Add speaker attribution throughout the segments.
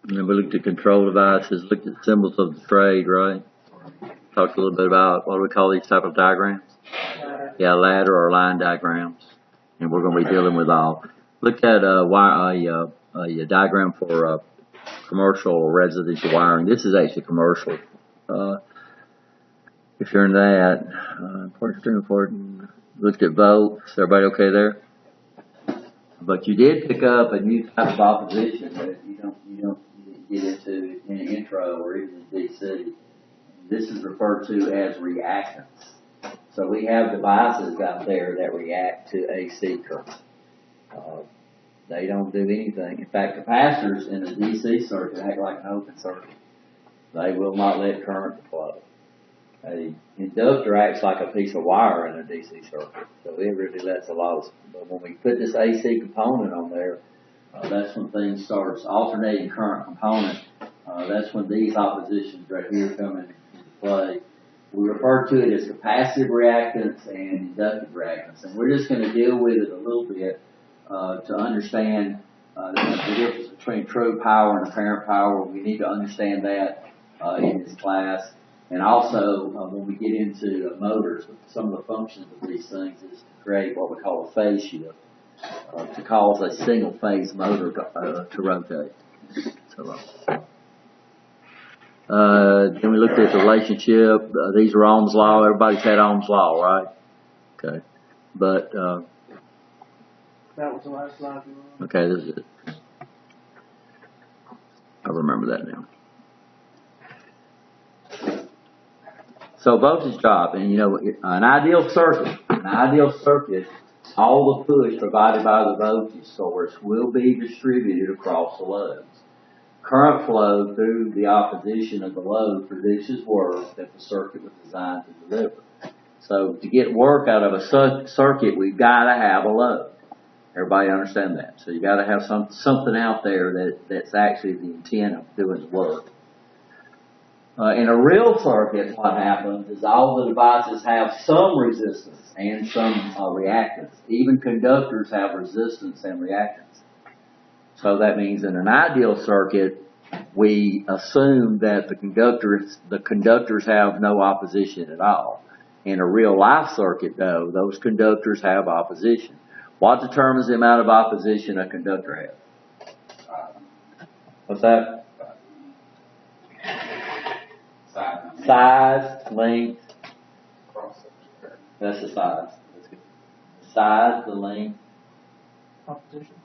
Speaker 1: And then we looked at control devices, looked at symbols of the trade, right? Talked a little bit about what do we call these type of diagrams? Yeah, ladder or line diagrams. And we're going to be dealing with all. Looked at a diagram for commercial or residential wiring. This is actually commercial. If you're in that, important. Looked at volts. Everybody okay there? But you did pick up a new type of opposition that you don't get into in an intro or even in DC. This is referred to as reactance. So we have devices out there that react to AC current. They don't do anything. In fact, capacitors in the DC circuit act like an open circuit. They will not let current flow. An inductor acts like a piece of wire in a DC circuit, so it really lets a lot of. But when we put this AC component on there, that's when things starts alternating current component. That's when these oppositions right here come into play. We refer to it as capacitive reactance and inductive reactance, and we're just going to deal with it a little bit to understand the difference between true power and apparent power. We need to understand that in this class. And also, when we get into motors, some of the functions of these things is to create what we call a phase shift, to cause a single-phase motor to rotate. So, then we looked at the relationship. These are Ohm's law. Everybody's had Ohm's law, right? Okay. But
Speaker 2: that was the last slide.
Speaker 1: Okay, this is it. I remember that now. So voltage drop, and an ideal circuit, all the push provided by the voltage source will be distributed across the loads. Current flow through the opposition of the load produces work that the circuit was designed to deliver. So to get work out of a circuit, we've got to have a load. Everybody understand that? So you got to have something out there that's actually the intent of doing the work. In a real circuit, what happens is all the devices have some resistance and some reactance. Even conductors have resistance and reactance. So that means in an ideal circuit, we assume that the conductors have no opposition at all. In a real life circuit, though, those conductors have opposition. What determines the amount of opposition a conductor has? What's that? Size, length. That's the size. That's good. Size, the length,
Speaker 2: Opposition.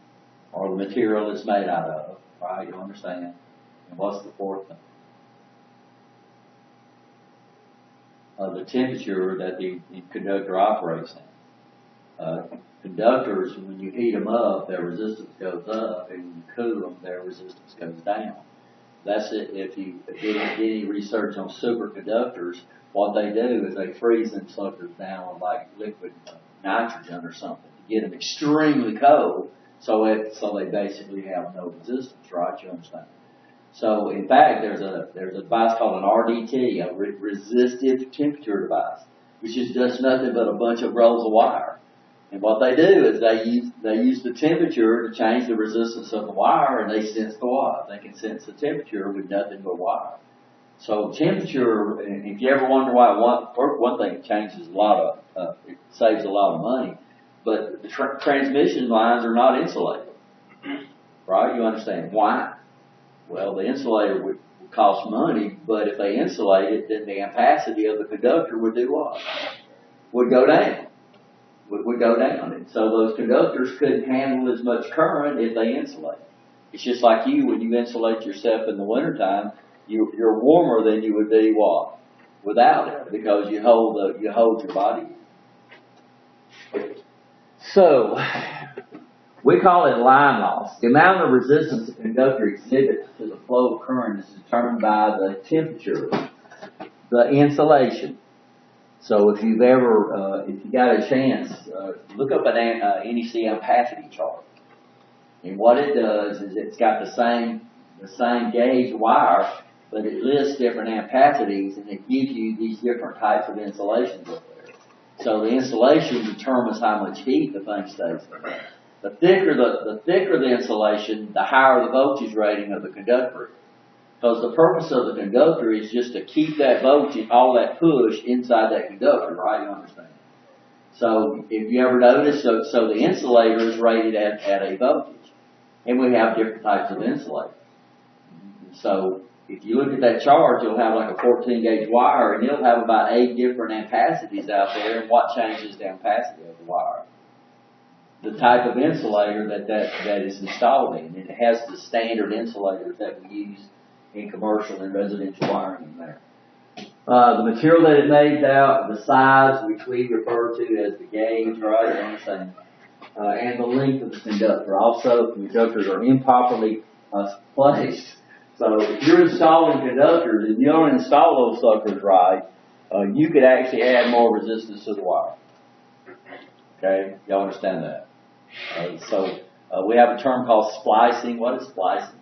Speaker 1: or the material it's made out of. Right? You understand? And what's the fourth thing? The temperature that the conductor operates in. Conductors, when you heat them up, their resistance goes up, and when you cool them, their resistance goes down. That's it. If you did any research on superconductors, what they do is they freeze them suckers down like liquid nitrogen or something to get them extremely cold, so they basically have no resistance, right? You understand? So in fact, there's a device called an RDT, a resistive temperature device, which is just nothing but a bunch of rolls of wire. And what they do is they use the temperature to change the resistance of the wire, and they sense the wire. They can sense the temperature with nothing but wire. So temperature, and if you ever wonder why, one thing it changes a lot of, it saves a lot of money, but the transmission lines are not insulated, right? You understand why? Well, the insulator would cost money, but if they insulate it, then the ampacity of the conductor would do what? Would go down. Would go down. And so those conductors couldn't handle as much current if they insulate. It's just like when you insulate yourself in the wintertime, you're warmer than you would be what? Without it, because you hold your body. So we call it line loss. The amount of resistance the conductor exhibits to the flow of current is determined by the temperature, the insulation. So if you got a chance, look up an NEC ampacity chart. And what it does is it's got the same gauge wire, but it lists different ampacities, and it gives you these different types of insulations up there. So the insulation determines how much heat the thing stays there. The thicker the insulation, the higher the voltage rating of the conductor. Because the purpose of the conductor is just to keep that voltage, all that push inside that conductor, right? You understand? So if you ever notice, so the insulator is rated at a voltage. And we have different types of insulators. So if you look at that charge, you'll have like a 14 gauge wire, and it'll have about 8 different ampacities out there, and what changes the ampacity of the wire? The type of insulator that is installed in. And it has the standard insulators that we use in commercial and residential wiring in there. The material that it made out, the size, which we refer to as the gauge, right? You understand? And the length of the conductor. Also, conductors are improperly placed. So if you're installing conductors and you don't install those suckers right, you could actually add more resistance to the wire. Okay? Y'all understand that? So we have a term called splicing. What is splicing?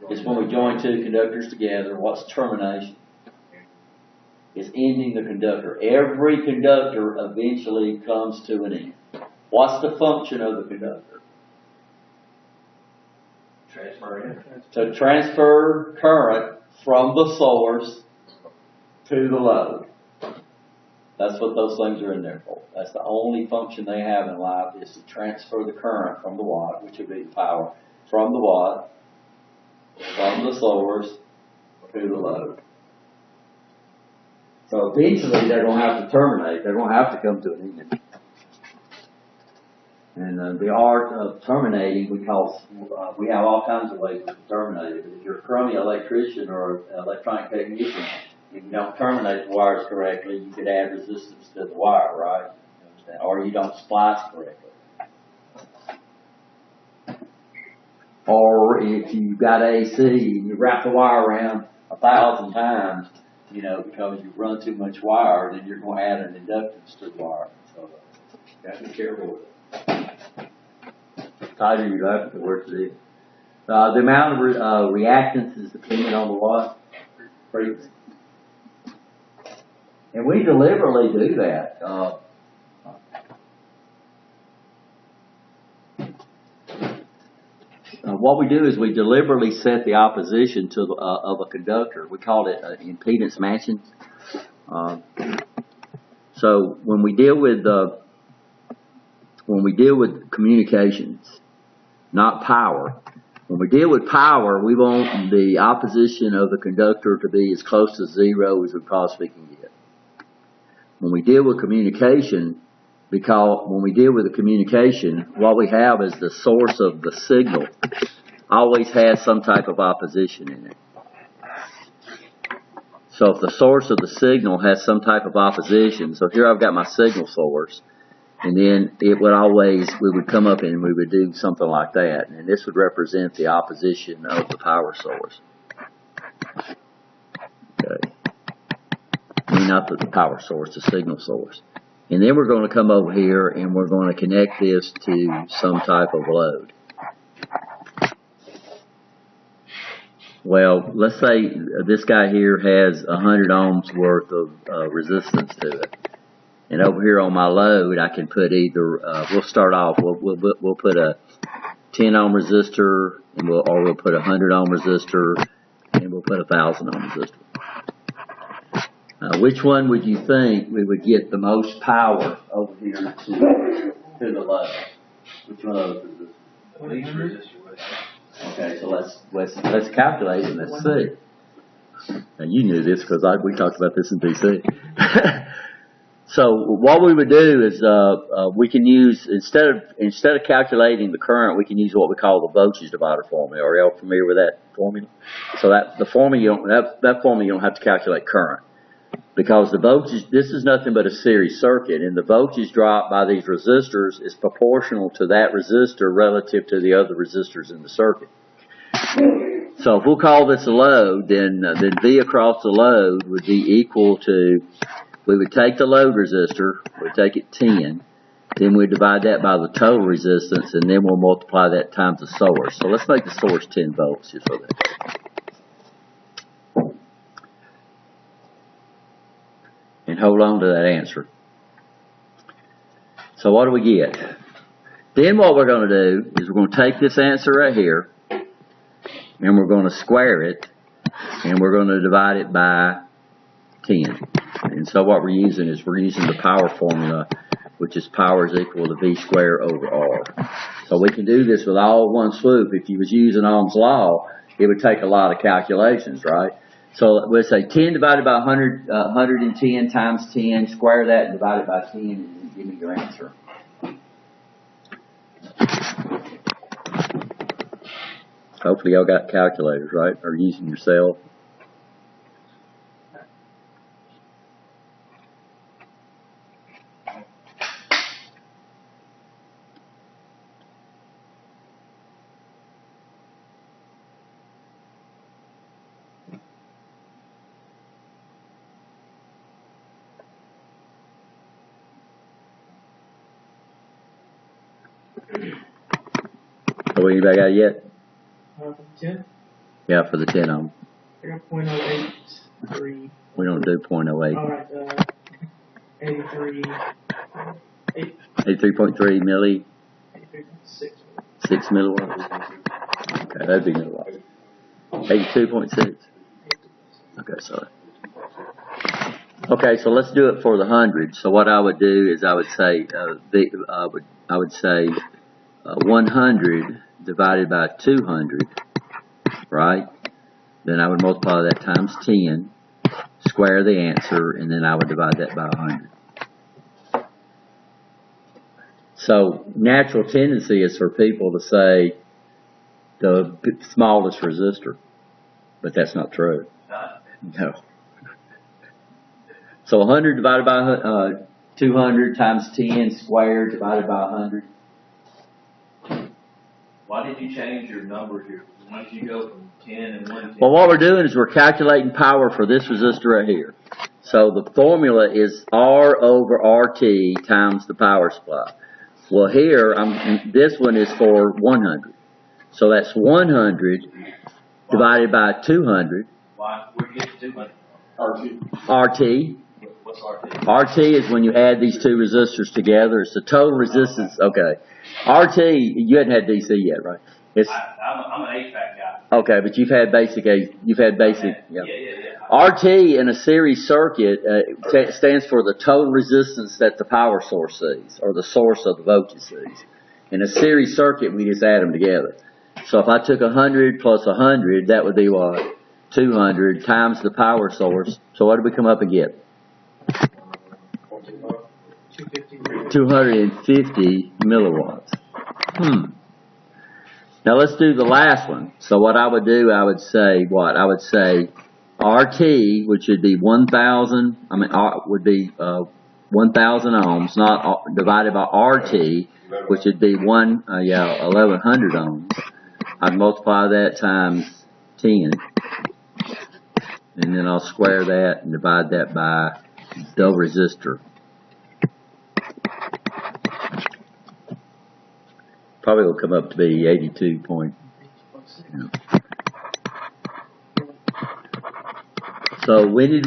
Speaker 1: It's when we join two conductors together. What's termination? It's ending the conductor. Every conductor eventually comes to an end. What's the function of the conductor? To transfer current from the source to the load. That's what those things are in there for. That's the only function they have in life, is to transfer the current from the watt, which would be the power, from the watt, from the source to the load. So eventually they're going to have to terminate. They're going to have to come to an end. And the art of terminating, we have all kinds of ways to terminate it. If you're a crummy electrician or an electronic technician, if you don't terminate the wires correctly, you could add resistance to the wire, right? You understand? Or you don't splice correctly. Or if you've got AC and you wrap the wire around 1,000 times, because you run too much wire, then you're going to add an inductance to the wire. So you have to be careful with it. The tighter you left it, the worse it is. The amount of reactance is dependent on the watt frequency. And we deliberately do that. What we do is we deliberately set the opposition to of a conductor. We call it impedance matching. So when we deal with communications, not power. When we deal with power, we want the opposition of the conductor to be as close to zero as we possibly can get. When we deal with communication, what we have is the source of the signal always has some type of opposition in it. So if the source of the signal has some type of opposition, so here I've got my signal source, and then we would come up and we would do something like that, and this would represent the opposition of the power source. Okay. I mean, not the power source, the signal source. And then we're going to come over here and we're going to connect this to some type of load. Well, let's say this guy here has 100 ohms worth of resistance to it. And over here on my load, I can put either, we'll start off, we'll put a 10 ohm resistor, and we'll put a 100 ohm resistor, and we'll put a 1,000 ohm resistor. Which one would you think we would get the most power over here to the load? Which one of those resistors?
Speaker 3: Each resistor would.
Speaker 1: Okay, so let's calculate and let's see. Now you knew this because we talked about this in DC. So what we would do is we can use instead of calculating the current, we can use what we call the voltage divider formula. Are y'all familiar with that formula? So that formula you don't have to calculate current. Because the voltage, this is nothing but a series circuit, and the voltage drop by these resistors is proportional to that resistor relative to the other resistors in the circuit. So if we'll call this a load, then V across the load would be equal to, we would take the load resistor, we'd take it 10, then we'd divide that by the total resistance, and then we'll multiply that times the source. So let's make the source 10 volts just for that. And hold on to that answer. So what do we get? Then what we're going to do is we're going to take this answer right here, and we're going to square it, and we're going to divide it by 10. And so what we're using is we're using the power formula, which is power is equal to V squared over R. So we can do this with all one swoop. If you was using Ohm's law, it would take a lot of calculations, right? So let's say 10 divided by 110 times 10, square that and divide it by 10, and give me your answer. Hopefully y'all got calculators, right? Or using your cell. So anybody got it yet?
Speaker 2: For the 10?
Speaker 1: Yeah, for the 10 ohm.
Speaker 2: I got .083.
Speaker 1: We don't do .08.
Speaker 2: Alright, 83.
Speaker 1: 83.3 milli,
Speaker 2: 83.6.
Speaker 1: 6 milliwatts. Okay, that'd be milliwatts. 82.6. Okay, sorry. Okay, so let's do it for the 100. So what I would do is I would say I would say 100 divided by 200, right? Then I would multiply that times 10, square the answer, and then I would divide that by 100. So natural tendency is for people to say the smallest resistor, but that's not true. No. So 100 divided by 200 times 10 squared divided by 100.
Speaker 3: Why did you change your numbers here? Once you go from 10 and 110.
Speaker 1: Well, what we're doing is we're calculating power for this resistor right here. So the formula is R over RT times the power supply. Well, here, this one is for 100. So that's 100 divided by 200.
Speaker 3: Why? Where'd you get the 200 from?
Speaker 1: RT.
Speaker 3: What's RT?
Speaker 1: RT is when you add these two resistors together. It's the total resistance. Okay. RT, you hadn't had DC yet, right? It's
Speaker 3: I'm an HVAC guy.
Speaker 1: okay, but you've had basic. Yeah.
Speaker 3: Yeah.
Speaker 1: RT in a series circuit stands for the total resistance that the power source sees, or the source of the voltage sees. In a series circuit, we just add them together. So if I took 100 plus 100, that would be what? 200 times the power source. So what did we come up and get? 250 milliwatts. Now let's do the last one. So what I would do, I would say what? I would say RT, which would be 1,000, would be 1,000 ohms, not divided by RT, which would be 1,100 ohms. I'd multiply that times 10, and then I'll square that and divide that by the resistor. Probably will come up to be 82 point. So when do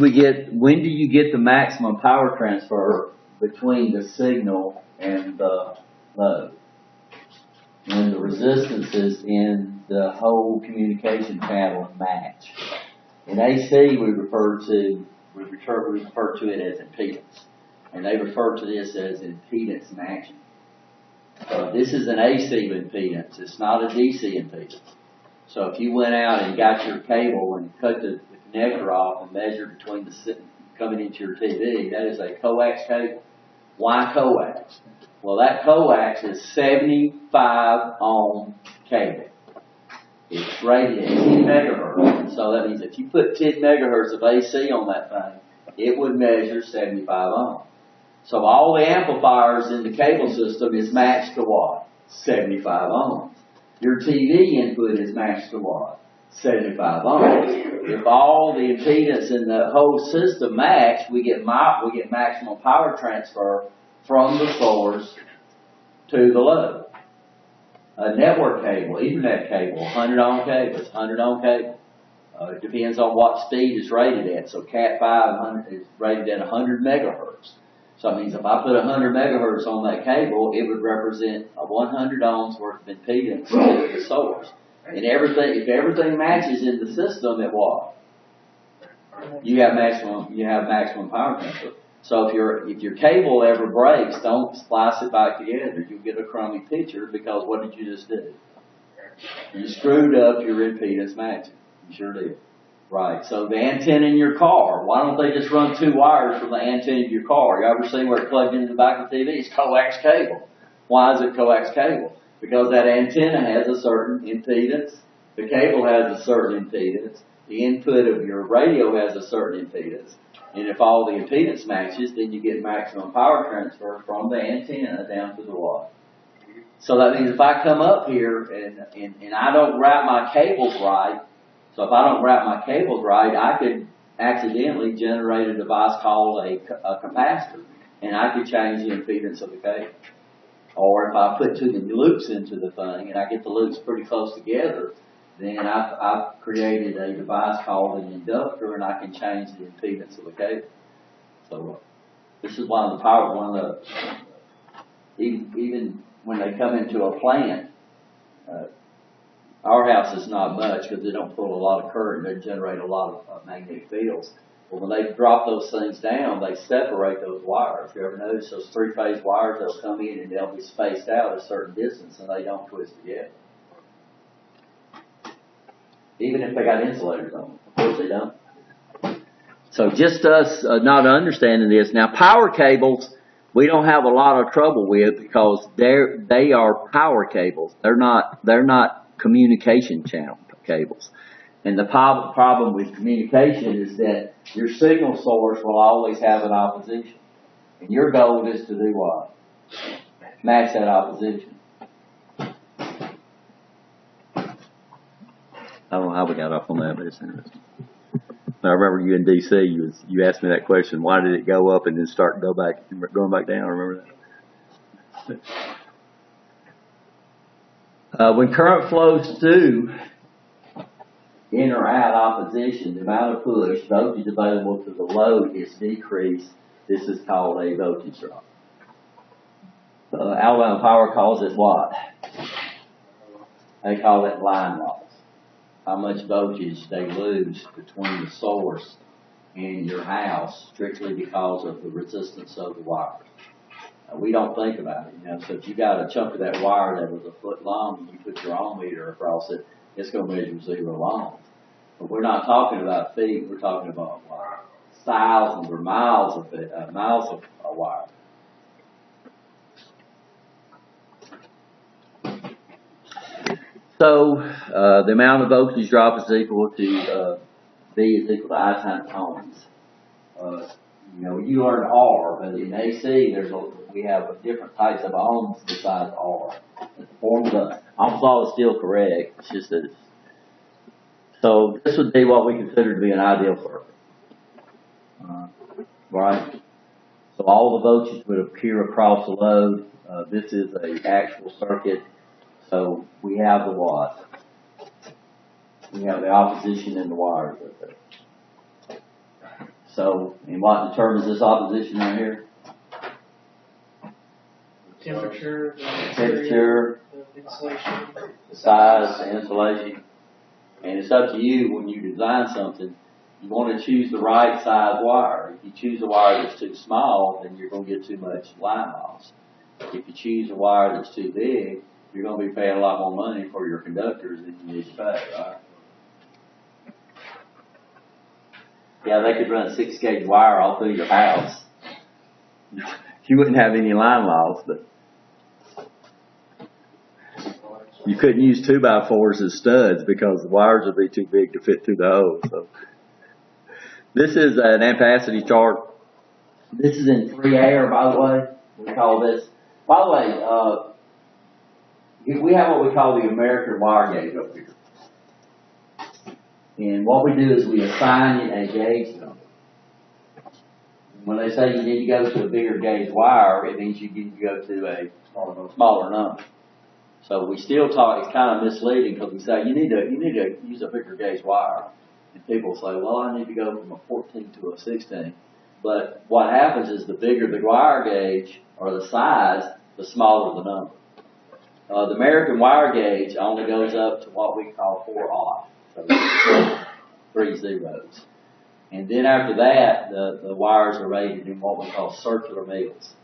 Speaker 1: you get the maximum power transfer between the signal and the load? When the resistances in the whole communication channel match. In AC, we refer to it as impedance, and they refer to this as impedance matching. This is an AC impedance. It's not a DC impedance. So if you went out and got your cable and cut the connector off and measured between coming into your TV, that is a coax cable. Why coax? Well, that coax is 75 ohm cable. It's rated at 10 megahertz. So that means if you put 10 megahertz of AC on that thing, it would measure 75 ohms. So all the amplifiers in the cable system is matched to what? 75 ohms. Your TV input is matched to what? 75 ohms. If all the impedance in the whole system match, we get maximum power transfer from the source to the load. A network cable, Ethernet cable, 100 ohm cable, it's 100 ohm cable. It depends on what speed it's rated at. So Cat5 is rated at 100 megahertz. So it means if I put 100 megahertz on that cable, it would represent a 100 ohms worth of impedance to the source. And if everything matches in the system, it what? You have maximum power transfer. So if your cable ever breaks, don't splice it back together. You'll get a crummy picture because what did you just do? You screwed up your impedance matching. You sure did. Right. So the antenna in your car, why don't they just run 2 wires from the antenna of your car? You ever seen where it's plugged into the back of the TV? It's coax cable. Why is it coax cable? Because that antenna has a certain impedance. The cable has a certain impedance. The input of your radio has a certain impedance. And if all the impedance matches, then you get maximum power transfer from the antenna down to the wire. So that means if I come up here and I don't route my cables right, so if I don't route my cables right, I could accidentally generate a device called a capacitor, and I could change the impedance of the cable. Or if I put 2 loops into the thing and I get the loops pretty close together, then I've created a device called an inductor, and I can change the impedance of the cable. So this is even when they come into a plant, our house is not much because they don't pull a lot of current, they generate a lot of magnetic fields. But when they drop those things down, they separate those wires. You ever notice those 3-phase wires? They'll come in and they'll be spaced out a certain distance, and they don't twist together. Even if they got insulators on them. Of course they don't. So just us not understanding this. Now power cables, we don't have a lot of trouble with because they are power cables. They're not communication channel cables. And the problem with communication is that your signal source will always have an opposition. And your goal is to do what? Match that opposition. I don't know how we got off on that, but it's interesting. I remember you in D.C., you asked me that question, why did it go up and then start going back down? I remember that. When current flows through in or out opposition, the amount of push, voltage available to the load is decreased. This is called a voltage drop. Alabama Power calls it what? They call it line loss. How much voltage they lose between the source and your house strictly because of the resistance of the wire. We don't think about it, So if you got a chunk of that wire that was a foot long and you put your ohm meter across it, it's going to measure 0 ohms. But we're not talking about feet. We're talking about thousands or miles of wire. So the amount of voltage drop is equal to V is equal to I times ohms. You learned R, but in AC we have different types of ohms besides R. The formula, almost all is still correct. It's just that. So this would be what we consider to be an ideal circuit, right? So all the voltage would appear across the load. This is an actual circuit. So we have the what? We have the opposition and the wires up there. So, and what determines this opposition right here?
Speaker 2: Temperature, the insulation,
Speaker 1: the size, the insulation. And it's up to you when you design something. You want to choose the right size wire. If you choose a wire that's too small, then you're going to get too much line loss. If you choose a wire that's too big, you're going to be paying a lot more money for your conductors than you need to pay, right? Yeah, they could run a 6-gauge wire all through your house. You wouldn't have any line loss, but you couldn't use 2x4s as studs because the wires would be too big to fit through the hole. So this is an ampacity chart. This is in free air, by the way. We call this. By the way, we have what we call the American wire gauge up here. And what we do is we assign a gauge number. When they say you need to go to a bigger gauge wire, it means you need to go to a smaller number. So we still talk, it's kind of misleading because we say you need to use a bigger gauge wire. And people say, well, I need to go from a 14 to a 16. But what happens is the bigger the wire gauge or the size, the smaller the number. The American wire gauge only goes up to what we call 4 aught, so 3 zeros. And then after that, the wires are rated in what we call circular mills,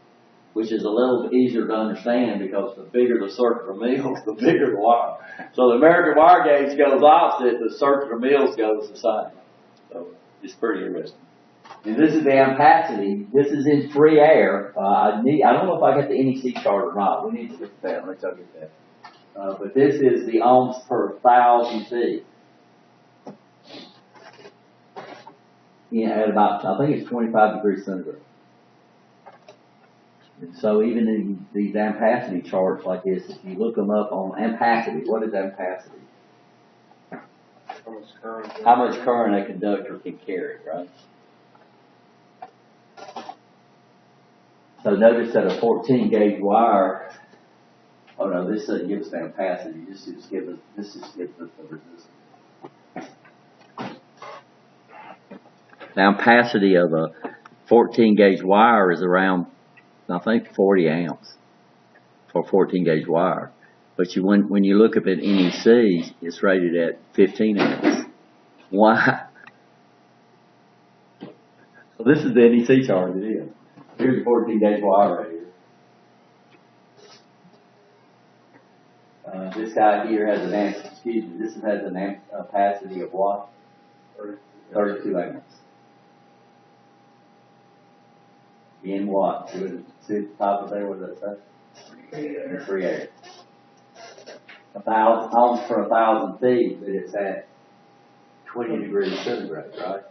Speaker 1: which is a little bit easier to understand because the bigger the circular mills, the bigger the wire. So the American wire gauge goes opposite, the circular mills goes the same. So it's pretty interesting. And this is the ampacity. This is in free air. I don't know if I got the NEC chart or not. We need to look at that. Let's go get that. But this is the ohms per 1,000 feet. Yeah, at about, I think it's 25 degrees centigrade. And so even in these ampacity charts like this, if you look them up on ampacity, what is ampacity? How much current a conductor can carry, right? So notice that a 14 gauge wire, oh no, this doesn't give us the ampacity, this just gives us the resistance. The ampacity of a 14 gauge wire is around, I think, 40 amps for 14 gauge wire. But when you look up at NEC, it's rated at 15 amps. Why? So this is the NEC chart, it is. Here's the 14 gauge wire right here. This guy here has an this has an ampacity of what? 32 amps. In what? See the top of there, what does that say? 3 amps. 1,000 ohms per 1,000 feet, but it's at 20 degrees centigrade, right?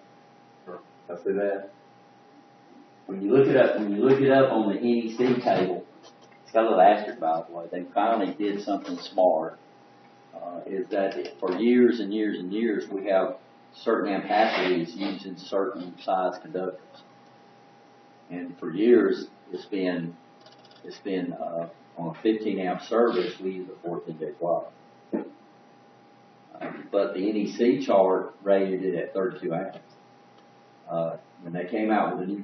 Speaker 1: I see that. When you look it up on the NEC table, it's got a little asterisk by the way. They finally did something smart. Is that for years and years and years we have certain ampacities used in certain size conductors, and for years it's been on a 15 amp service we use a 14 gauge wire. But the NEC chart rated it at 32 amps. When they came out with a new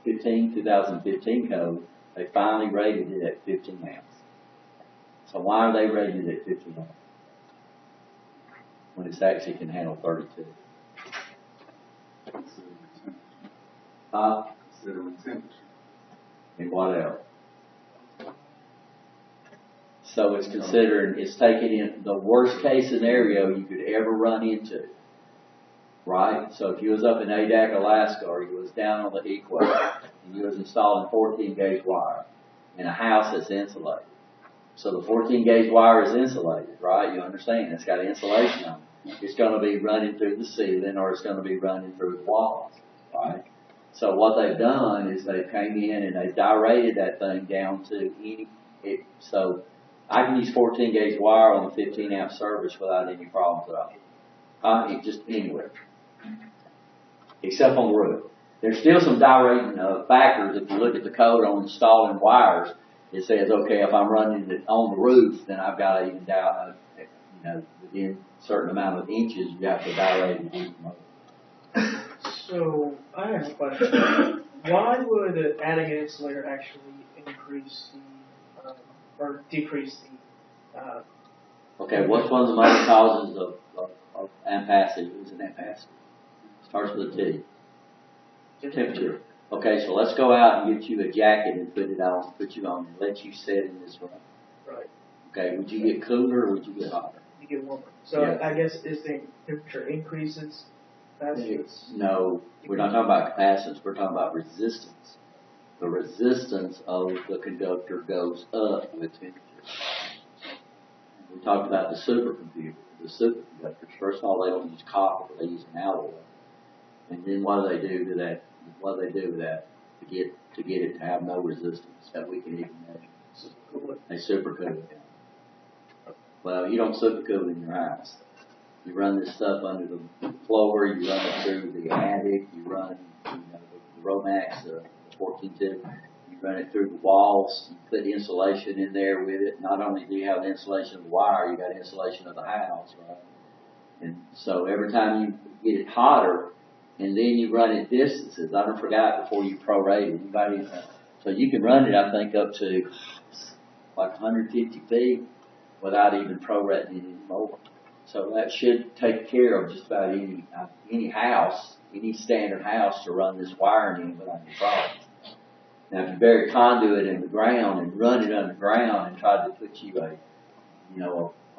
Speaker 1: 2015 code, they finally rated it at 15 amps. So why are they rated at 15 amps when it actually can handle 32? And what else? So it's taking in the worst case scenario you could ever run into. Right? So if you was up in Adak, Alaska, or you was down on the equator, and you was installing 14 gauge wire in a house that's insulated. So the 14 gauge wire is insulated, right? You understand? It's got insulation on it. It's going to be running through the ceiling or it's going to be running through the walls, right? So what they've done is they came in and they dilated that thing down to so I can use 14 gauge wire on a 15 amp service without any problems at all. Just anywhere. Except on the roof. There's still some dilating factors. If you look at the code on installing wires, it says, okay, if I'm running it on the roof, then I've got to even down, within a certain amount of inches, you have to dilate it even more.
Speaker 2: So, I have a question. Why would adding an insulator actually increase the, or decrease the,
Speaker 1: okay, what's one of the main causes of ampacity? Who's an ampacity? Starts with a T. Temperature. Okay, so let's go out and get you a jacket and put you on and let you sit in this room.
Speaker 2: Right.
Speaker 1: Okay, would you get cooler or would you get hotter?
Speaker 2: You get warmer. So yeah. I guess as the temperature increases,
Speaker 1: no, we're not talking about capacitance, we're talking about resistance. The resistance of the conductor goes up with temperature. We talked about the superconductor. The superconductors, first of all, they don't use copper, they use an alloy. And then what do they do to that? What do they do with that to get it to have no resistance that we can even measure? They supercool it. Well, you don't supercool in your house. You run this stuff under the floor. You run it through the attic. You run, the Romax, the 14-2. You run it through the walls. You put insulation in there with it. Not only do you have the insulation of the wire, you got insulation of the house, right? And so every time you get it hotter, and then you run it distances. I don't forgot before you prorate it. Anybody? So you can run it, I think, up to like 150 feet without even prorating it anymore. So that should take care of just about any house, any standard house to run this wiring in without any problem. Now, if you bury conduit in the ground and run it underground and try to put you a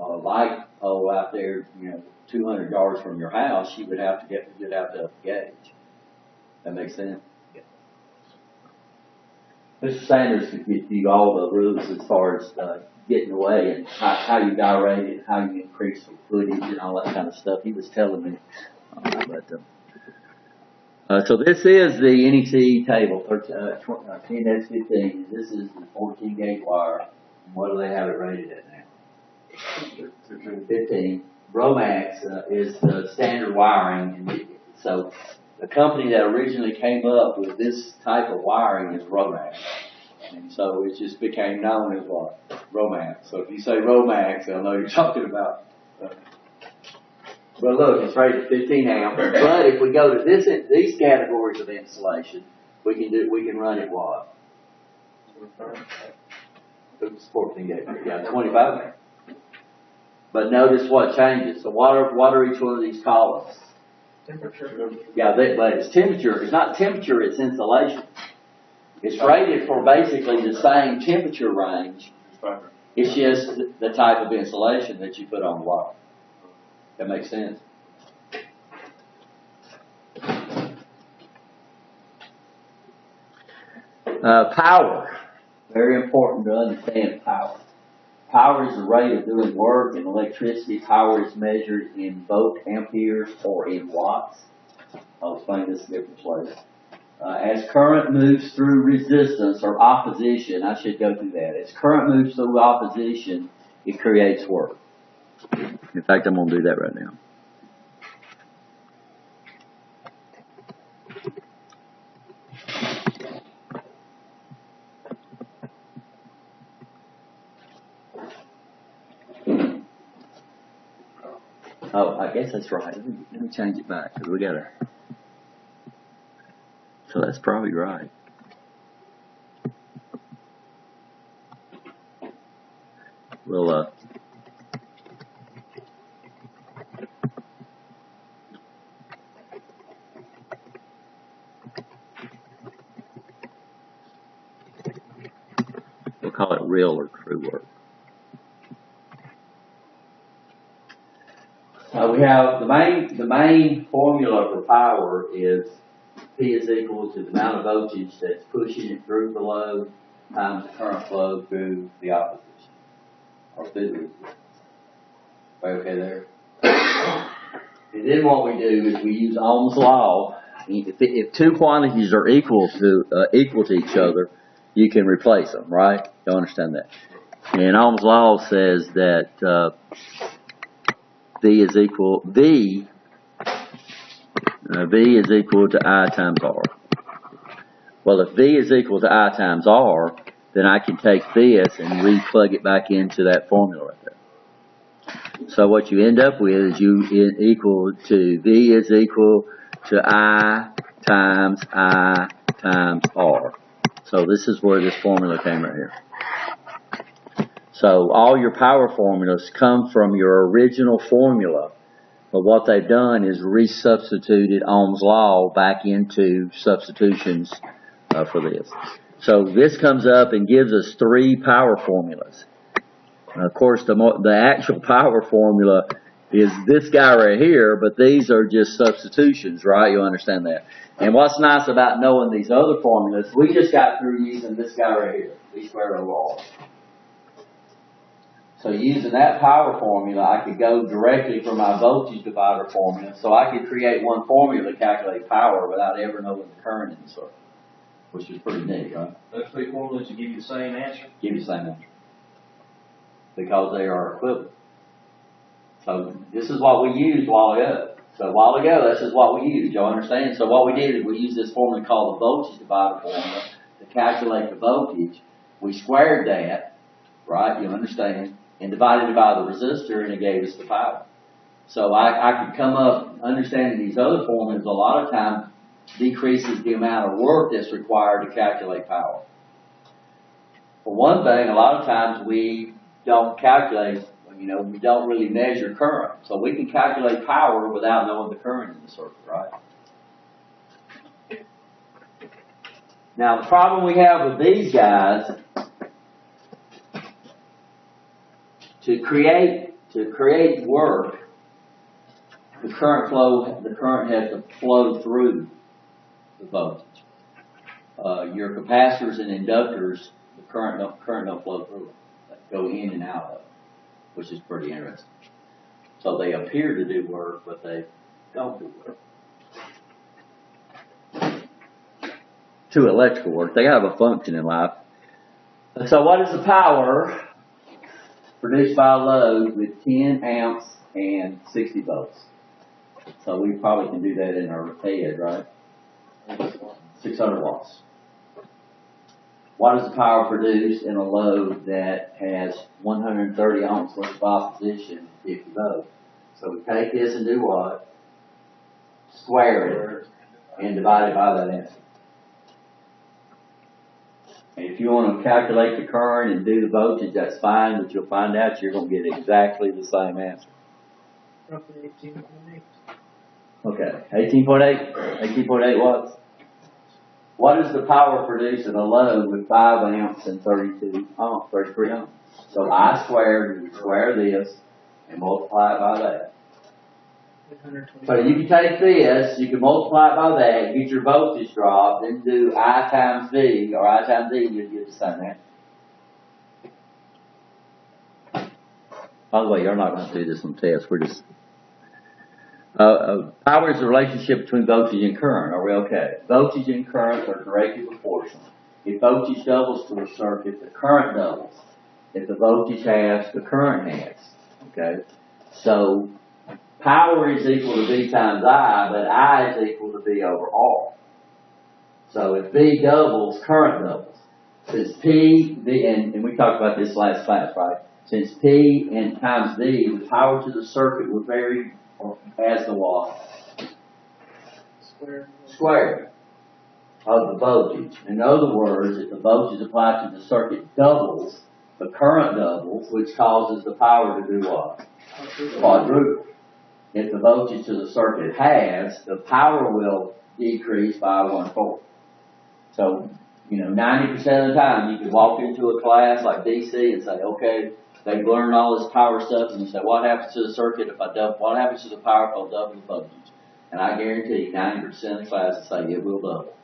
Speaker 1: light pole out there, 200 yards from your house, you'd have to up the gauge. That makes sense?
Speaker 2: Yeah.
Speaker 1: Mr. Sanders could give you all the rules as far as getting away and how you gyrate it, how you increase the footage and all that kind of stuff. He was telling me. So this is the NEC table, 10-15. This is the 14 gauge wire. What do they have it rated at now? 15. Romax is the standard wiring. And so the company that originally came up with this type of wiring is Romax. And so it just became known as what? Romax. So if you say Romax, they'll know you're talking about. But look, it's rated 15 amp. But if we go to these categories of insulation, we can run it what? It's 14 gauge. Yeah, 25 amp. But notice what changes. So what are each one of these columns?
Speaker 2: Temperature.
Speaker 1: Yeah, but it's temperature. It's not temperature, it's insulation. It's rated for basically the same temperature range. It's just the type of insulation that you put on the wall. That makes sense? Power. Very important to understand power. Power is the rate of doing work, and electricity power is measured in both amperes or in watts. I'll explain this a different place. As current moves through resistance or opposition, I should go through that. As current moves through opposition, it creates work. In fact, I'm going to do that right now. Oh, I guess that's right. Let me change it back because we got to. So that's probably right. We'll call it real or true work. We have the main formula for power is P is equal to the amount of voltage that's pushing it through the load times the current flow through the opposition. Or through the resistance. Okay there? And then what we do is we use Ohm's law. If two quantities are equal to each other, you can replace them, right? You understand that? And Ohm's law says that V is equal to I times R. Well, if V is equal to I times R, then I can take this and re-plug it back into that formula right there. So what you end up with is V is equal to I times R. So this is where this formula came right here. So all your power formulas come from your original formula, but what they've done is resubstituted Ohm's law back into substitutions for this. So this comes up and gives us three power formulas. Of course, the actual power formula is this guy right here, but these are just substitutions, right? You understand that. And what's nice about knowing these other formulas, we just got through using this guy right here, V squared over R. So using that power formula, I could go directly from my voltage divider formula, so I could create one formula to calculate power without ever knowing the current in the circuit, which is pretty neat, right?
Speaker 3: Those three formulas to give you the same answer?
Speaker 1: Give you the same answer. Because they are equivalent. So this is what we used a while ago. So a while ago, this is what we used. Y'all understand? So what we did is we used this formula called the voltage divider formula to calculate the voltage. We squared that, right? You understand? And divided it by the resistor, and it gave us the power. So I could come up understanding these other formulas a lot of times decreases the amount of work that's required to calculate power. For one thing, a lot of times we don't calculate, we don't really measure current. So we can calculate power without knowing the current in the circuit, right? Now the problem we have with these guys, to create work, the current has to flow through the voltage. Your capacitors and inductors, the current don't flow through them. They go in and out of them, which is pretty interesting. So they appear to do work, but they don't do work. To electrical work, they have a function in life. So what is the power produced by a load with 10 amps and 60 volts? So we probably can do that in our head, right? 600 watts. What is the power produced in a load that has 130 ohms worth of opposition, 50 volts? So we take this and do what? Square it and divide it by that answer. And if you want to calculate the current and do the voltage, that's fine, but you'll find out you're going to get exactly the same answer.
Speaker 2: Roughly 18.8.
Speaker 1: Okay, 18.8 watts. What is the power produced in a load with 5 amps and 33 ohms? So I squared, you square this, and multiply it by that. So you can take this, you can multiply it by that, get your voltage drop, then do I times V, or I times E, you'll get the same answer. By the way, you're not going to do this on test, we're just... power is the relationship between voltage and current. Are we okay? Voltage and current are directly proportional. If voltage doubles to a circuit, the current doubles. If the voltage halves, the current halves. Okay? So, power is equal to V times I, but I is equal to V over R. So if V doubles, current doubles. Since P, V, and we talked about this last class, right? Since P and times V, the power to the circuit will vary as the what? Square of the voltage. In other words, if the voltage applied to the circuit doubles, the current doubles, which causes the power to do what? Quadruple. If the voltage to the circuit halves, the power will decrease by 1/4. So, 90% of the time you can walk into a class like DC and say, okay, they've learned all this power stuff, and you say, what happens to the circuit if I double, what happens to the power if I double the voltage? And I guarantee 90% of the class will say it will double.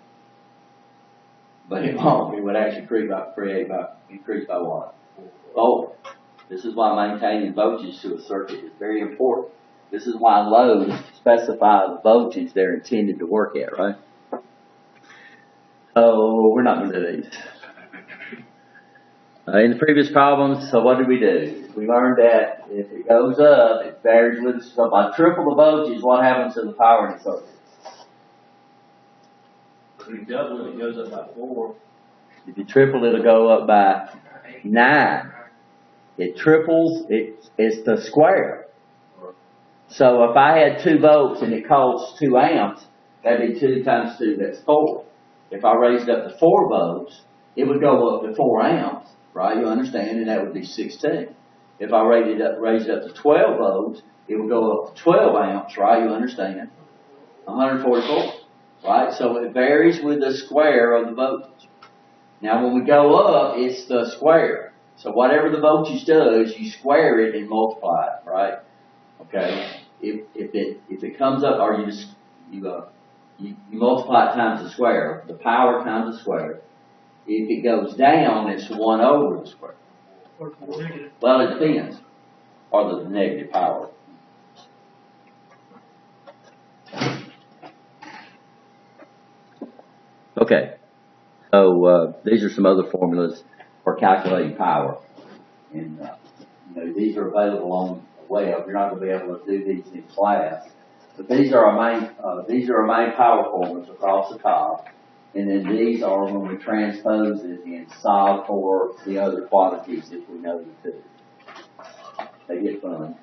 Speaker 1: But it won't. It would actually increase by what? Volt. This is why maintaining voltage to a circuit is very important. This is why loads specify the voltage they're intended to work at, right? So we're not going to do these. In the previous problems, so what did we do? We learned that if it goes up, it varies with us. So if I triple the voltage, what happens to the power in the circuit?
Speaker 3: If you double it, it goes up by 4.
Speaker 1: If you triple it, it'll go up by 9. It triples, it's the square. So if I had 2 volts and it costs 2 amps, that'd be 2 times 2, that's 4. If I raised it up to 4 volts, it would go up to 4 amps, right? You understand? And that would be 16. If I raised it up to 12 volts, it would go up to 12 amps, right? You understand? 144, right? So it varies with the square of the voltage. Now when we go up, it's the square. So whatever the voltage does, you square it and multiply it, right? Okay. If it comes up, or you multiply it times the square, the power times the square. If it goes down, it's 1 over the square. Well, it depends. Or the negative power. Okay. So these are some other formulas for calculating power, and these are available on the web. You're not going to be able to do these in class, but these are our main power formulas across the top, and then these are when we transpose it and solve for the other quantities if we know the two. They get fun.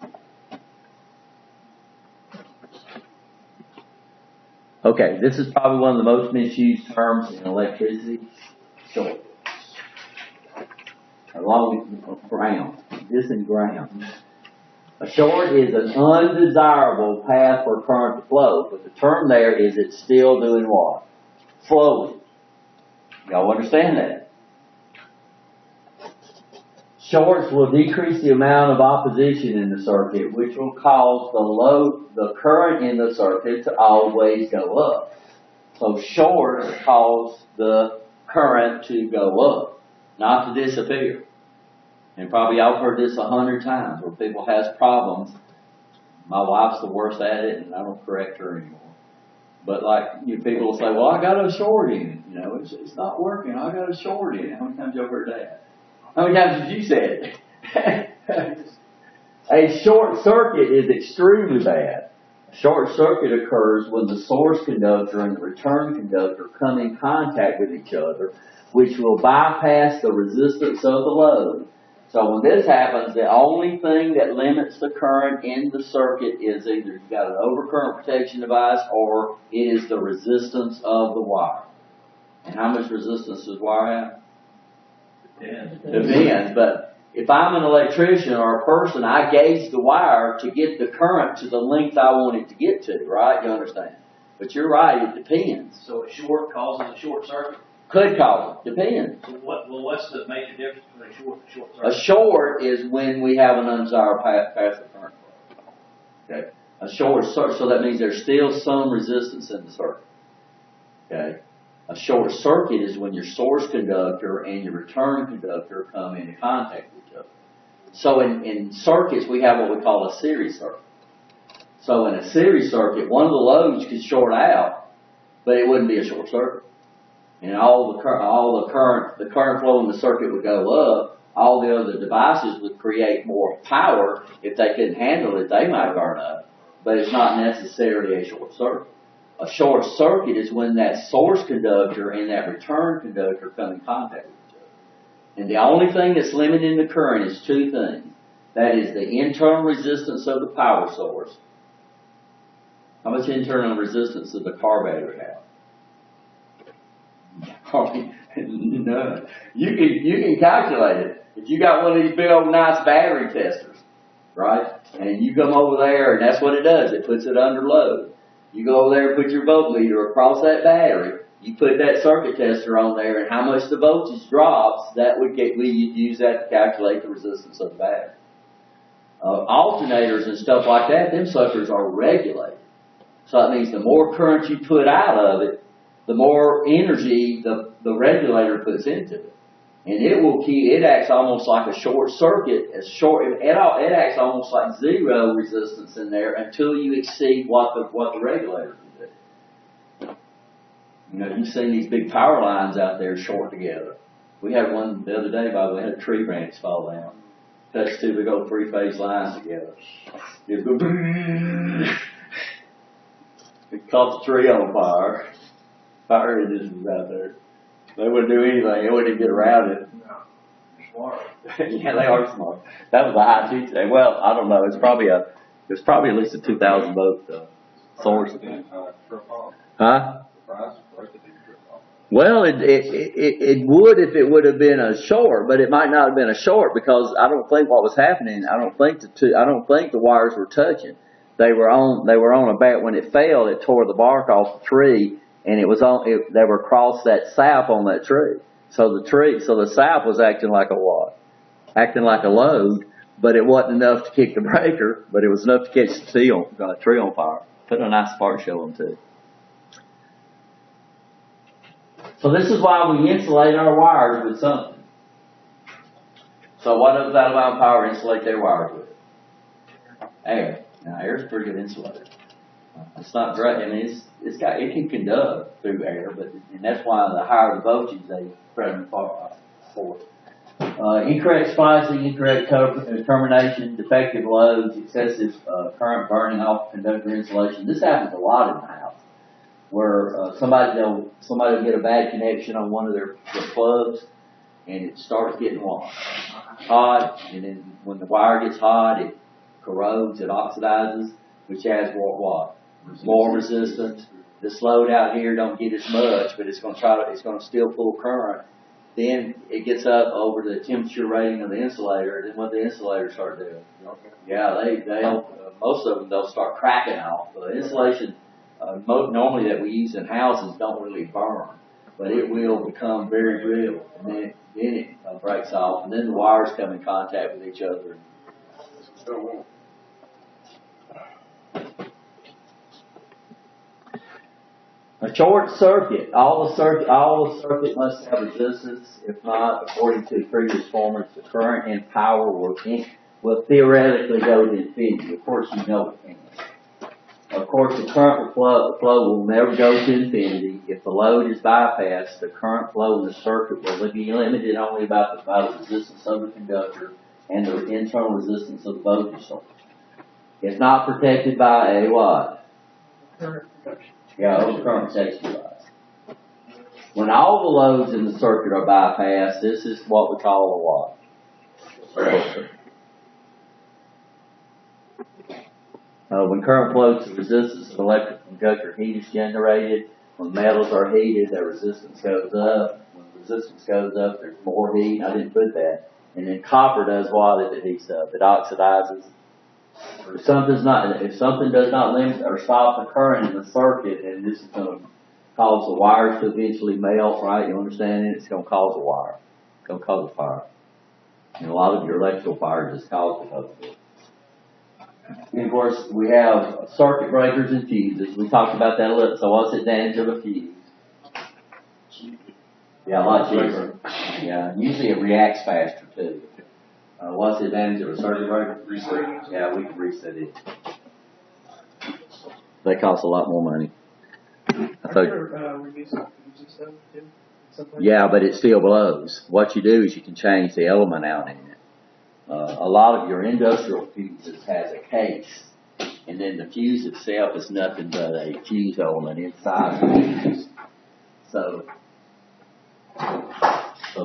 Speaker 1: Okay, this is probably one of the most misused terms in electricity. Short. Along with ground. This and ground. A short is an undesirable path for current to flow, but the term there is it's still doing what? Flowing. Y'all understand that? Shorts will decrease the amount of opposition in the circuit, which will cause the current in the circuit to always go up. So shorts cause the current to go up, not to disappear. And probably y'all heard this 100 times where people has problems. My wife's the worst at it, and I don't correct her anymore. But people will say, "Well, I got a short in it. You know, it's not working. I got a short in it." How many times y'all heard that? How many times have you said it? A short circuit is extremely bad. A short circuit occurs when the source conductor and the return conductor come in contact with each other, which will bypass the resistance of the load. So when this happens, the only thing that limits the current in the circuit is either you've got an overcurrent protection device or it is the resistance of the wire. And how much resistance does wire have? Depends. But if I'm an electrician or a person, I gauge the wire to get the current to the length I want it to get to, right? You understand? But you're right, it depends.
Speaker 3: So a short causes a short circuit?
Speaker 1: Could cause it. Depends.
Speaker 3: So what's the major difference between a short and a short circuit?
Speaker 1: A short is when we have an undesirable path of current. Okay. A short circuit, so that means there's still some resistance in the circuit. Okay. A short circuit is when your source conductor and your return conductor come into contact with each other. So in circuits, we have what we call a series circuit. So in a series circuit, one of the loads could short out, but it wouldn't be a short circuit. And all the current flow in the circuit would go up. All the other devices would create more power. If they couldn't handle it, they might burn up. But it's not necessarily a short circuit. A short circuit is when that source conductor and that return conductor come in contact with each other. And the only thing that's limiting the current is two things. That is the internal resistance of the power source. How much internal resistance does the car battery have? None. You can calculate it. If you got one of these big old nice battery testers, right? And you come over there and that's what it does. It puts it under load. You go over there and put your voltmeter across that battery. You put that circuit tester on there and how much the voltage drops, you'd use that to calculate the resistance of the battery. Alternators and stuff like that, them suckers are regulated. So that means the more current you put out of it, the more energy the regulator puts into it. And it acts almost like a short circuit. It acts almost like zero resistance in there until you exceed what the regulator can do. You know, you've seen these big power lines out there short together. We had one the other day, by the way, had a tree branch fall down. Touched two big old three-phase lines together. It would go it caught the tree on fire. Fire engines out there. They wouldn't do anything. They wouldn't get around it.
Speaker 3: No. Smart.
Speaker 1: Yeah, they are smart. That was a high T today. Well, I don't know. It's probably at least a 2,000 volt source. Huh? Well, it would if it would have been a short, but it might not have been a short because I don't think what was happening. I don't think the wires were touching. They were on a bat. When it fell, it tore the bark off the tree, and they were across that sap on that tree. So the sap was acting like a what? Acting like a load, but it wasn't enough to kick the breaker, but it was enough to catch the tree on fire. Put a nice spark show on too. So this is why we insulate our wires with something. So what does Alabama Power insulate their wires with? Air. Now air's a pretty good insulator. It's not great. I mean, it can conduct through air, and that's why the higher the voltage they spread them for. Incorrect splicing, incorrect termination, defective loads, excessive current burning off conductor insulation. This happens a lot in the house, where somebody will get a bad connection on one of their plugs, and it starts getting hot, and then when the wire gets hot, it corrodes, it oxidizes, which adds what? More resistance. this load out here don't get as much, but it's going to still pull current. Then it gets up over the temperature rating of the insulator. Then what the insulator start doing? Yeah, they'll most of them they'll start cracking off. The insulation normally that we use in houses don't really burn, but it will become very brittle, and then it breaks off, and then the wires come in contact with each other. A short circuit. All the circuit must have resistance. If not, according to previous formats, the current and power will theoretically go to infinity. Of course, you know it can. Of course, the current flow will never go to infinity. If the load is bypassed, the current flow in the circuit will be limited only by the resistance of the conductor and the internal resistance of the voltage source. It's not protected by a what?
Speaker 2: Current protection.
Speaker 1: Yeah, overcurrent protection device. When all the loads in the circuit are bypassed, this is what we call a what? When current flows, the resistance of the electric conductor heat is generated. When metals are heated, their resistance goes up. When resistance goes up, there's more heat. I didn't put that. And then copper does what if it heats up? It oxidizes. If something does not limit or stop the current in the circuit, and this is going to cause the wires to eventually melt, right? You understand it? It's going to cause a wire. It's going to cause a fire. And a lot of your electrical fires is caused because of it. And of course, we have circuit breakers and fuses. We talked about that a little. So what's the advantage of a fuse? Yeah, a lot cheaper. Yeah, usually it reacts faster too. What's the advantage of a circuit breaker? Reset. Yeah, we can reset it. They cost a lot more money.
Speaker 2: We're using fuses though too.
Speaker 1: Yeah, but it still blows. What you do is you can change the element out in it. A lot of your industrial fuses has a case, and then the fuse itself is nothing but a fuse element inside the fuse. So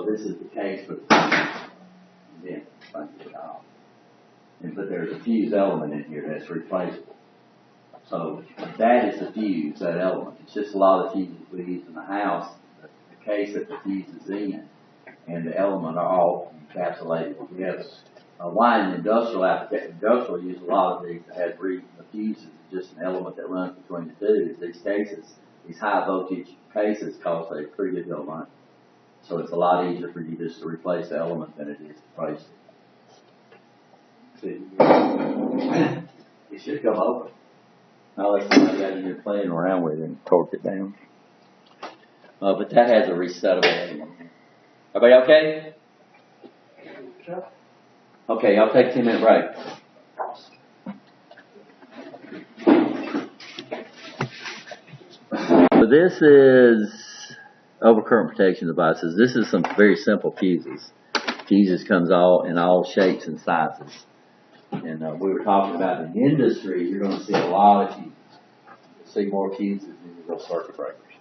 Speaker 1: this is the case for the fuse. Then punch it off. But there's a fuse element in here that's replaceable. So that is the fuse, that element. It's just a lot of fuses we use in the house. The case that the fuse is in and the element are all encapsulated together. Why in industrial use a lot of these that have the fuse is just an element that runs between the two. These cases, these high voltage cases cost a pretty good deal of money. So it's a lot easier for you just to replace the element than it is to replace it. It should come over. Now let's somebody out in here playing around with it and torque it down. But that has a resettable element. Everybody okay?
Speaker 2: Sure.
Speaker 1: Okay, I'll take a 10-minute break. So this is overcurrent protection devices. This is some very simple fuses. Fuses comes in all shapes and sizes. And we were talking about in the industry, you're going to see a lot of fuses. You'll see more fuses than you will circuit breakers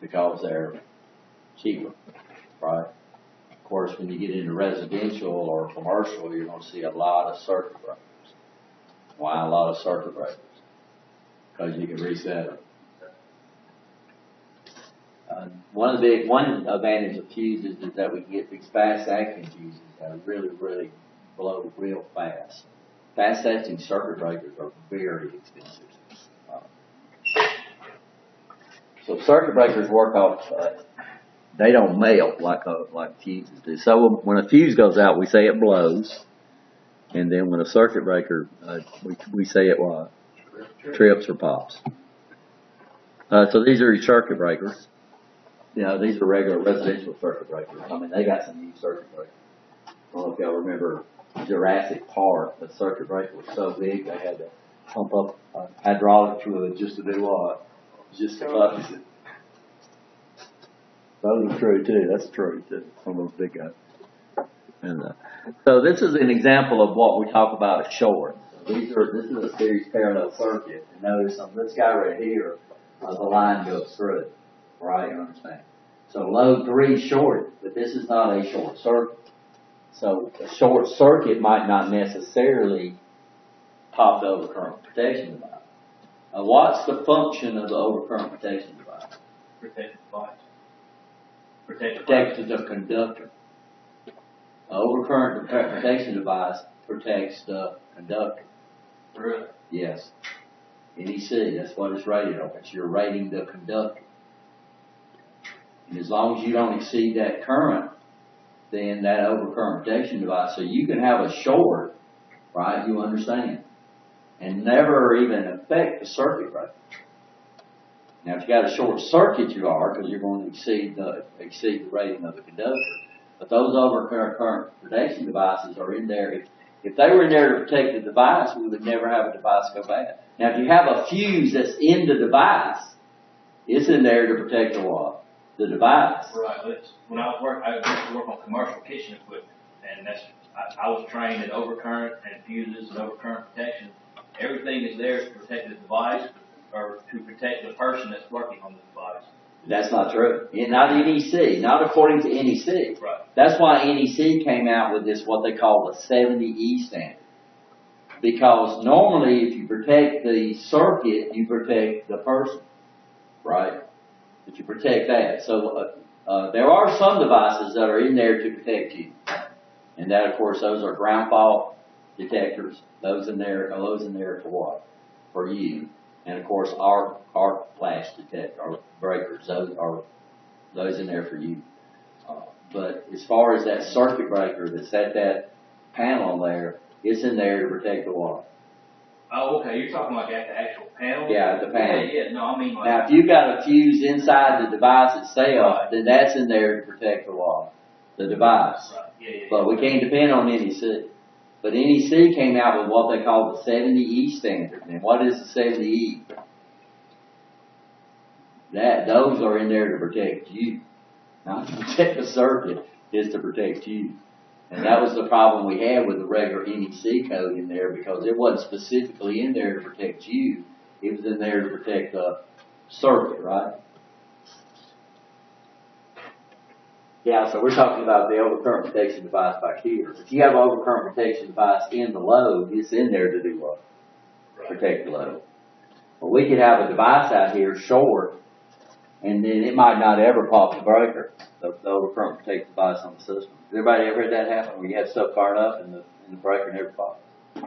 Speaker 1: because they're cheaper, right? Of course, when you get into residential or commercial, you're going to see a lot of circuit breakers. Why a lot of circuit breakers? Because you can reset them. One advantage of fuses is that we can get these fast-acting fuses that really, really blow real fast. Fast-acting circuit breakers are very expensive. So circuit breakers work off. They don't melt like fuses do. So when a fuse goes out, we say it blows, and then when a circuit breaker, we say it what? Trips or pops. So these are your circuit breakers. You know, these are regular residential circuit breakers. I mean, they got some new circuit breakers. I don't know if y'all remember Jurassic Park. The circuit breaker was so big they had to pump up a hydraulic fluid just to do what? Just to focus it. Those are true too. That's true too. Some of those big guys. And so this is an example of what we talk about a short. This is a series parallel circuit. And notice on this guy right here, the line goes through it. Right, you understand? So load 3 shorted, but this is not a short circuit. So a short circuit might not necessarily pop the overcurrent protection device. What's the function of the overcurrent protection device?
Speaker 3: Protect the device. Protect the
Speaker 1: Protects the conductor. The overcurrent protection device protects the conductor.
Speaker 3: Really?
Speaker 1: Yes. NEC, that's what it's rated on. You're rating the conductor. And as long as you don't exceed that current, then that overcurrent protection device, so you can have a short, right, you understand, and never even affect the circuit breaker. Now, if you got a short circuit, you are, because you're going to exceed the rating of the conductor. But those overcurrent protection devices are in there. If they were in there to protect the device, we would never have a device go bad. Now, if you have a fuse that's in the device, it's in there to protect the what? The device.
Speaker 3: Right. When I used to work on commercial kitchen equipment, and I was trained in overcurrent and fuses and overcurrent protection. Everything is there to protect the device or to protect the person that's working on the device.
Speaker 1: That's not true. Not NEC, not according to NEC.
Speaker 3: Right.
Speaker 1: That's why NEC came out with this, what they call the 70E standard. Because normally if you protect the circuit, you protect the person, right? But you protect that. So there are some devices that are in there to protect you. And that, of course, those are ground fault detectors. Those in there for what? For you. And of course, our flash detector, our breakers, those in there for you. But as far as that circuit breaker that's at that panel there, it's in there to protect the water.
Speaker 3: Oh, okay. You're talking like at the actual panel?
Speaker 1: Yeah, the panel.
Speaker 3: Yeah. No, I mean like.
Speaker 1: Now, if you've got a fuse inside the device itself, then that's in there to protect the water, the device.
Speaker 3: Right. Yeah.
Speaker 1: But we can't depend on NEC. But NEC came out with what they call the 70E standard. And what is the 70E? Those are in there to protect you. Not to protect the circuit, it's to protect you. And that was the problem we had with the regular NEC code in there, because it wasn't specifically in there to protect you. It was in there to protect the circuit, right? Yeah, so we're talking about the overcurrent protection device back here. If you have an overcurrent protection device in the load, it's in there to do what?
Speaker 3: Right.
Speaker 1: Protect the load. Well, we could have a device out here short, and then it might not ever pop the breaker, the overcurrent protection device on the system. Has everybody ever had that happen, where you had stuff fired up and the breaker never popped?
Speaker 3: Yeah.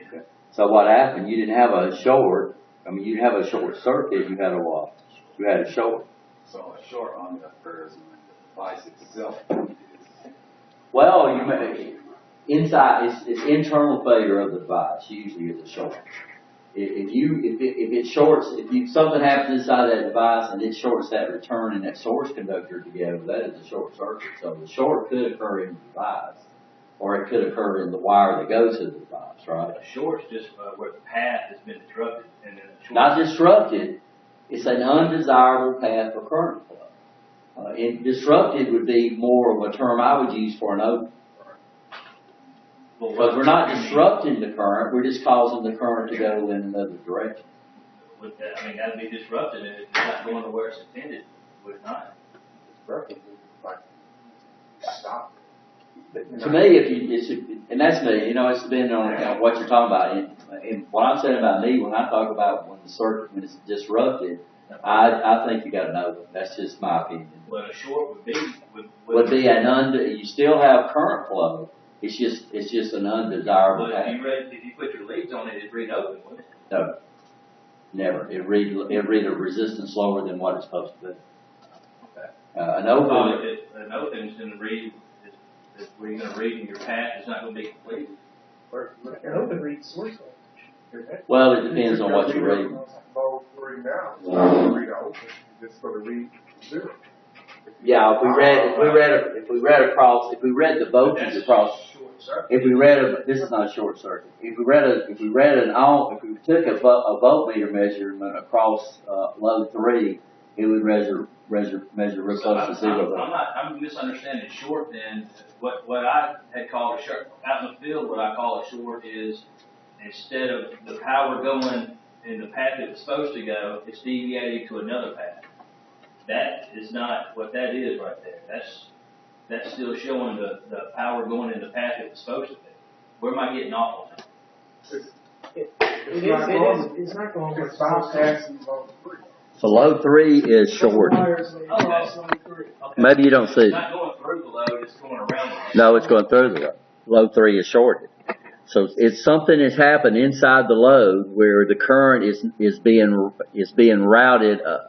Speaker 1: Okay. So what happened? You didn't have a short. I mean, you didn't have a short circuit. You had a what? You had a short.
Speaker 4: So a short on the occurs when the device itself is.
Speaker 1: Well, you may, inside, it's internal failure of the device usually is a short. If it shorts, something happens inside that device and it shorts that return and that source conductor together, that is a short circuit. So the short could occur in the device, or it could occur in the wire that goes to the device, right?
Speaker 3: A short's just where the path has been disrupted, and then a short.
Speaker 1: Not disrupted, it's an undesirable path for current flow. And disrupted would be more of a term I would use for an open. Because we're not disrupting the current, we're just causing the current to go in another direction.
Speaker 3: With that, I mean, that'd be disrupted, and it's not going to where it's intended, would it not?
Speaker 4: Perfect. Like, stop.
Speaker 1: To me, and that's me, it's depending on what you're talking about. And what I'm saying about me, when I talk about when the circuit, when it's disrupted, I think you got to know. That's just my opinion.
Speaker 3: But a short would be
Speaker 1: Would be you still have current flow. It's just an undesirable
Speaker 3: But
Speaker 1: path.
Speaker 3: if you put your leads on it, it'd read open, wouldn't it?
Speaker 1: No, never. It read a resistance lower than what it's supposed to be.
Speaker 3: Okay.
Speaker 1: An open.
Speaker 3: An open's going to read. Is where you're going to read in your path. It's not going to be complete.
Speaker 2: An open read source voltage.
Speaker 1: Well, it depends on what you're reading.
Speaker 4: Both reading now. So read open. Just for the read zero.
Speaker 1: Yeah, if we read the voltage across. If we read this is not a short circuit. If we took a voltmeter measurement across load 3, it would measure real close to 0.
Speaker 3: I'm misunderstanding short then. What I had called a short out in the field, what I call a short is instead of the power going in the path it was supposed to go, it's deviating to another path. That is not what that is right there. That's still showing the power going in the path it was supposed to be. Where am I getting off on that?
Speaker 2: It's not going
Speaker 4: It's
Speaker 2: to
Speaker 4: bypassing load 3.
Speaker 1: So load 3 is short. Maybe you don't see
Speaker 3: It's
Speaker 1: it.
Speaker 3: not going through the load, it's going around the load.
Speaker 1: No, it's going through the load. Load 3 is shorted. So it's something that's happened inside the load where the current is being routed up.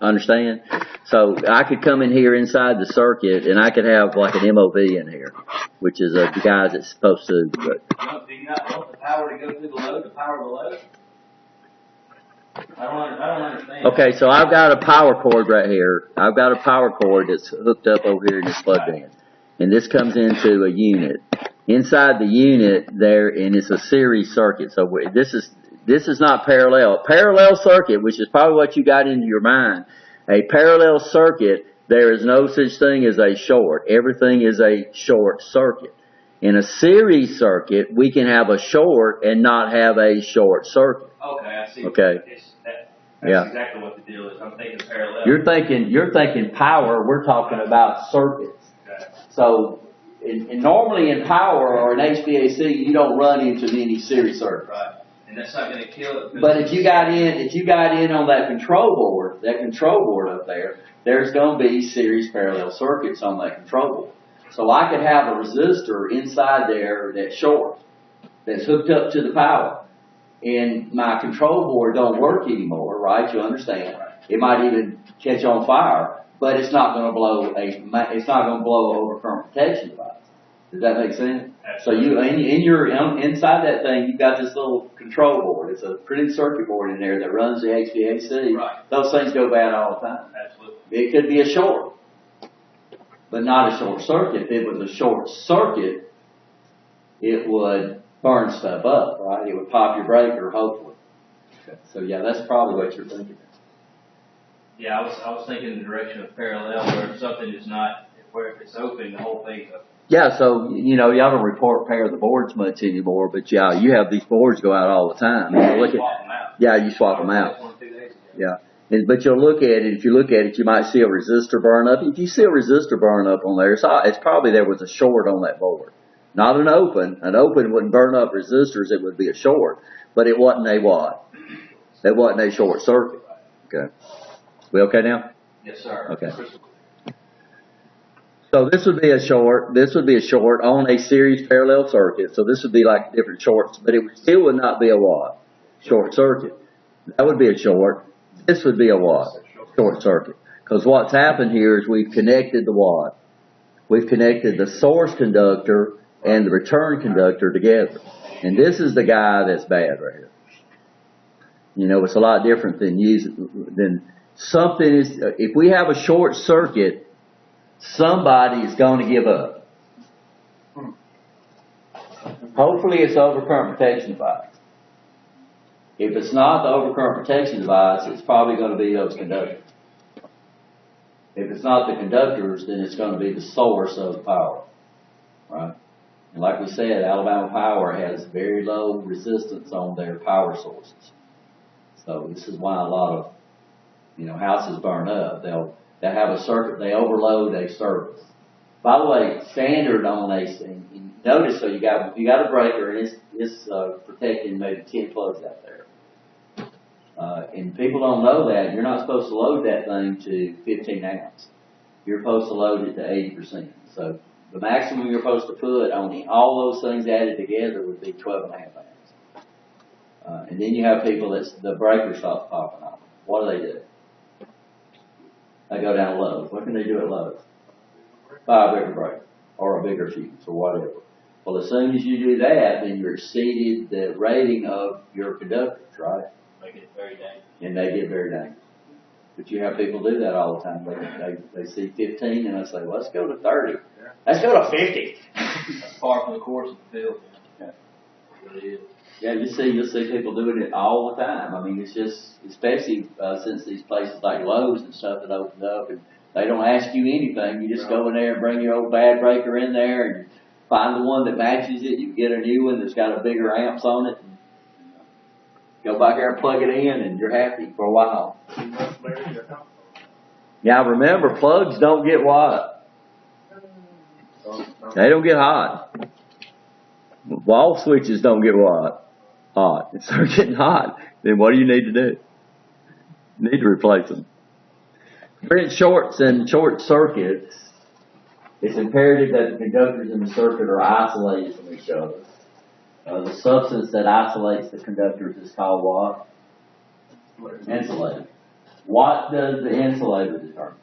Speaker 1: Understand? So I could come in here inside the circuit and I could have like an MOV in here, which is a guy that's supposed to.
Speaker 3: Do you not want the power to go through the load, to power the load? I don't understand.
Speaker 1: Okay, so I've got a power cord right here. I've got a power cord that's hooked up over here and it's plugged in. And this comes into a unit. Inside the unit there, and it's a series circuit. So this is not parallel. Parallel circuit, which is probably what you got into your mind. A parallel circuit, there is no such thing as a short. Everything is a short circuit. In a series circuit, we can have a short and not have a short circuit.
Speaker 3: Okay, I see.
Speaker 1: Okay.
Speaker 3: That's exactly what the deal is. I'm thinking parallel.
Speaker 1: You're thinking power. We're talking about circuits.
Speaker 3: Okay.
Speaker 1: So, normally in power or in HVAC, you don't run into many series circuits.
Speaker 3: Right. And that's not going to kill it.
Speaker 1: But if you got in on that control board up there, there's going to be series parallel circuits on that control board. So I could have a resistor inside there that's short, that's hooked up to the power, and my control board don't work anymore, right? You understand? It might even catch on fire, but it's not going to blow overcurrent protection device. Does that make sense? So inside that thing, you've got this little control board. It's a printed circuit board in there that runs the HVAC.
Speaker 3: Right.
Speaker 1: Those things go bad all the time.
Speaker 3: Absolutely.
Speaker 1: It could be a short, but not a short circuit. If it was a short circuit, it would burn stuff up, right? It would pop your breaker, hopefully. Okay. So yeah, that's probably what you're thinking.
Speaker 3: Yeah, I was thinking in the direction of parallel, where if something is not, where if it's open, the whole thing's open.
Speaker 1: Yeah, so, y'all don't repair the boards much anymore, but yeah, you have these boards go out all the time. And you look
Speaker 3: Swap them out.
Speaker 1: Yeah, you swap them out.
Speaker 3: 1 or 2 days ago.
Speaker 1: Yeah. But you'll look at it, if you look at it, you might see a resistor burn up. If you see a resistor burn up on there, it's probably there was a short on that board. Not an open. An open wouldn't burn up resistors, it would be a short. But it wasn't a what? It wasn't a short circuit. Okay. We okay now?
Speaker 3: Yes, sir.
Speaker 1: Okay. So this would be a short on a series parallel circuit. So this would be like different shorts, but it still would not be a what? Short circuit. That would be a short. This would be a what? Short circuit. Because what's happened here is we've connected the what? We've connected the source conductor and the return conductor together. And this is the guy that's bad right here. It's a lot different than something is, if we have a short circuit, somebody is going to give up. Hopefully it's the overcurrent protection device. If it's not the overcurrent protection device, it's probably going to be those conductors. If it's not the conductors, then it's going to be the source of the power. Right? And like we said, Alabama Power has very low resistance on their power sources. So this is why a lot of, houses burn up. They have a circuit, they overload a service. By the way, standard on notice, so you got a breaker and it's protecting maybe 10 plugs out there. And people don't know that. You're not supposed to load that thing to 15 amps. You're supposed to load it to 80%. So the maximum you're supposed to put on all those things added together would be 12.5 amps. And then you have people the breaker stops popping off. What do? They go down lows. What can they do at lows? Buy a bigger breaker or a bigger fuse or whatever. Well, as soon as you do that, then you're exceeded the rating of your conductors, right?
Speaker 3: Make it very dangerous.
Speaker 1: And they get very dangerous. But you have people do that all the time. They see 15 and they say, well, let's go to 30. Let's go to 50.
Speaker 3: That's far from the course of the field.
Speaker 1: Yeah.
Speaker 3: It really is.
Speaker 1: Yeah, you'll see people doing it all the time. I mean, it's just, especially since these places like Lowe's and stuff that opened up, and they don't ask you anything. You just go in there and bring your old bad breaker in there and find the one that matches it. You get a new one that's got a bigger amps on it. And go back there and plug it in, and you're happy for a while. Now remember, plugs don't get what? They don't get hot. Wall switches don't get what? hot and start getting hot, then what do you need to do? You need to replace them. During shorts and short circuits, it's imperative that the conductors in the circuit are isolated from each other. The substance that isolates the conductors is called what? Insulator. What does the insulator determine?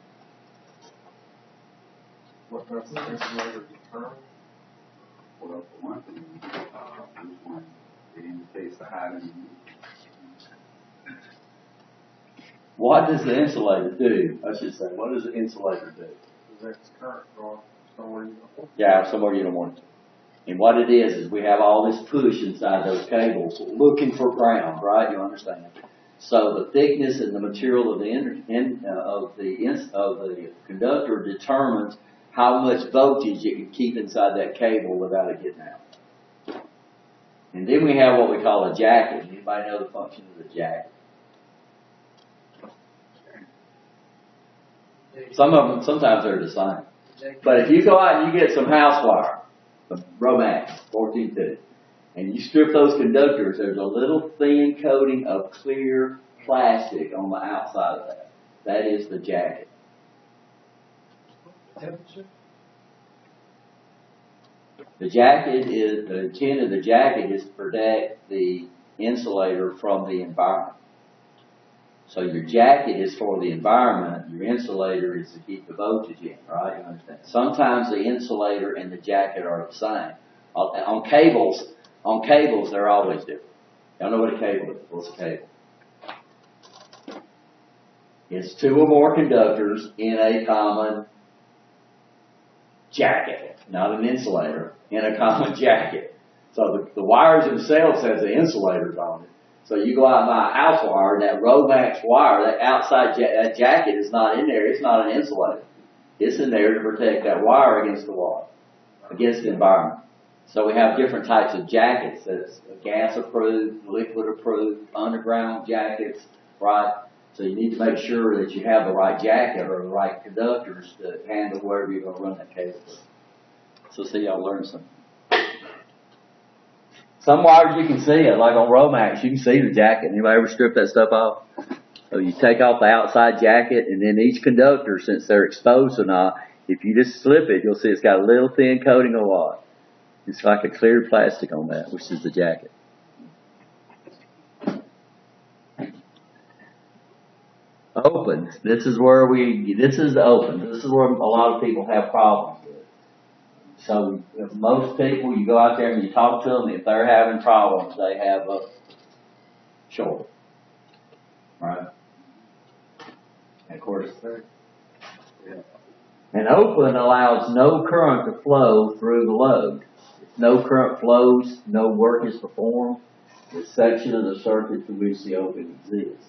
Speaker 4: What does the insulator determine?
Speaker 5: Well, for one thing, it indicates the height and
Speaker 1: What does the insulator do? I should say, what does the insulator do?
Speaker 4: That's current going somewhere you don't want.
Speaker 1: Yeah, somewhere you don't want it to. And what it is we have all this push inside those cables looking for ground, right? You understand? So the thickness and the material of the conductor determines how much voltage it can keep inside that cable without it getting out. And then we have what we call a jacket. Anybody know the function of the jacket? Some of them, sometimes they're the same. But if you go out and you get some house wire, the Romax 1450, and you strip those conductors, there's a little thin coating of clear plastic on the outside of that. That is the jacket.
Speaker 2: Temperature?
Speaker 1: The jacket is, the intent of the jacket is to protect the insulator from the environment. So your jacket is for the environment, your insulator is to keep the voltage in, right? You understand? Sometimes the insulator and the jacket are the same. On cables, they're always different. Y'all know what a cable is? What's a cable? It's two or more conductors in a common jacket, not an insulator, in a common jacket. So the wires themselves have the insulators on it. So you go out and buy a house wire, that Romax wire, that outside that jacket is not in there. It's not an insulator. It's in there to protect that wire against the water, against the environment. So we have different types of jackets. That's gas approved, liquid approved, underground jackets, right? So you need to make sure that you have the right jacket or the right conductors to handle wherever you're going to run that cable through. So see, y'all learn something. Some wires you can see it, like on Romax, you can see the jacket. Anybody ever strip that stuff off? So you take off the outside jacket, and then each conductor, since they're exposed or not, if you just slip it, you'll see it's got a little thin coating of what? It's like a clear plastic on that, which is the jacket. Open. This is where this is the open. This is where a lot of people have problems with. So if most people, you go out there and you talk to them, if they're having problems, they have a short. Right? And of course, an open allows no current to flow through the load. If no current flows, no work is performed. The section of the circuit to which the open exists.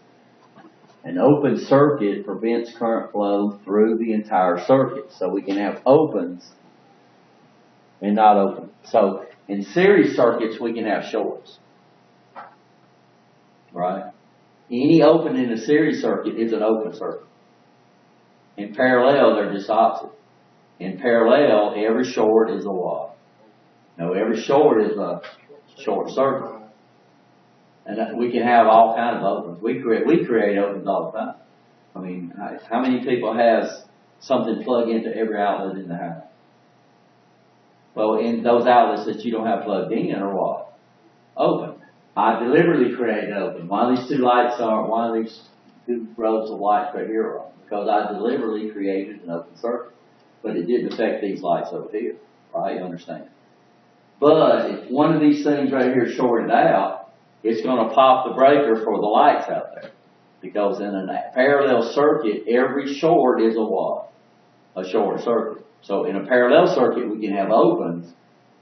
Speaker 1: An open circuit prevents current flow through the entire circuit. So we can have opens and not open. So in series circuits, we can have shorts. Right? Any open in a series circuit is an open circuit. In parallel, they're just opposite. In parallel, every short is a what? No, every short is a short circuit. And we can have all kinds of opens. We create opens all the time. I mean, how many people has something plugged into every outlet in the house? Well, in those outlets that you don't have plugged in are what? Open. I deliberately created an open. One of these two rows of lights right here are on. Because I deliberately created an open circuit. But it didn't affect these lights over here. Right? You understand? But if one of these things right here is shorted out, it's going to pop the breaker for the lights out there. Because in a parallel circuit, every short is a what? A short circuit. So in a parallel circuit, we can have opens,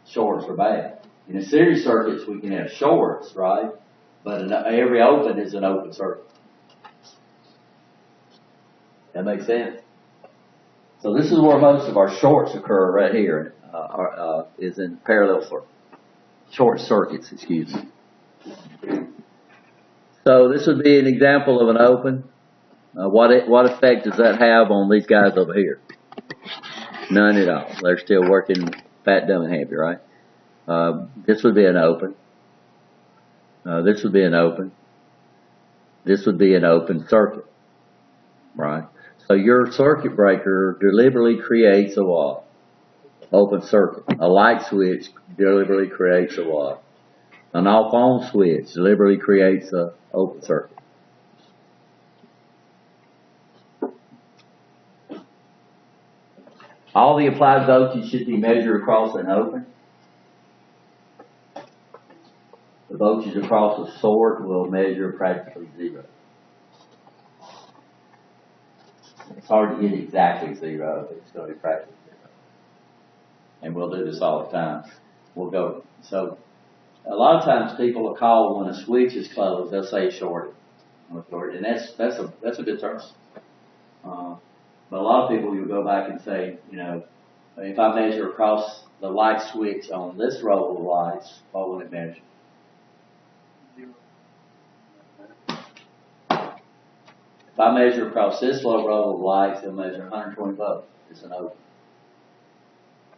Speaker 1: shorts are bad. In a series circuits, we can have shorts, right? But every open is an open circuit. That makes sense? So this is where most of our shorts occur right here, is in parallel circuits. Short circuits, excuse me. So this would be an example of an open. What effect does that have on these guys over here? None at all. They're still working fat, dumb, and happy, right? This would be an open. This would be an open. This would be an open circuit, right? So your circuit breaker deliberately creates a what? Open circuit. A light switch deliberately creates a what? An off-on switch deliberately creates a open circuit. All the applied voltage should be measured across an open. The voltage across a sort will measure practically zero. It's hard to get exactly zero, but it's going to be practically zero. And we'll do this all the time. We'll go, so a lot of times people will call when a switch is closed, they'll say shorted. And that's a good term. But a lot of people, you'll go back and say, you know, if I measure across the light switch on this row of lights, what will it measure? If I measure across this low row of lights, it'll measure 120 volts. It's an open.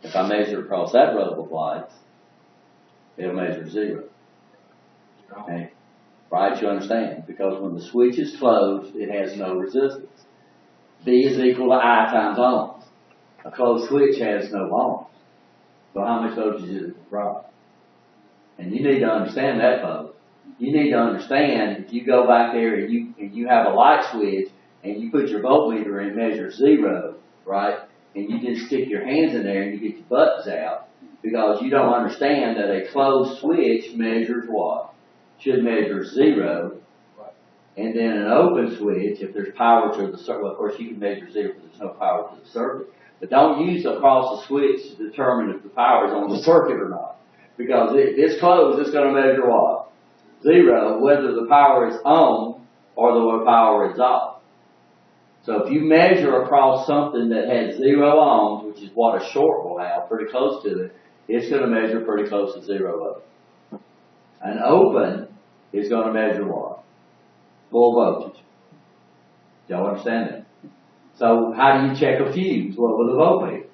Speaker 1: If I measure across that row of lights, it'll measure zero. Okay? Right? You understand? Because when the switch is closed, it has no resistance. V is equal to I times ohms. A closed switch has no ohms. So how much voltage is it drop? And you need to understand that, folks. You need to understand if you go back there and you have a light switch and you put your voltmeter and measure zero, right? And you just stick your hands in there and you get your buttons out because you don't understand that a closed switch measures what? Should measure zero. And then an open switch, if there's power to the circuit, well, of course you can measure zero if there's no power to the circuit. But don't use across the switch to determine if the power is on the circuit or not. Because if it's closed, it's going to measure what? Zero, whether the power is on or the power is off. So if you measure across something that has 0 ohms, which is what a short will have, pretty close to it, it's going to measure pretty close to 0 volts. An open is going to measure what? Full voltage. Y'all understand that? So how do you check a fuse? Well, with a voltmeter.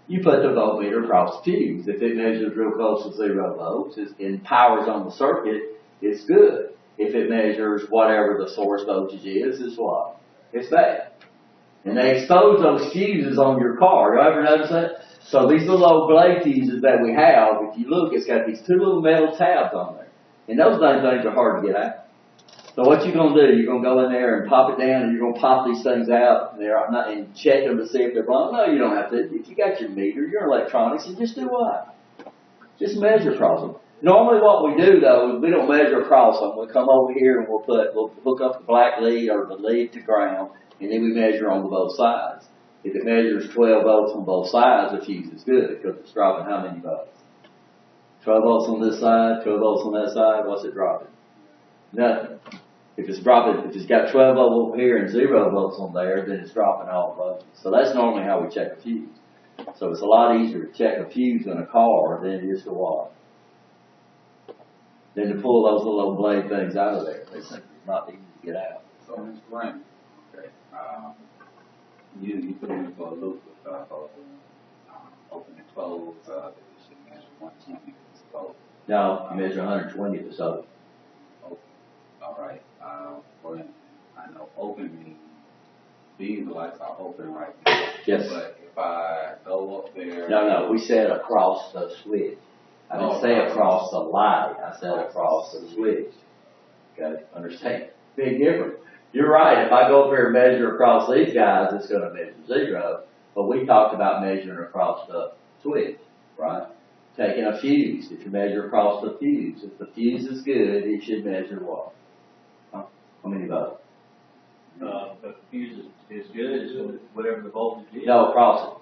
Speaker 1: You put the voltmeter across the fuse. If it measures real close to 0 volts and power's on the circuit, it's good. If it measures whatever the source voltage is, it's what? It's bad. And they expose those fuses on your car. You ever notice that? So these little old blade fuses that we have, if you look, it's got these two little metal tabs on there. And those things are hard to get out. So what you're going to do, you're going to go in there and pop it down, and you're going to pop these things out and check them to see if they're wrong. No, you don't have to. If you got your meter, your electronics, and just do what? Just measure across them. Normally what we do, though, is we don't measure across them. We come over here and we'll hook up the black lead or the lead to ground, and then we measure on both sides. If it measures 12 volts on both sides, the fuse is good because it's dropping how many volts? 12 volts on this side, 12 volts on that side, what's it dropping? Nothing. If it's got 12 volts over here and 0 volts on there, then it's dropping all voltage. So that's normally how we check a fuse. So it's a lot easier to check a fuse in a car than it is to what? Than to pull those little blade things out of there. They think it's not easy to get out.
Speaker 5: So, Mr. Grant, okay, you put in for a loop with, open and close, it should measure 120, so.
Speaker 1: No, you measure 120 if it's open.
Speaker 5: Okay, all right, well, I know open means these lights are open right now.
Speaker 1: Yes.
Speaker 5: But if I go up there.
Speaker 1: No, we said across the switch. I didn't say across the light. I said across the switch. Okay, understand? Big difference. You're right. If I go up here and measure across these guys, it's going to measure 0. But we talked about measuring across the switch, right? Taking a fuse. If you measure across the fuse, if the fuse is good, it should measure what? Huh? How many volts?
Speaker 3: But the fuse is good, is whatever the voltage is.
Speaker 1: No, across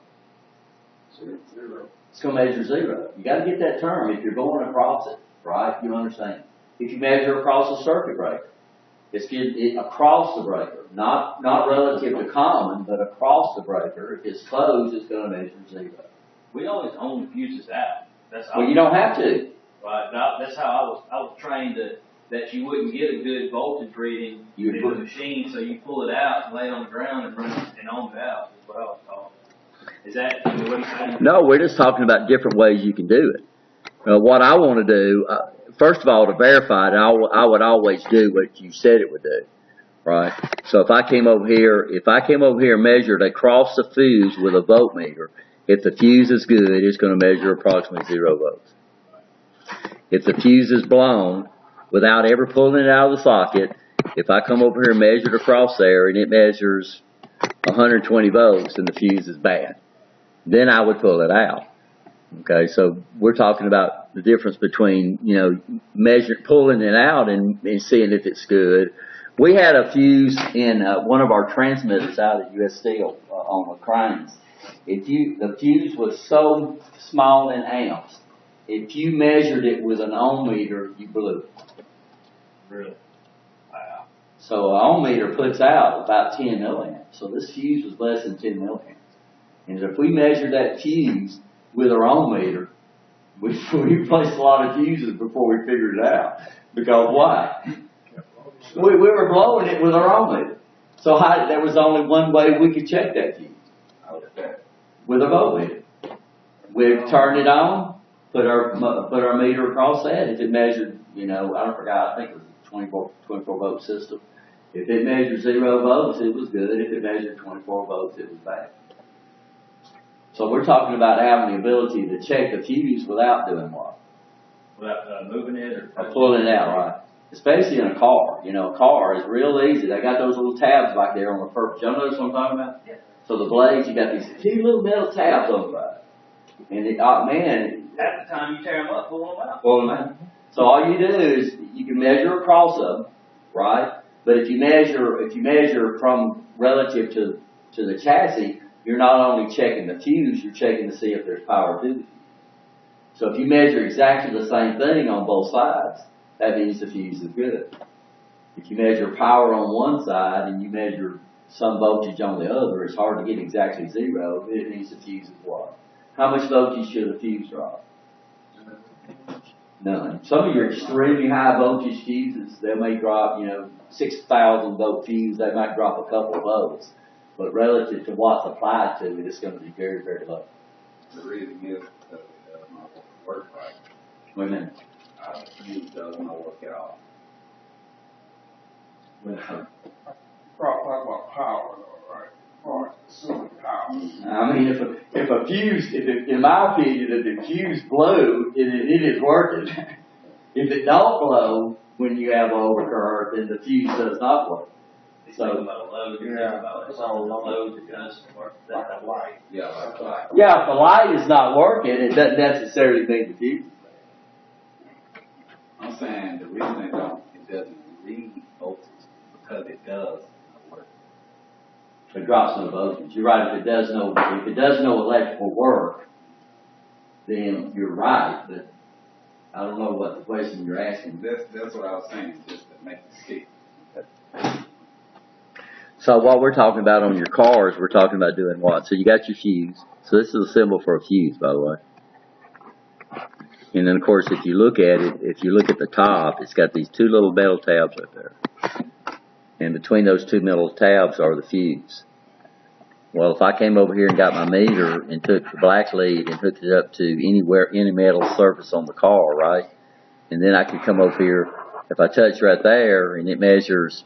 Speaker 1: it.
Speaker 4: 0.
Speaker 1: It's going to measure 0. You got to get that term if you're going across it, right? You understand? If you measure across a circuit breaker, it's across the breaker, not relative to common, but across the breaker. If it's closed, it's going to measure 0.
Speaker 3: We always own the fuses out. That's how
Speaker 1: Well, you don't have to.
Speaker 3: Right. That's how I was trained that you wouldn't get a good voltage reading
Speaker 1: You
Speaker 3: in
Speaker 1: put-
Speaker 3: the machine, so you pull it out and lay it on the ground and run it and own it out. Is what I was taught. Is that what you saying?
Speaker 1: No, we're just talking about different ways you can do it. What I want to do, first of all, to verify it, I would always do what you said it would do, right? So if I came over here and measured across the fuse with a voltmeter, if the fuse is good, it's going to measure approximately 0 volts. If the fuse is blown, without ever pulling it out of the socket, if I come over here and measure it across there and it measures 120 volts, then the fuse is bad. Then I would pull it out. Okay, so we're talking about the difference between, pulling it out and seeing if it's good. We had a fuse in one of our transmitters out at US Steel on the cranes. The fuse was so small in amps, if you measured it with an ohm meter, you blew it.
Speaker 3: Really? Wow.
Speaker 1: So an ohm meter puts out about 10 milliamps. So this fuse was less than 10 milliamps. And if we measured that fuse with our ohm meter, we replaced a lot of fuses before we figured it out. Because why? We were blowing it with our ohm meter. So there was only one way we could check that fuse. With a voltmeter. We'd turn it on, put our meter across that. If it measured, I forgot, I think it was a 24 volt system. If it measured 0 volts, it was good. If it measured 24 volts, it was bad. So we're talking about having the ability to check the fuse without doing what?
Speaker 3: Without moving it or
Speaker 1: pulling it out, right? Especially in a car. A car is real easy. They got those little tabs back there on the purpose. Y'all notice what I'm talking about? Yeah. So the blades, you got these cute little metal tabs on the side. And
Speaker 3: half the time you tear them up, pull them out.
Speaker 1: Pull them out. So all you do is you can measure across them, right? But if you measure from relative to the chassis, you're not only checking the fuse, you're checking to see if there's power to the fuse. So if you measure exactly the same thing on both sides, that means the fuse is good. If you measure power on one side and you measure some voltage on the other, it's hard to get exactly 0. It means the fuse is what? How much voltage should a fuse drop? None. Some of your extremely high voltage fuses, they may drop, 6,000 volt fuse, they might drop a couple of volts. But relative to what's applied to it, it's going to be very, very low.
Speaker 5: The reason is because it does not work right.
Speaker 1: Wait a minute.
Speaker 5: The fuse does not work at all.
Speaker 4: Talk about power, though, right? Or consuming power.
Speaker 1: I mean, in my opinion, if the fuse blew, it is working. If it don't blow when you have overcurrent, then the fuse does not work.
Speaker 3: So about a load,
Speaker 4: it's all
Speaker 3: load that doesn't work.
Speaker 4: like a light.
Speaker 5: Yeah, like a light.
Speaker 1: Yeah, if the light is not working, it doesn't necessarily mean the fuse.
Speaker 5: I'm saying the reason it doesn't read voltage because it does work.
Speaker 1: It drops no voltage. You're right. If it does no electrical work, then you're right. But I don't know what the question you're asking.
Speaker 5: That's what I was saying, just to make it stick.
Speaker 1: So what we're talking about on your cars, we're talking about doing what? So you got your fuse. So this is a symbol for a fuse, by the way. And then, of course, if you look at the top, it's got these two little metal tabs right there. And between those two metal tabs are the fuse. Well, if I came over here and got my meter and took the black lead and hooked it up to any metal surface on the car, right? And then I could come over here, if I touch right there and it measures,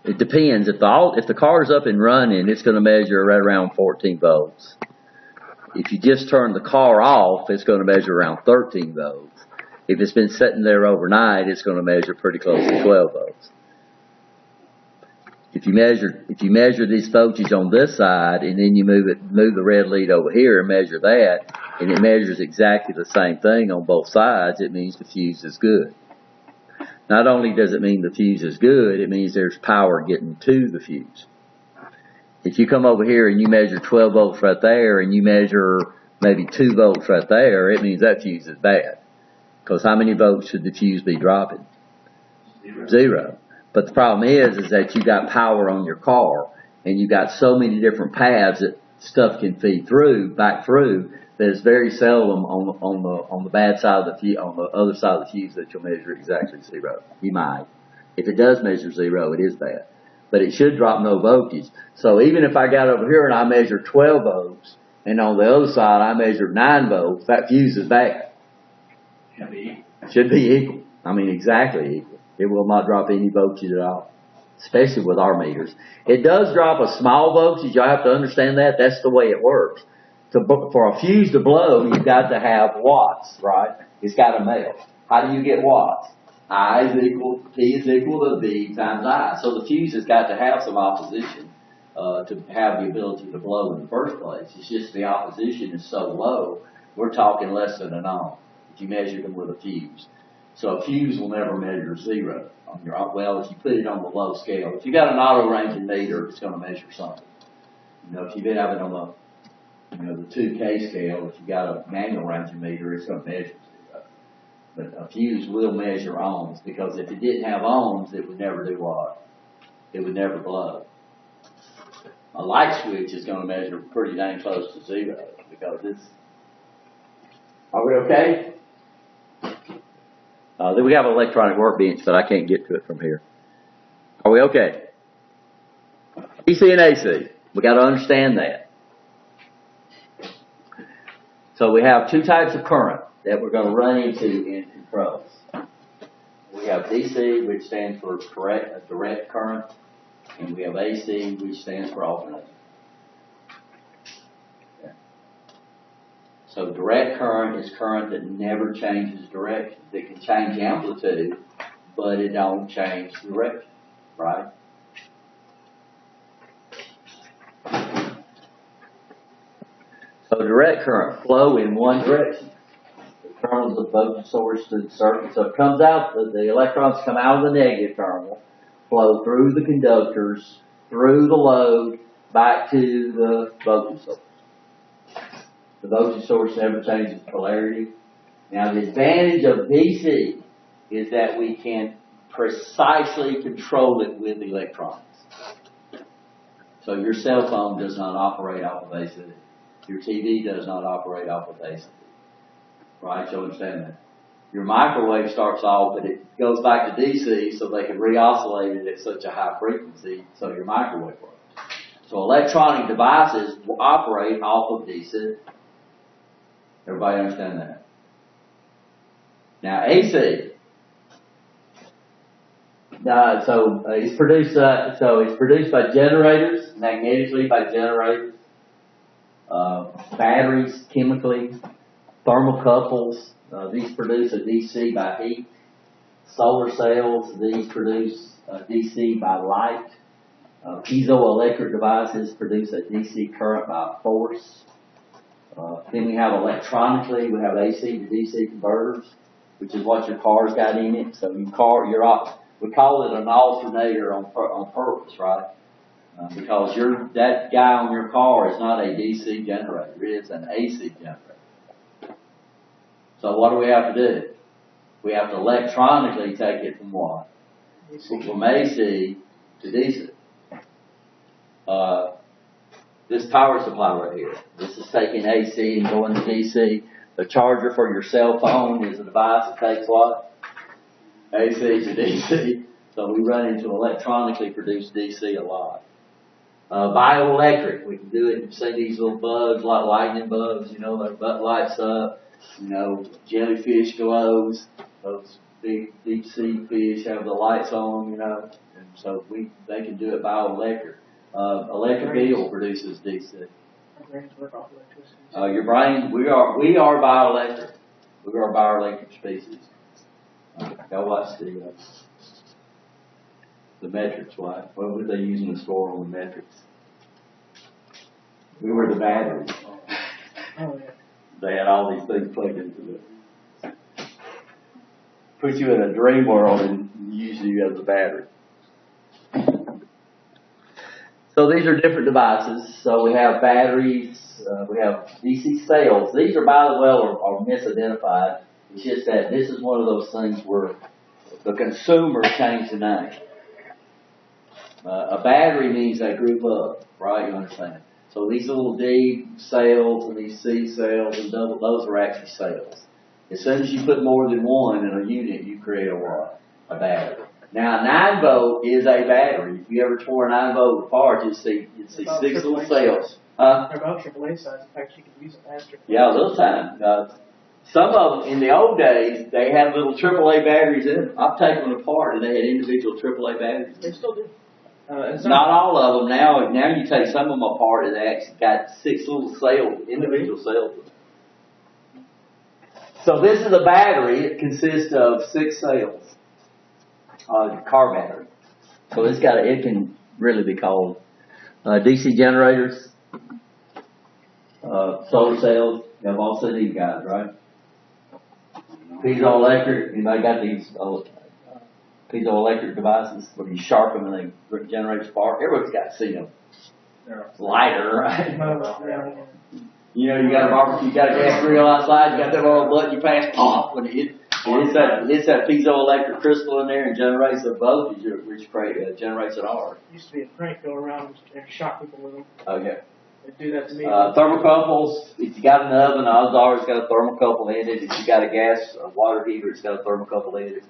Speaker 1: it depends. If the car's up and running, it's going to measure right around 14 volts. If you just turn the car off, it's going to measure around 13 volts. If it's been sitting there overnight, it's going to measure pretty close to 12 volts. If you measure this voltage on this side and then you move the red lead over here and measure that, and it measures exactly the same thing on both sides, it means the fuse is good. Not only does it mean the fuse is good, it means there's power getting to the fuse. If you come over here and you measure 12 volts right there and you measure maybe 2 volts right there, it means that fuse is bad. Because how many volts should the fuse be dropping? 0. But the problem is that you got power on your car and you got so many different paths that stuff can feed back through, that it's very seldom on the bad side of the fuse, on the other side of the fuse, that you'll measure exactly 0. You might. If it does measure 0, it is bad. But it should drop no voltage. So even if I got over here and I measured 12 volts, and on the other side I measured 9 volts, that fuse is bad. Should be equal. I mean, exactly equal. It will not drop any voltage at all, especially with our meters. It does drop a small voltage. Y'all have to understand that. That's the way it works. For a fuse to blow, you've got to have watts, right? It's got to melt. How do you get watts? I is equal, P is equal to V times I. So the fuse has got to have some opposition to have the ability to blow in the first place. It's just the opposition is so low, we're talking less than an ohm if you measure them with a fuse. So a fuse will never measure zero on your, well, if you put it on the low scale. If you got an auto ranging meter, it's going to measure something. You know, if you have it on the, you know, the 2K scale, if you got a manual ranging meter, it's going to measure zero. But a fuse will measure ohms, because if it didn't have ohms, it would never do what? It would never blow. A light switch is going to measure pretty dang close to zero, because it's, are we okay? Then we have an electronic workbench, but I can't get to it from here. Are we okay? DC and AC. We got to understand that. So we have two types of current that we're going to run into in controls. We have DC, which stands for direct current, and we have AC, which stands for alternating. Okay. So direct current is current that never changes direction. It can change amplitude, but it don't change direction, right? So direct current flow in one direction. The terminal is the voltage source to the circuit. So it comes out, the electrons come out of the negative terminal, flow through the conductors, through the load, back to the voltage source. The voltage source never changes polarity. Now the advantage of DC is that we can precisely control it with electronics. So your cell phone does not operate off of AC. Your TV does not operate off of AC. Right? You understand that? Your microwave starts off, but it goes back to DC so they can re-oscillate it at such a high frequency so your microwave works. So electronic devices will operate off of DC. Everybody understand that? Now AC. It's produced by generators, magnetically by generators, batteries chemically, thermocouples. These produce a DC by heat. Solar cells, these produce DC by light. Piezoelectric devices produce a DC current by force. Then we have electronically, we have AC to DC converters, which is what your car's got in it. So we call it an alternator on purpose, right? Because that guy on your car is not a DC generator, it is an AC generator. So what do we have to do? We have to electronically take it from what? From AC to DC. This power supply right here, this is taking AC and going to DC. The charger for your cell phone is a device that takes what? AC to DC. So we run into electronically produced DC a lot. Bioelectric, we can do it. You see these little bugs, like lightning bugs, you know, their butt lights up. You know, jellyfish glows. Those big deep sea fish have the lights on, you know. And so they can do it bioelectric. Electric eel produces DC.
Speaker 2: Our brains work off electricity.
Speaker 1: Your brain, we are bioelectric. We are a bioelectric species. Go watch the metrics, right? What were they using to score on the metrics? We were the batteries.
Speaker 2: Oh, yeah.
Speaker 1: They had all these things plugged into it. Put you in a dream world and use you as a battery. So these are different devices. So we have batteries, we have DC cells. These are, by the way, are misidentified. It's just that this is one of those things where the consumer changed the name. A battery means they group up, right? You understand? So these little D cells and these C cells and those are actually cells. As soon as you put more than one in a unit, you create a what? A battery. Now, 9 volt is a battery. If you ever tore a 9 volt apart, you'd see 6 little cells.
Speaker 2: They're about AAA size. In fact, you can use it faster.
Speaker 1: Yeah, a little time. Some of them, in the old days, they had little AAA batteries in them. I've taken them apart and they had individual AAA batteries.
Speaker 2: They still do. And some,
Speaker 1: Not all of them now. Now you take some of them apart and they actually got 6 little cells, individual cells. So this is a battery. It consists of 6 cells. Car battery. So it can really be called DC generators, solar cells. You've all seen these guys, right? Piezoelectric. Anybody got these piezoelectric devices where you sharpen them and they generate spark? Everybody's got to see them. Lighter, right? You know, you got a barbecue, you got a gas grill outside, you got that little button you pass, pop, when it hits. It's that piezoelectric crystal in there and generates a voltage, which generates an R.
Speaker 2: Used to be a prank go around and shock people with them.
Speaker 1: Okay.
Speaker 2: They do that to me.
Speaker 1: Thermocouples, if you got an oven, odds are it's got a thermocouple in it. If you got a gas or water heater, it's got a thermocouple in it.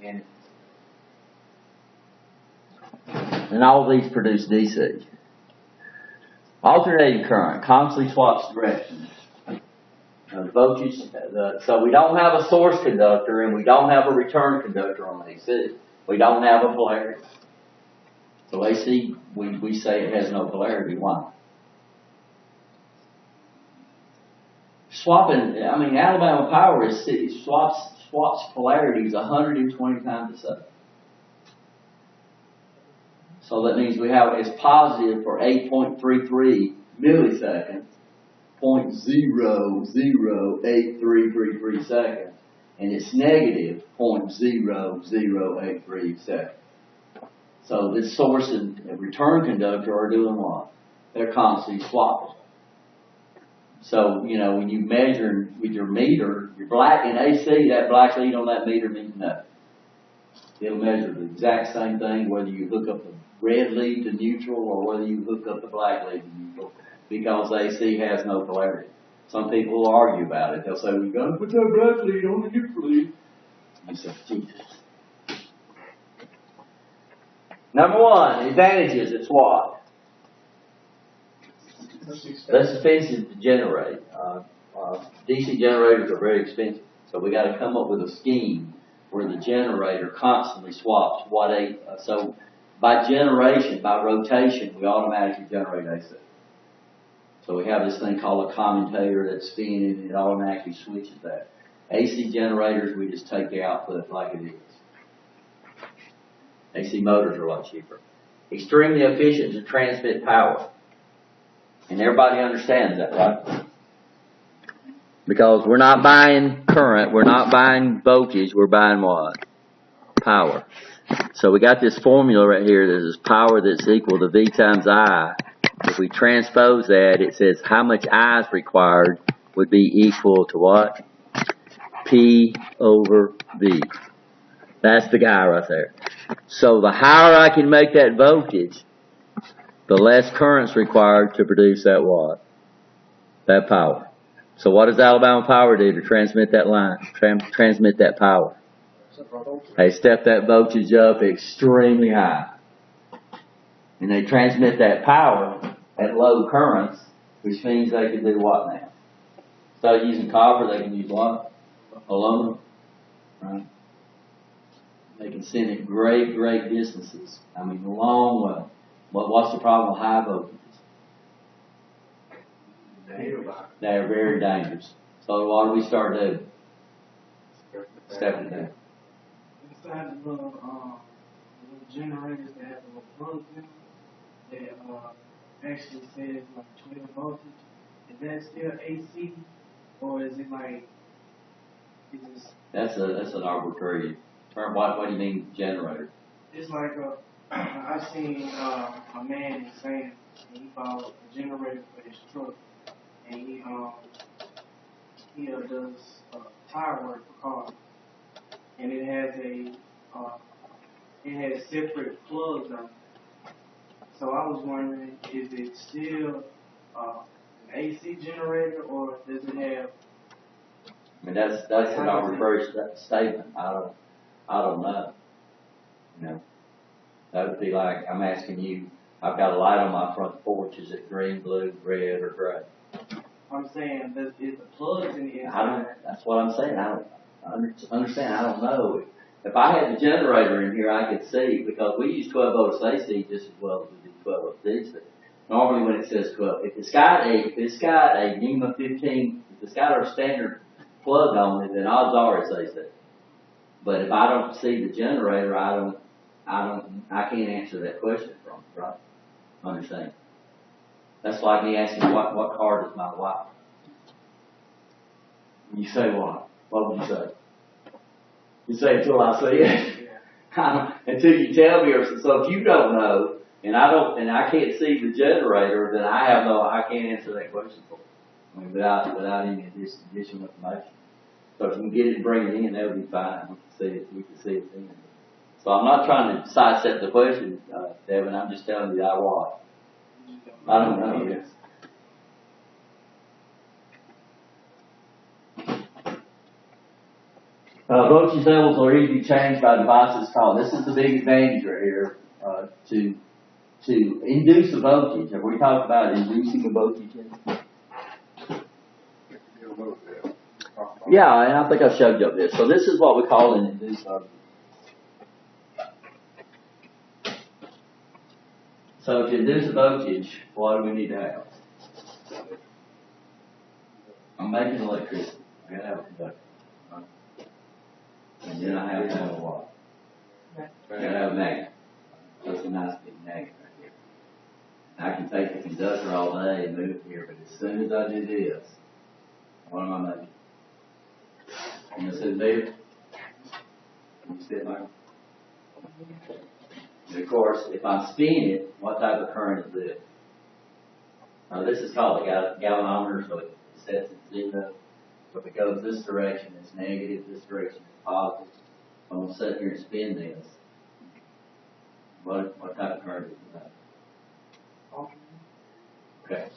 Speaker 1: And all of these produce DC. Alternating current constantly swaps directions. Voltage, so we don't have a source conductor and we don't have a return conductor on AC. We don't have a polarity. So AC, we say it has no polarity. Why? Swapping, Alabama Power swaps polarities 120 times a second. So that means we have it's positive for 8.33 milliseconds, 0.008333 seconds, and it's negative 0.0083 seconds. So this source and return conductor are doing what? They're constantly swapping. So, when you measure with your meter, your black in AC, that black lead on that meter means nothing. It'll measure the exact same thing whether you hook up the red lead to neutral or whether you hook up the black lead to neutral, because AC has no polarity. Some people will argue about it. They'll say, well, you got to put that black lead on the neutral lead. You say, Jesus. Number 1, advantages, it's what? Less expensive to generate. DC generators are very expensive, so we got to come up with a scheme where the generator constantly swaps so by generation, by rotation, we automatically generate AC. So we have this thing called a commutator that's spinning and it automatically switches that. AC generators, we just take the output like it is. AC motors are a lot cheaper. Extremely efficient to transmit power. And everybody understands that, right? Because we're not buying current, we're not buying voltage, we're buying what? Power. So we got this formula right here that is power that's equal to V times I. If we transpose that, it says how much I is required would be equal to what? P over V. That's the guy right there. So the higher I can make that voltage, the less current's required to produce that what? That power. So what does Alabama Power do to transmit that line, transmit that power? They step that voltage up extremely high. And they transmit that power at low currents, which means they can do what now? Instead of using copper, they can use what? Aluminum. Right? They can send it great distances. Long way. What's the problem with high voltages? They are very dangerous. So what do we start doing? Stepping down.
Speaker 6: Inside the little generators that have the little plugs in them, that actually says like 12 voltage. Is that still AC, or is it like?
Speaker 1: That's an arbitrary term. What do you mean generator?
Speaker 6: It's like I seen a man in saying he bought a generator for his truck, and he does tire work for cars, and it has separate plugs on it. So I was wondering, is it still an AC generator, or does it have?
Speaker 1: That's an arbitrary statement. I don't know. That would be like I'm asking you. I've got a light on my front porch. Is it green, blue, red, or gray?
Speaker 6: I'm saying, is the plugs in the
Speaker 1: I
Speaker 6: inside?
Speaker 1: don't, that's what I'm saying, understand, I don't know. If I had the generator in here, I could see, because we use 12 volts AC just as well as we do 12 volts DC. Normally when it says 12, if it's got a NEMA 15, if it's got our standard plug on it, then odds are it's AC. But if I don't see the generator, I can't answer that question from it, right? Understand? That's like me asking what car does my wife? You say what? What would you say? You say until I see it. Until you tell me, or so if you don't know, and I can't see the generator, then I can't answer that question for you. I mean, without any additional information. So if you can get it and bring it in, that would be fine. We can see it then. So I'm not trying to sidestep the question, Devin. I'm just telling you that I watch. I don't know. Yes. Voltage levels are easily changed by devices called. This is the big advantage right here to induce a voltage. Have we talked about inducing a voltage? Yeah, and I think I showed you this. So this is what we call an induced voltage. So to induce a voltage, what do we need to have? I'm making electricity. I gotta have a conductor. And then I have to have a what? I gotta have a magnet. That's a nice big magnet right here. I can take the conductor all day and move it here, but as soon as I do this, what am I making? I'm gonna sit there. Can you sit there? And of course, if I'm spinning it, what type of current is this? Now this is called a galvanometer, so it sets at 0. So if it goes this direction, it's negative, this direction is positive. I'm going to sit here and spin this. What type of current is that? Okay.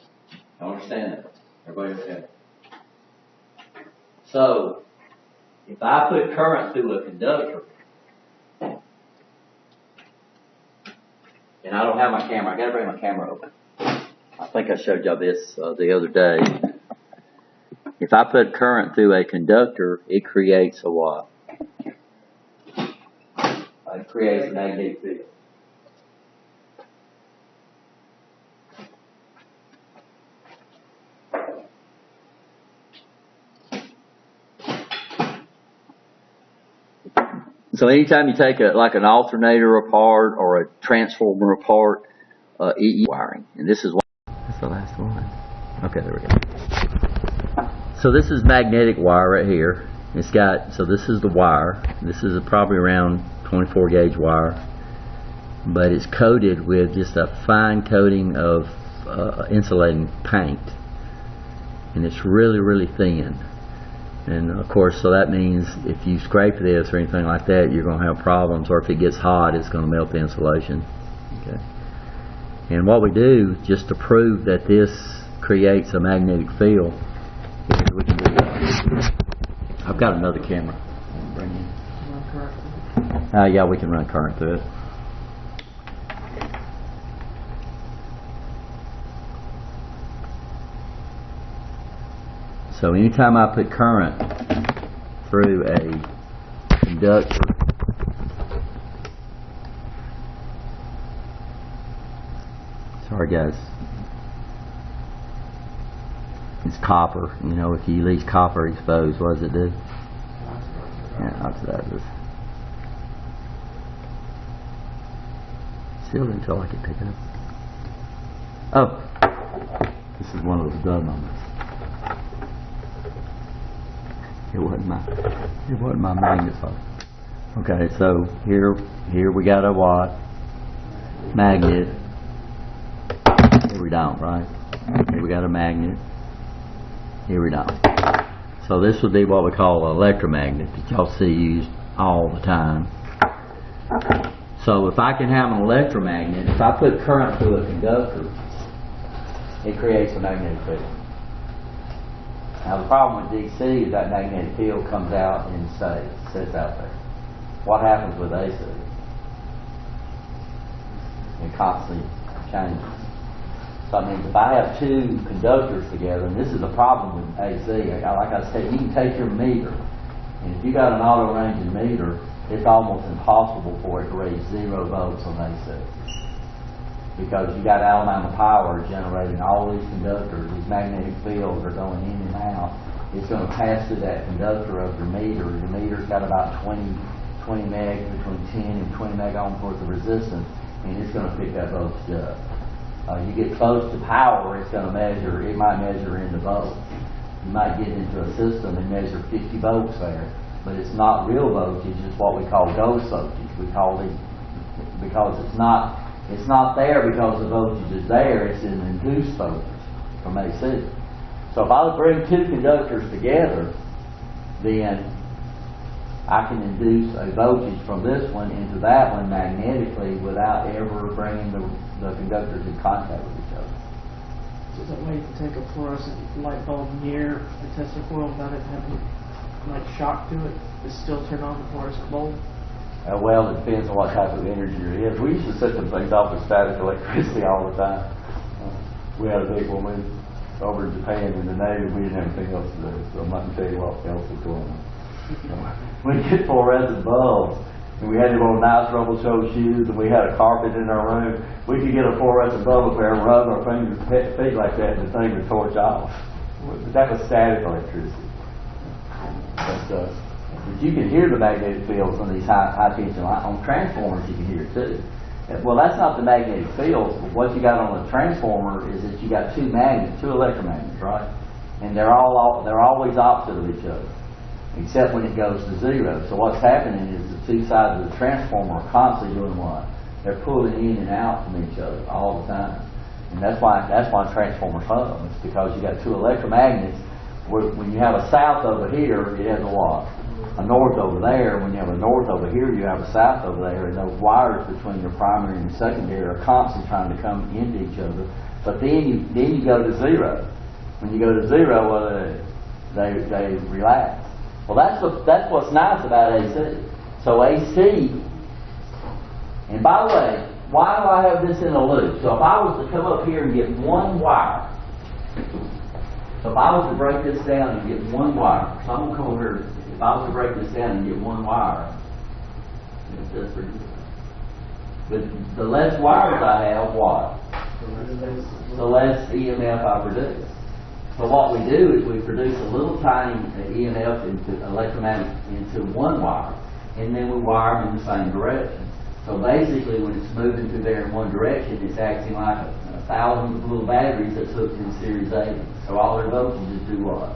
Speaker 1: I understand that. Everybody okay? So, if I put current through a conductor, and I don't have my camera, I got to bring my camera over. I think I showed y'all this the other day. If I put current through a conductor, it creates a what? It creates a magnetic field. So anytime you take an alternator apart or a transformer apart, wiring, and this is what. That's the last one. Okay, there we go. So this is magnetic wire right here. It's got, so this is the wire. This is probably around 24 gauge wire, but it's coated with just a fine coating of insulating paint, and it's really, really thin. And of course, so that means if you scrape this or anything like that, you're going to have problems, or if it gets hot, it's going to melt the insulation. Okay. And what we do, just to prove that this creates a magnetic field, is we can do that. I've got another camera. Bring in. Yeah, we can run current through it. So anytime I put current through a conductor, sorry guys, it's copper. You know, if you leave copper exposed, what does it do? Yeah, that's what that is. Still didn't feel like it picked up. Oh, this is one of those dud moments. It wasn't my magnifier. Okay, so here we got a what? Magnet. Here we don't, right? Here we got a magnet. Here we don't. So this would be what we call an electromagnet that y'all see used all the time. So if I can have an electromagnet, if I put current through a conductor, it creates a magnetic field. Now the problem with DC is that magnetic field comes out and sits out there. What happens with AC? It constantly changes. So I mean, if I have two conductors together, and this is a problem with AC, like I said, you can take your meter, and if you got an auto ranging meter, it's almost impossible for it to reach 0 volts on AC. Because you got Alabama Power generating all these conductors, these magnetic fields are going in and out. It's going to pass through that conductor of your meter. Your meter's got about 20 meg, between 10 and 20 meg ohms worth of resistance, and it's going to pick that voltage up. You get close to power, it's going to measure, it might measure in the volts. You might get into a system and measure 50 volts there, but it's not real voltage, it's what we call ghost voltage. We call it, because it's not there because the voltage is there, it's an induced voltage from AC. So if I bring two conductors together, then I can induce a voltage from this one into that one magnetically without ever bringing the conductors in contact with each other.
Speaker 2: So is that way you can take a fluorescent light bulb near a Tesla coil without it having like shock to it, to still turn on the fluorescent bulb?
Speaker 1: Well, it depends on what type of energy it is. We used to set them things off with static electricity all the time. We had a big one over in Japan in the Navy. We didn't have anything else to do, so I'm not going to tell you what else was going on. We get fluorescent bulbs, and we had them on nice rubber toe shoes, and we had a carpet in our room. We could get a fluorescent bulb up there and rub our fingers, feet like that, and the thing would torch off. But that was static electricity. But you can hear the magnetic fields on these high tension lines. On transformers, you can hear it too. Well, that's not the magnetic fields. What you got on a transformer is that you got two magnets, two electromagnets, right? And they're always opposite of each other, except when it goes to 0. So what's happening is the two sides of the transformer are constantly doing what? They're pulling in and out from each other all the time. And that's why transformers hum. It's because you got two electromagnets. When you have a south over here, it has a what? A north over there. When you have a north over here, you have a south over there. And those wires between your primary and your secondary are constantly trying to come into each other. But then you go to 0. When you go to 0, well, they relax. Well, that's what's nice about AC. So AC, and by the way, why do I have this in a loop? So if I was to come up here and get one wire, so if I was to break this down and get one wire, so I'm going to come over here, if I was to break this down and get one wire, it's just pretty good. But the less wires I have, what? The less EMF I produce. So what we do is we produce a little tiny EMF electromagnet into one wire, and then we wire them in the same direction. So basically, when it's moving through there in one direction, it's acting like 1,000 little batteries that's hooked in series 80. So all their voltages do what?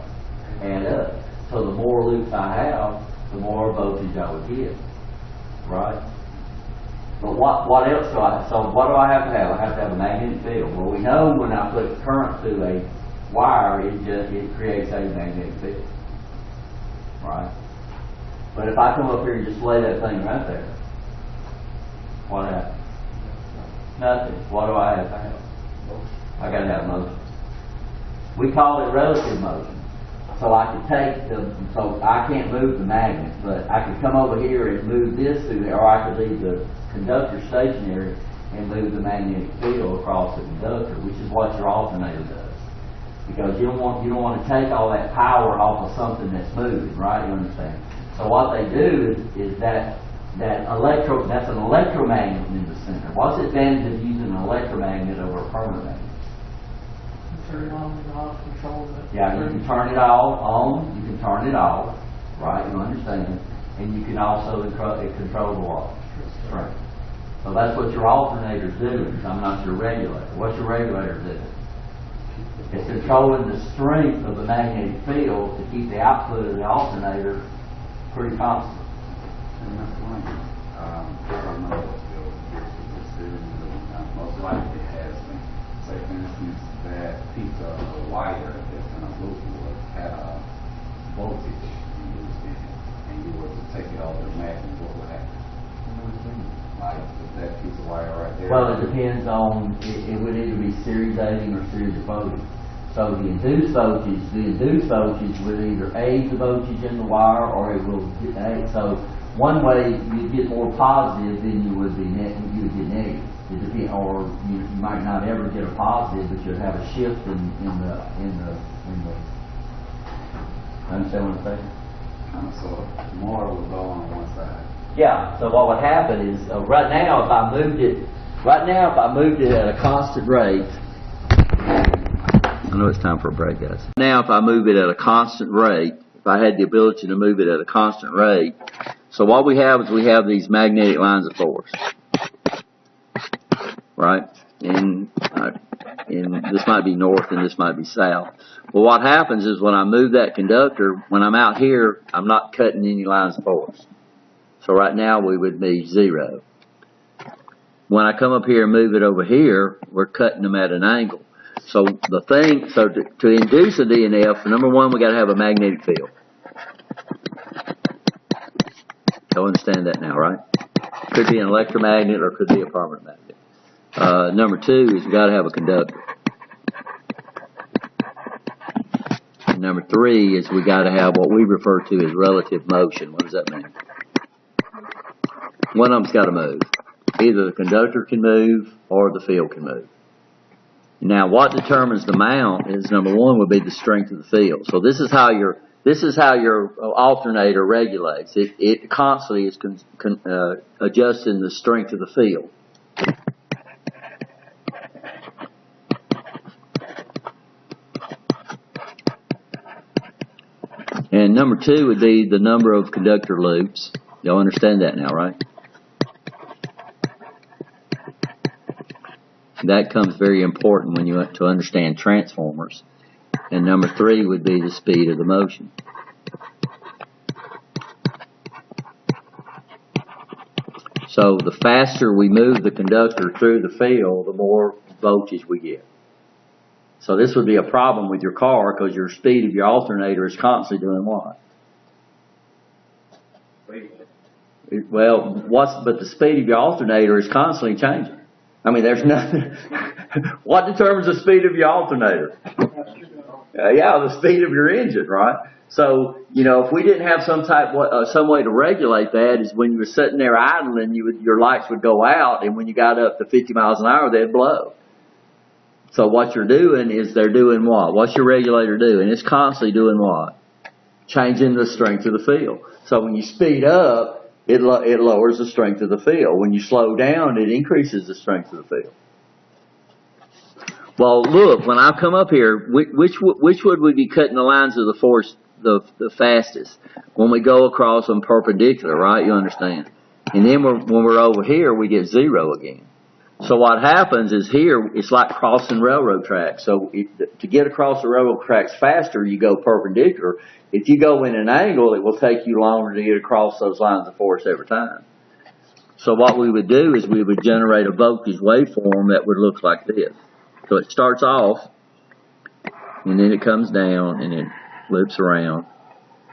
Speaker 1: Add up. So the more loops I have, the more voltage I would get, right? But what else do I have? So what do I have to have? I have to have a magnetic field. Well, we know when I put current through a wire, it creates a magnetic field, right? But if I come up here and just lay that thing right there, what happens? Nothing. What do I have to have? I got to have motion. We call it relative motion. So I could so I can't move the magnet, but I could come over here and move this through there, or I could leave the conductor stationary and move the magnetic field across the conductor, which is what your alternator does. Because you don't want to take all that power off of something that's moving, right? You understand? So what they do is that's an electromagnet in the center. What's the advantage of using an electromagnet over a permanent magnet?
Speaker 2: Turn it on and off, control it.
Speaker 1: Yeah, you can turn it all on, you can turn it off, right? You understand? And you can also control the what? Strength. So that's what your alternator's doing. I'm not your regulator. What's your regulator doing? It's controlling the strength of the magnetic field to keep the output of the alternator pretty constant.
Speaker 5: And that's one. I don't know what's most likely has been. Say, for instance, that piece of wire that's in a loop had a voltage induced in it, and you were to take it over the magnet, what would happen? Like that piece of wire right there.
Speaker 1: Well, it depends on, it would either be series 80 or series opposing. So the induced voltage would either aid the voltage in the wire, or it will aid. So one way you'd get more positive than you would get negative. It or you might not ever get a positive, but you'll have a shift in the. Understand what I'm saying?
Speaker 5: So more will go on one side.
Speaker 1: Yeah. So what would happen is right now, if I moved it at a constant rate. I know it's time for a break, guys. Now, if I move it at a constant rate, if I had the ability to move it at a constant rate, so what we have is we have these magnetic lines of force, right? And this might be north and this might be south. Well, what happens is when I move that conductor, when I'm out here, I'm not cutting any lines of force. So right now we would be 0. When I come up here and move it over here, we're cutting them at an angle. So to induce a DNF, number one, we got to have a magnetic field. You'll understand that now, right? Could be an electromagnet or could be a permanent magnet. Number two is we got to have a conductor. And number three is we got to have what we refer to as relative motion. What does that mean? One of them's got to move. Either the conductor can move or the field can move. Now, what determines the amount is number one would be the strength of the field. So this is how your alternator regulates. It constantly is adjusting the strength of the field. And number two would be the number of conductor loops. Y'all understand that now, right? That comes very important when you want to understand transformers. And number three would be the speed of the motion. So the faster we move the conductor through the field, the more voltage we get. So this would be a problem with your car because your speed of your alternator is constantly doing what? But the speed of your alternator is constantly changing. I mean, there's nothing. What determines the speed of your alternator? The speed of your engine, right? So, if we didn't have some way to regulate that, is when you were sitting there idling, your lights would go out, and when you got up to 50 miles an hour, they'd blow. So what you're doing is they're doing what? What's your regulator doing? It's constantly doing what? Changing the strength of the field. So when you speed up, it lowers the strength of the field. When you slow down, it increases the strength of the field. Well, look, when I come up here, which would we be cutting the lines of the force the fastest? When we go across them perpendicular, right? You understand? And then when we're over here, we get 0 again. So what happens is here, it's like crossing railroad tracks. So to get across the railroad tracks faster, you go perpendicular. If you go in an angle, it will take you longer to get across those lines of force every time. So what we would do is we would generate a voltage waveform that would look like this. So it starts off, and then it comes down, and it loops around,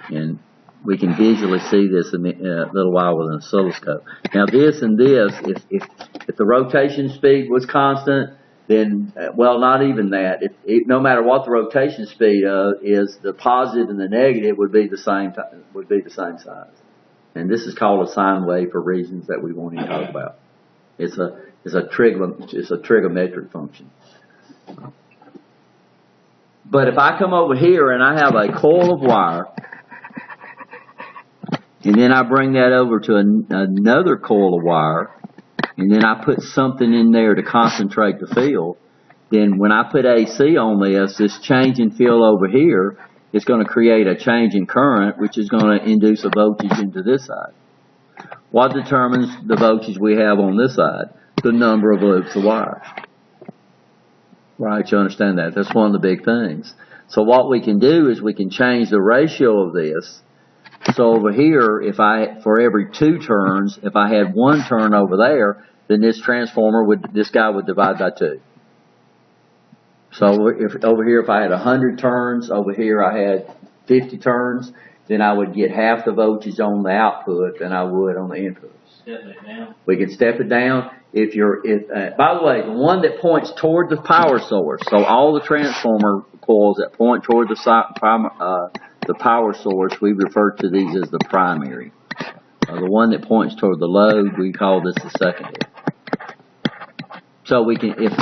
Speaker 1: and we can visually see this in a little while with an oscilloscope. Now this and this, if the rotation speed was constant, then, not even that. No matter what the rotation speed is, the positive and the negative would be the same size. And this is called a sine wave for reasons that we won't even talk about. It's a trigonometric function. But if I come over here and I have a coil of wire, and then I bring that over to another coil of wire, and then I put something in there to concentrate the field, then when I put AC on this change in field over here is going to create a change in current, which is going to induce a voltage into this side. What determines the voltage we have on this side? The number of loops of wires. Right, you understand that? That's one of the big things. So what we can do is we can change the ratio of this. So over here, for every 2 turns, if I had 1 turn over there, then this guy would divide by 2. So over here, if I had 100 turns, over here I had 50 turns, then I would get half the voltage on the output than I would on the inputs.
Speaker 3: Step it down.
Speaker 1: We can step it down. By the way, the one that points toward the power source, so all the transformer coils that point toward the power source, we refer to these as the primary. The one that points toward the load, we call this the secondary. So we can, if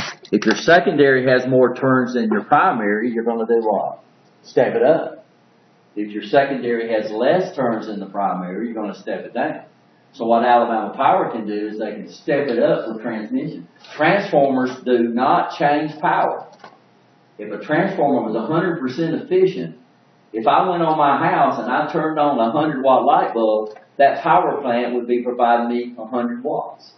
Speaker 1: your secondary has more turns than your primary, you're gonna do what? Step it up. If your secondary has less turns than the primary, you're gonna step it down. So what Alabama Power can do is they can step it up for transmission. Transformers do not change power. If a transformer was 100% efficient, if I went on my house and I turned on a 100-watt light bulb, that power plant would be providing me 100 watts.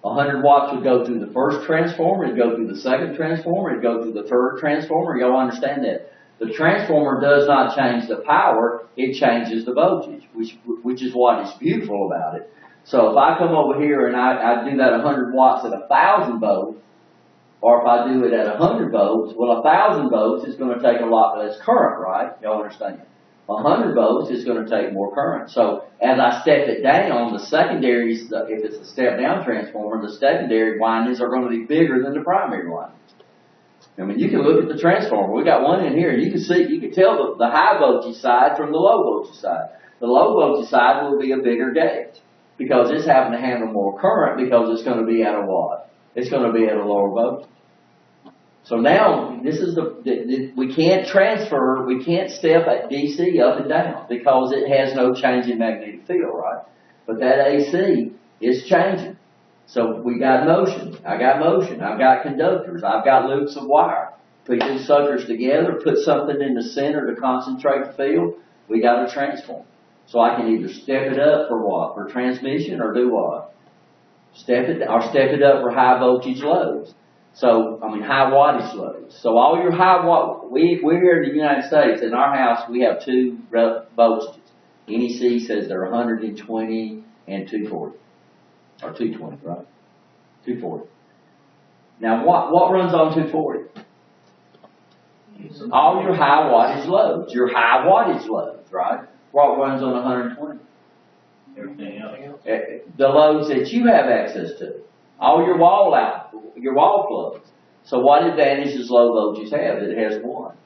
Speaker 1: 100 watts would go through the first transformer, it'd go through the second transformer, it'd go through the third transformer. Y'all understand that? The transformer does not change the power, it changes the voltage, which is what is beautiful about it. So if I come over here and I do that 100 watts at 1,000 volts, or if I do it at 100 volts, well, 1,000 volts is going to take a lot less current, right? Y'all understand? 100 volts is going to take more current. So as I step it down, the secondaries, if it's a step-down transformer, the secondary windings are going to be bigger than the primary windings. I mean, you can look at the transformer. We got one in here. You can tell the high voltage side from the low voltage side. The low voltage side will be a bigger gauge because it's having to handle more current because it's going to be at a what? It's going to be at a lower voltage. So now, this is we can't transfer, we can't step at DC up and down because it has no change in magnetic field, right? But that AC is changing. So we got motion. I got motion. I've got conductors. I've got loops of wire. Put these suckers together, put something in the center to concentrate the field. We got a transformer. So I can either step it up for what? For transmission or do what? Step it up for high voltage loads. So, high wattage loads. So all your high watt, we're here in the United States, in our house we have two voltages. NEC says they're 120 and 240. Or 220, right? 240. Now what runs on 240? All your high wattage loads. Your high wattage loads, right? What runs on 120?
Speaker 3: Everything else.
Speaker 1: The loads that you have access to. All your wall plugs. So what advantage does low voltage have? It has one.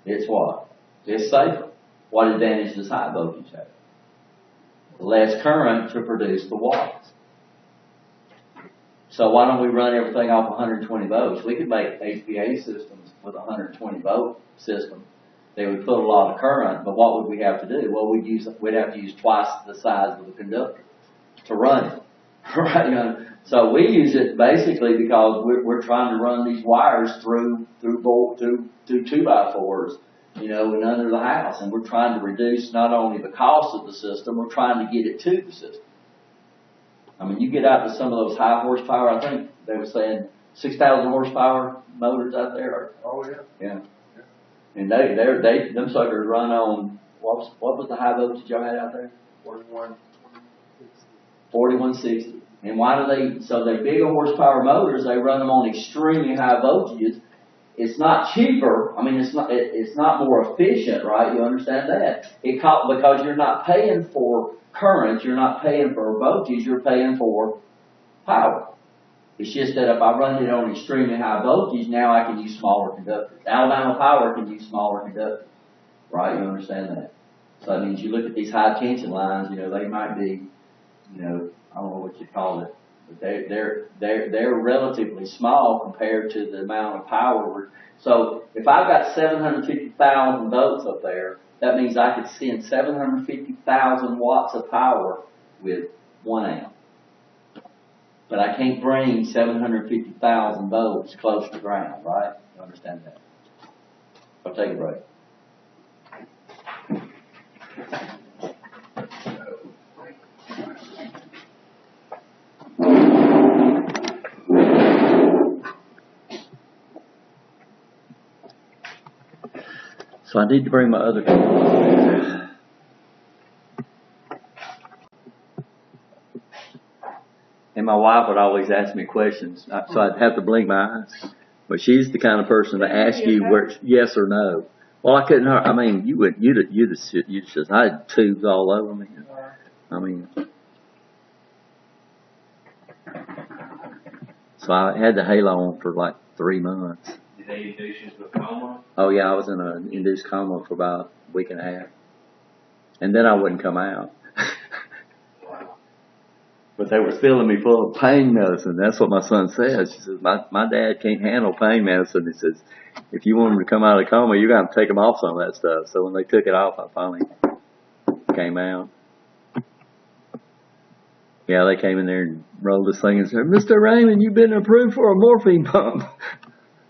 Speaker 1: It's what? It's safer. What advantage does high voltage have? Less current to produce the watts. So why don't we run everything off 120 volts? We could make HVA systems with a 120 volt system. They would put a lot of current, but what would we have to do? Well, we'd have to use twice the size of the conductor to run it. Right? So we use it basically because we're trying to run these wires through 2x4s, and under the house, and we're trying to reduce not only the cost of the system, we're trying to get it to the system. You get out to some of those high horsepower. I think they were saying 6,000 horsepower motors out there.
Speaker 4: Oh yeah.
Speaker 1: Yeah. And them suckers run on what was the high voltage y'all had out there? 4160. And why do they? So they're bigger horsepower motors. They run them on extremely high voltages. It's not cheaper. It's not more efficient, right? You understand that? Because you're not paying for current, you're not paying for voltage, you're paying for power. It's just that if I run it on extremely high voltage, now I can use smaller conductors. Alabama Power can use smaller conductors, right? You understand that? So that means you look at these high tension lines. They might be, I don't know what you call it. But they're relatively small compared to the amount of power. So if I've got 750,000 volts up there, that means I could send 750,000 watts of power with 1 amp. But I can't bring 750,000 volts close to ground, right? You understand that? I'll take a break. So I need to bring my other computer. And my wife would always ask me questions, so I'd have to blink my eyes. But she's the kind of person to ask you yes or no. Well, I couldn't. You'd just I had tubes all over me. So I had the halo on for like 3 months.
Speaker 3: Did they induce you with coma?
Speaker 1: Oh yeah, I was in an induced coma for about a week and a half. And then I wouldn't come out.
Speaker 3: Wow.
Speaker 1: But they was filling me full of pain medicine. That's what my son said. She says, my dad can't handle pain medicine. He says, if you want him to come out of the coma, you got to take him off some of that stuff. So when they took it off, I finally came out. Yeah, they came in there and rolled this thing and said, Mr. Raymond, you've been approved for a morphine pump.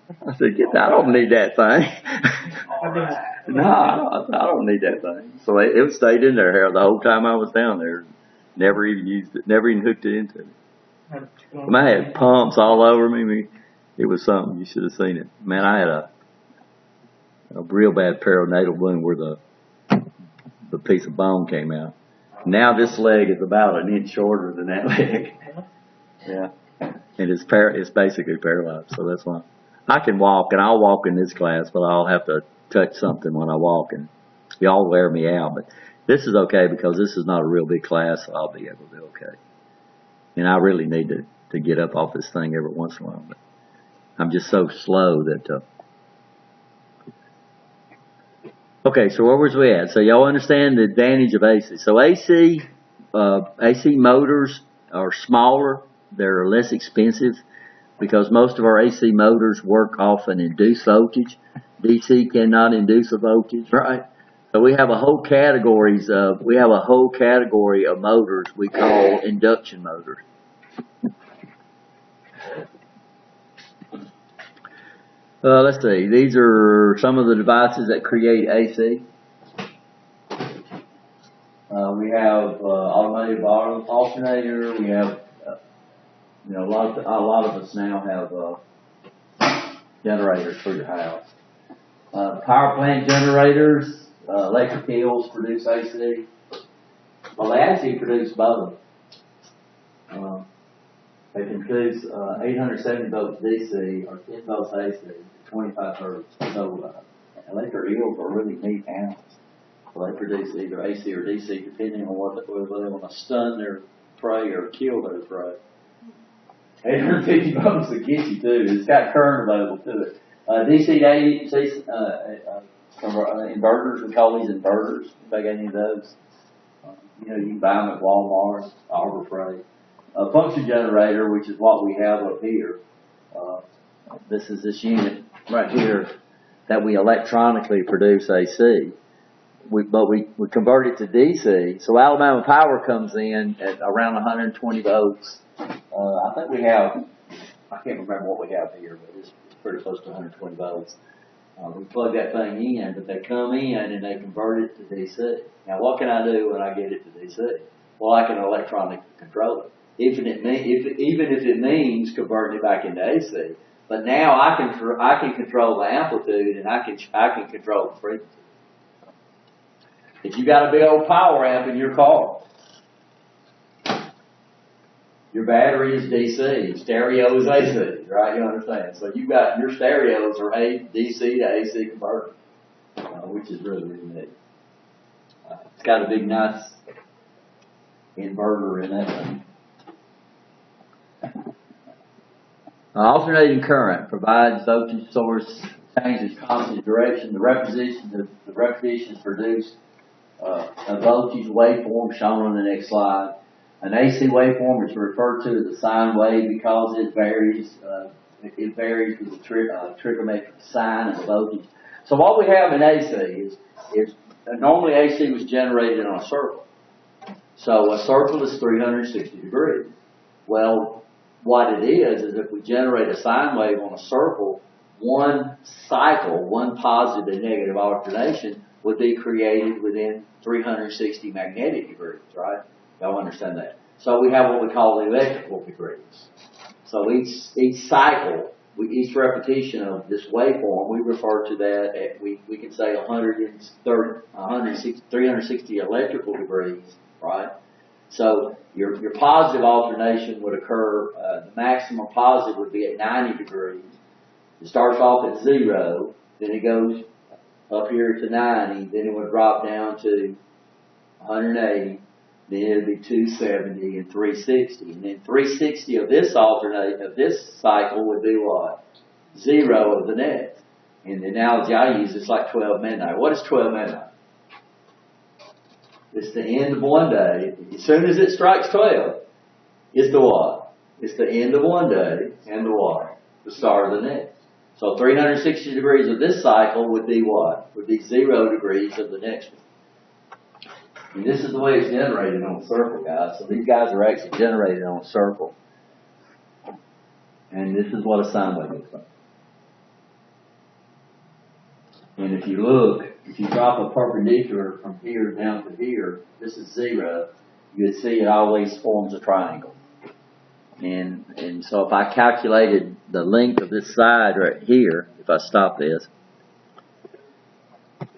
Speaker 1: I said, I don't need that thing. No, I don't need that thing. So it stayed in there the whole time I was down there. Never even used it, never even hooked it into it. I had pumps all over me. It was something. You should have seen it. Man, I had a real bad perinatal wound where the piece of bone came out. Now this leg is about an inch shorter than that leg. Yeah. And it's basically paralyzed, so that's why. I can walk, and I'll walk in this class, but I'll have to touch something when I walk, and y'all wear me out. But this is okay because this is not a real big class, so I'll be able to do okay. And I really need to get up off this thing every once in a while, but I'm just so slow that. Okay, so where was we at? So y'all understand the advantage of AC. So AC motors are smaller. They're less expensive because most of our AC motors work off an induced voltage. DC cannot induce a voltage, right? So we have a whole category of motors we call induction motors. Let's see. These are some of the devices that create AC. We have automated alternator. We have, a lot of us now have generators for your house. Power plant generators, electric hills produce AC. Well, they actually produce both. They can produce 870 volts DC or 10 volts AC, 25 hertz. So electric eels are really neat animals. So they produce either AC or DC depending on whether they want to stun their prey or kill their prey. 850 volts will get you too. It's got current available to it. DC to AC inverters, we call these inverters. If I got any of those, you can buy them at Walmart, Harbor Freight. A function generator, which is what we have up here. This is this unit right here that we electronically produce AC. But we convert it to DC. So Alabama Power comes in at around 120 volts. I think we have, I can't remember what we have here, but it's pretty close to 120 volts. We plug that thing in, but they come in and they convert it to DC. Now what can I do when I get it to DC? Well, I can electronically control it. Even if it means converting it back into AC. But now I can control the amplitude and I can control the frequency. If you got a big old power amp in your car, your battery is DC, stereo is AC, right? You understand? So you got your stereos are DC to AC converter, which is really, really neat. It's got a big nice inverter in that thing. Alternating current provides voltage source, changes constant direction. The repetition is produced a voltage waveform shown on the next slide. An AC waveform is referred to as a sine wave because it varies. It varies with the trigonometric sine of the voltage. So what we have in AC is normally AC was generated on a circle. So a circle is 360 degrees. Well, what it is if we generate a sine wave on a circle, one cycle, one positive and negative alternation would be created within 360 magnetic degrees, right? Y'all understand that? So we have what we call electrical degrees. So each cycle, each repetition of this waveform, we refer to that we can say 360 electrical degrees, right? So your positive alternation would occur, the maximum positive would be at 90 degrees. It starts off at 0, then it goes up here to 90, then it would drop down to 180, then it would be 270 and 360. And then 360 of this cycle would be what? 0 of the next. And the analogy I use is like 12 midnight. What is 12 midnight? It's the end of one day. As soon as it strikes 12, is the what? It's the end of one day and the what? The start of the next. So 360 degrees of this cycle would be what? Would be 0 degrees of the next one. And this is the way it's generated on a circle, guys. So these guys are actually generated on a circle. And this is what a sine wave looks like. And if you look, if you drop a perpendicular from here down to here, this is 0, you'd see it always forms a triangle. And so if I calculated the length of this side right here, if I stop this,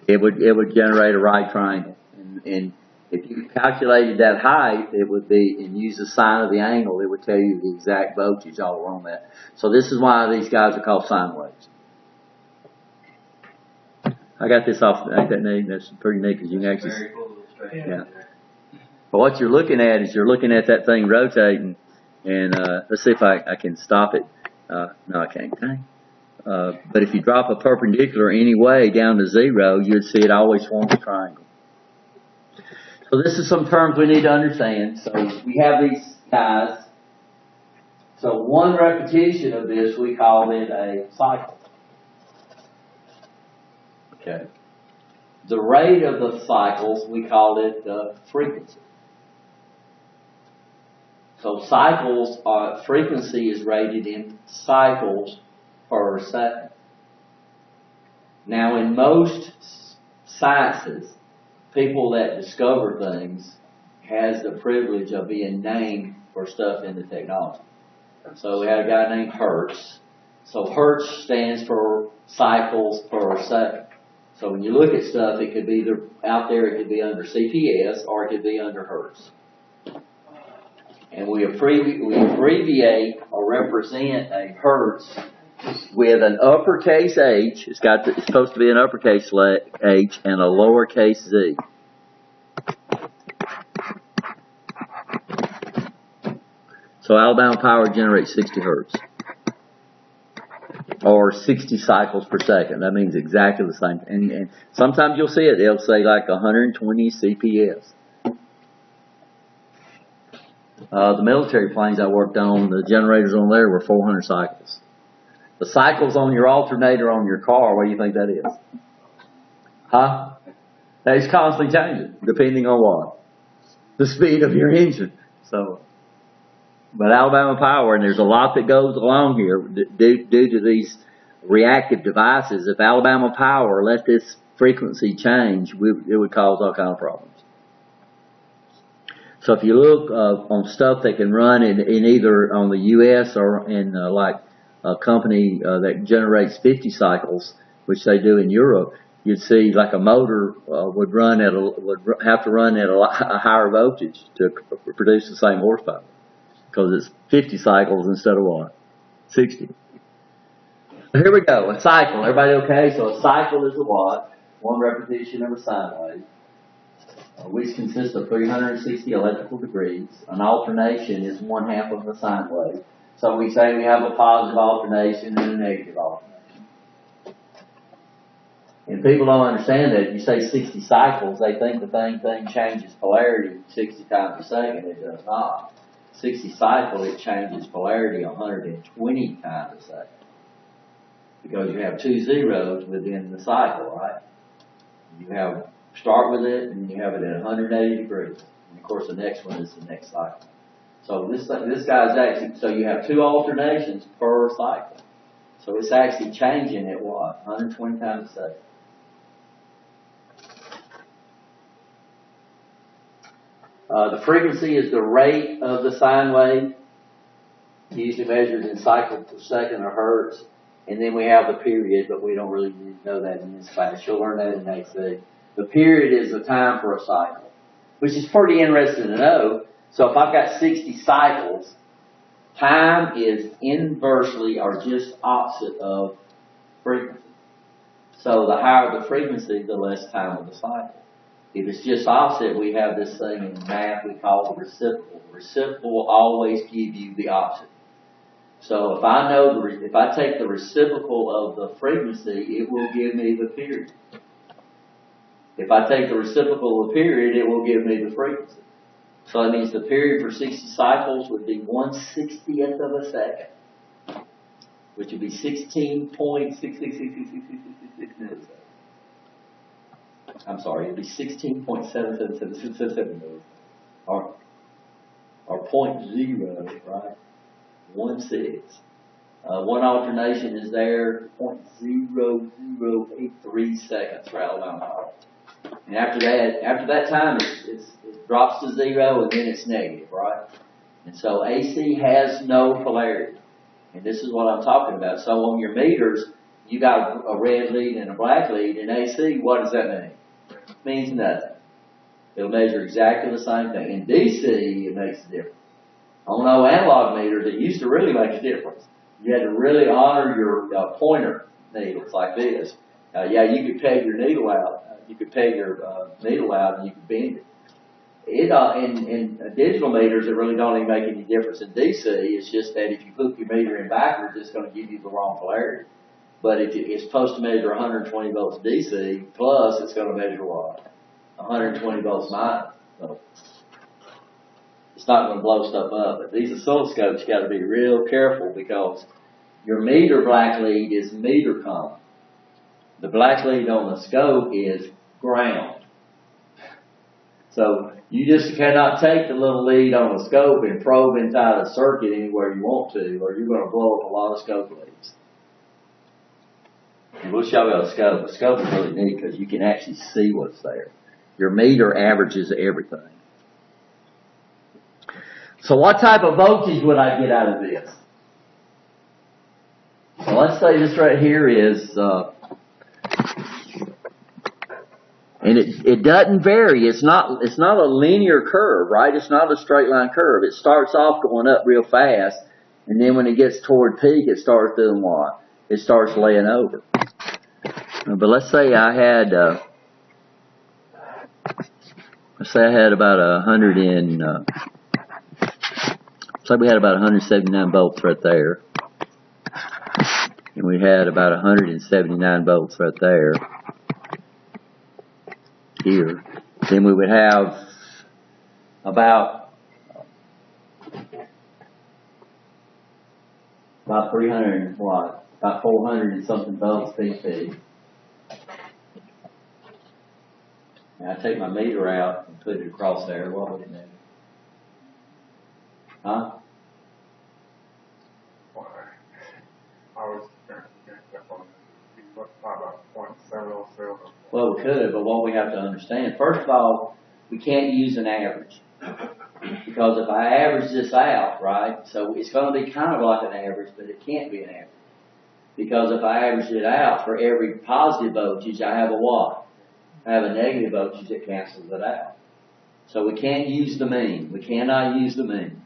Speaker 1: it would generate a right triangle. And if you calculated that height, it would be, and use the sine of the angle, it would tell you the exact voltage all along that. So this is why these guys are called sine waves. I got this off, ain't that neat? That's pretty neat because you can actually,
Speaker 3: Very cool illustration.
Speaker 1: yeah. But what you're looking at is you're looking at that thing rotating, and let's see if I can stop it. No, I can't. Dang. But if you drop a perpendicular any way down to 0, you'd see it always forms a triangle. So this is some terms we need to understand. So we have these guys. So one repetition of this, we call it a cycle. Okay. The rate of the cycles, we call it the frequency. So cycles, frequency is rated in cycles per second. Now in most sciences, people that discover things has the privilege of being named for stuff in the technology. So we had a guy named Hertz. So Hertz stands for cycles per second. So when you look at stuff, it could be either out there, it could be under CPS or it could be under Hertz. And we abbreviate or represent a Hertz with an uppercase H. It's supposed to be an uppercase H and a lowercase Z. So Alabama Power generates 60 Hertz. Or 60 cycles per second. That means exactly the same. And sometimes you'll see it. They'll say like 120 CPS. The military planes I worked on, the generators on there were 400 cycles. The cycles on your alternator on your car, what do you think that is? Huh? It's constantly changing, depending on what? The speed of your engine. So, but Alabama Power, and there's a lot that goes along here due to these reactive devices. If Alabama Power let this frequency change, it would cause all kinds of problems. So if you look on stuff that can run in either on the U.S. or in like a company that generates 50 cycles, which they do in Europe, you'd see like a motor would have to run at a higher voltage to produce the same horsepower, because it's 50 cycles instead of what? 60. Here we go, a cycle. Everybody okay? So a cycle is a what? One repetition of a sine wave, which consists of 360 electrical degrees. An alternation is 1/2 of the sine wave. So we say we have a positive alternation and a negative alternation. And people don't understand that. If you say 60 cycles, they think the thing changes polarity 60 times a second. It does not. 60 cycles, it changes polarity 120 times a second. Because you have 2 zeros within the cycle, right? You start with it, and you have it at 180 degrees. And of course, the next one is the next cycle. So this guy's actually, so you have 2 alternations per cycle. So it's actually changing at what? 120 times a second. The frequency is the rate of the sine wave, usually measured in cycles per second or hertz. And then we have the period, but we don't really need to know that in this class. You'll learn that in AC. The period is the time for a cycle, which is pretty interesting to know. So if I've got 60 cycles, time is inversely or just opposite of frequency. So the higher the frequency, the less time of the cycle. If it's just opposite, we have this thing in math we call the reciprocal. The reciprocal will always give you the opposite. So if I know if I take the reciprocal of the frequency, it will give me the period. If I take the reciprocal of the period, it will give me the frequency. So that means the period for 60 cycles would be 1/60th of a second, which would be 16.666666 milliseconds. I'm sorry, it'd be 16.7777 milliseconds. Or 0.0, right? 1/6. One alternation is there, 0.0083 seconds for Alabama. And after that time, it drops to 0 and then it's negative, right? And so AC has no polarity. And this is what I'm talking about. So on your meters, you got a red lead and a black lead. In AC, what does that mean? It means nothing. It'll measure exactly the same thing. In DC, it makes a difference. On no analog meters, it used to really make a difference. You had to really honor your pointer needles like this. Yeah, you could peg your needle out. You could peg your needle out and you could bend it. In digital meters, it really don't even make any difference. In DC, it's just that if you hook your meter in backwards, it's going to give you the wrong polarity. But if it's supposed to measure 120 volts DC, plus it's going to measure what? 120 volts minus. So it's not going to blow stuff up. But these oscilloscopes, you got to be real careful because your meter black lead is meter common. The black lead on the scope is ground. So you just cannot take the little lead on the scope and probe inside a circuit anywhere you want to, or you're going to blow up a lot of scope leads. And we'll show you a scope. A scope is really neat because you can actually see what's there. Your meter averages everything. So what type of voltage would I get out of this? So let's say this right here is, and it doesn't vary. It's not a linear curve, right? It's not a straight line curve. It starts off going up real fast, and then when it gets toward peak, it starts doing what? It starts laying over. But let's say I had, about 179 volts right there. And we had about 179 volts right there. Here. Then we would have about 300 what? About 400 and something volts PC. Now I take my meter out and put it across there. What would it do? Huh?
Speaker 4: I was about 0.707.
Speaker 1: Well, we could, but what we have to understand, first of all, we can't use an average. Because if I average this out, right, so it's going to be kind of like an average, but it can't be an average. Because if I average it out, for every positive voltage, I have a what? I have a negative voltage that cancels it out. So we can't use the mean. We cannot use the mean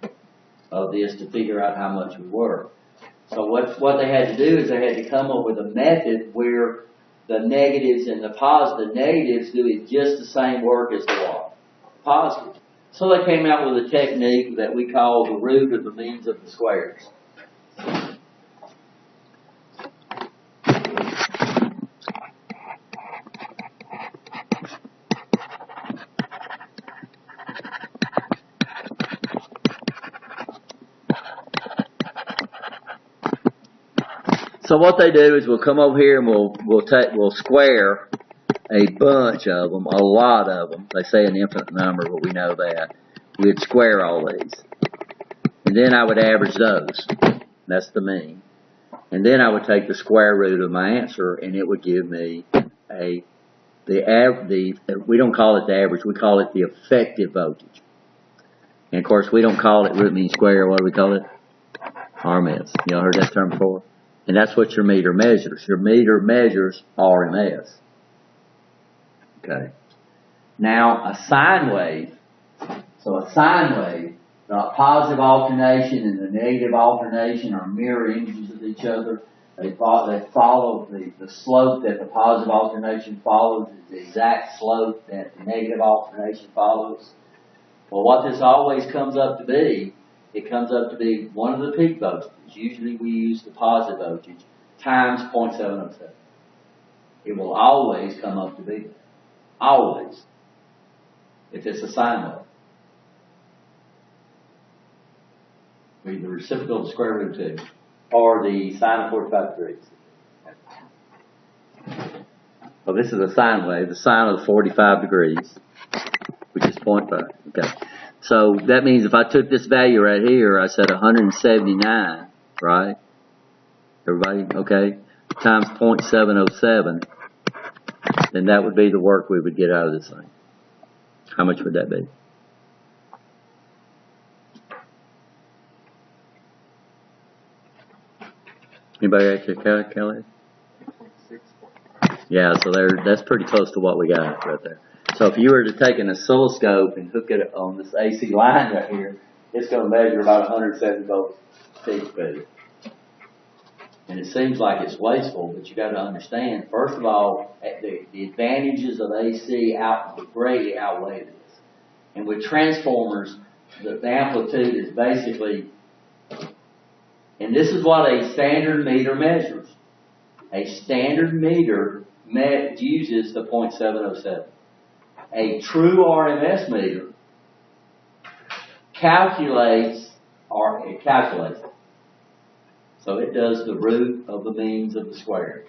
Speaker 1: of this to figure out how much we work. So what they had to do is they had to come up with a method where the negatives and the negatives do just the same work as the what? Positive. So they came out with a technique that we call the root of the means of the squares. So what they do is we'll come over here and we'll square a bunch of them, a lot of them. They say an infinite number, but we know that. We'd square all these. And then I would average those. That's the mean. And then I would take the square root of my answer and it would give me we don't call it the average, we call it the effective voltage. And of course we don't call it root mean square, what do we call it? RMS. You all heard that term before? And that's what your meter measures. Your meter measures RMS. Okay. Now, a sine wave. So a sine wave, the positive alternation and the negative alternation are mirror images of each other. They follow the slope that the positive alternation follows is the exact slope that the negative alternation follows. Well, what this always comes up to be, it comes up to be one of the peak voltages. Usually we use the positive voltage times 0.707. It will always come up to be that. Always. If it's a sine wave. Be the reciprocal of the square root of 2, or the sine of 45 degrees. Well, this is a sine wave, the sine of the 45 degrees, which is 0.5. Okay. So that means if I took this value right here, I said 179, right? Everybody, okay? Times 0.707, then that would be the work we would get out of this thing. How much would that be? Anybody actually calculate? Yeah, so that's pretty close to what we got right there. So if you were to take an oscilloscope and hook it on this AC line right here, it's going to measure about 170 volts peak speed. And it seems like it's wasteful, but you got to understand, first of all, the advantages of AC greatly outweigh this. And with transformers, the amplitude is basically, and this is what a standard meter measures. A standard meter uses the 0.707. A true RMS meter calculates it. So it does the root of the means of the square.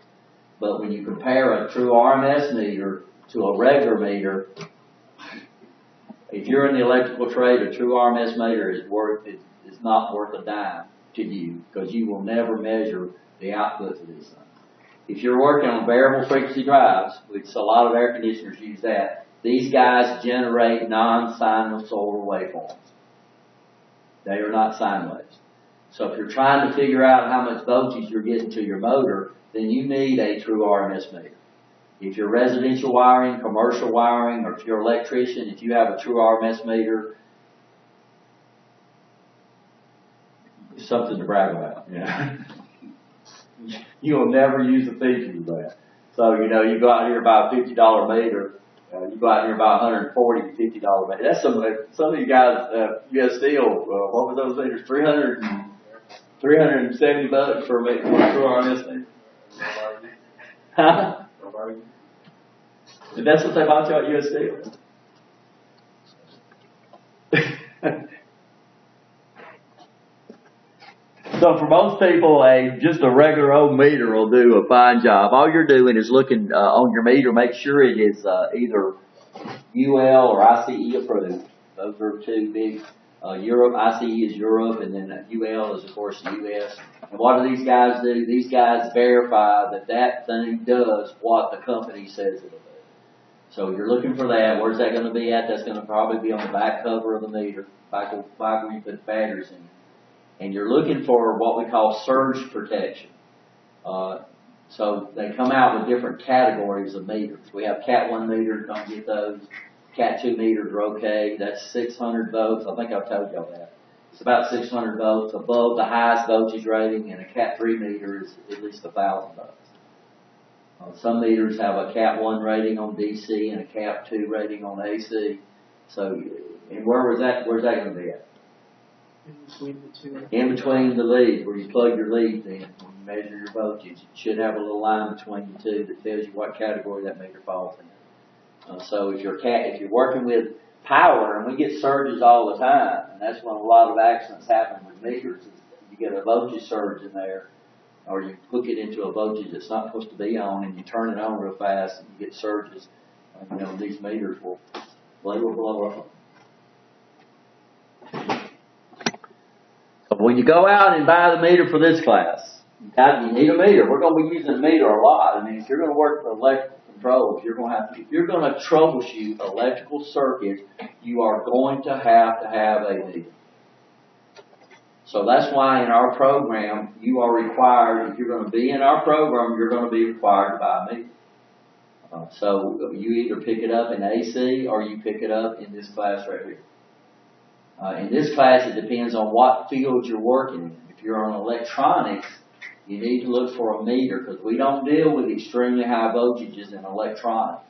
Speaker 1: But when you compare a true RMS meter to a regular meter, if you're in the electrical trade, a true RMS meter is not worth a dime to you, because you will never measure the outputs of these things. If you're working on variable frequency drives, which a lot of air conditioners use that, these guys generate non-sinusoidal waveforms. They are not sine waves. So if you're trying to figure out how much voltage you're getting to your motor, then you need a true RMS meter. If you're residential wiring, commercial wiring, or if you're an electrician, if you have a true RMS meter, it's something to brag about. You know? You'll never use the features of that. So, you know, you go out here and buy a $50 meter, you go out here and buy a $140 to $50 meter. That's some of you guys, US Steel, what were those meters? 370 bucks for a meter, for RMS meter. Huh? And that's what they bought you at US Steel. So for most people, just a regular old meter will do a fine job. All you're doing is looking on your meter, make sure it is either UL or ICE approved. Those are two big. Europe, ICE is Europe, and then UL is of course the US. And what do these guys do? These guys verify that that thing does what the company says it'll do. So you're looking for that. Where's that going to be at? That's going to probably be on the back cover of the meter, back where you put batteries in. And you're looking for what we call surge protection. So they come out with different categories of meters. We have Cat 1 meters, don't get those. Cat 2 meters are okay. That's 600 volts. I think I've told y'all that. It's about 600 volts above the highest voltage rating, and a Cat 3 meter is at least 1,000 volts. Some meters have a Cat 1 rating on DC and a Cat 2 rating on AC. So, and where's that going to be at? In between the leads, where you plug your leads in, when you measure your voltage, it should have a little line between the two that tells you what category that meter falls in. So if you're working with power, and we get surges all the time, and that's when a lot of accidents happen with meters, is you get a voltage surge in there, or you hook it into a voltage that's not supposed to be on, and you turn it on real fast, and you get surges. You know, these meters will blow up. But when you go out and buy the meter for this class, you need a meter. We're going to be using a meter a lot. I mean, if you're going to work for electrical controls, if you're going to troubleshoot electrical circuits, you are going to have a meter. So that's why in our program, you are required, if you're going to be in our program, you're going to be required to buy a meter. So you either pick it up in AC or you pick it up in this class right here. In this class, it depends on what field you're working in. If you're on electronics, you need to look for a meter, because we don't deal with extremely high voltages in electronics.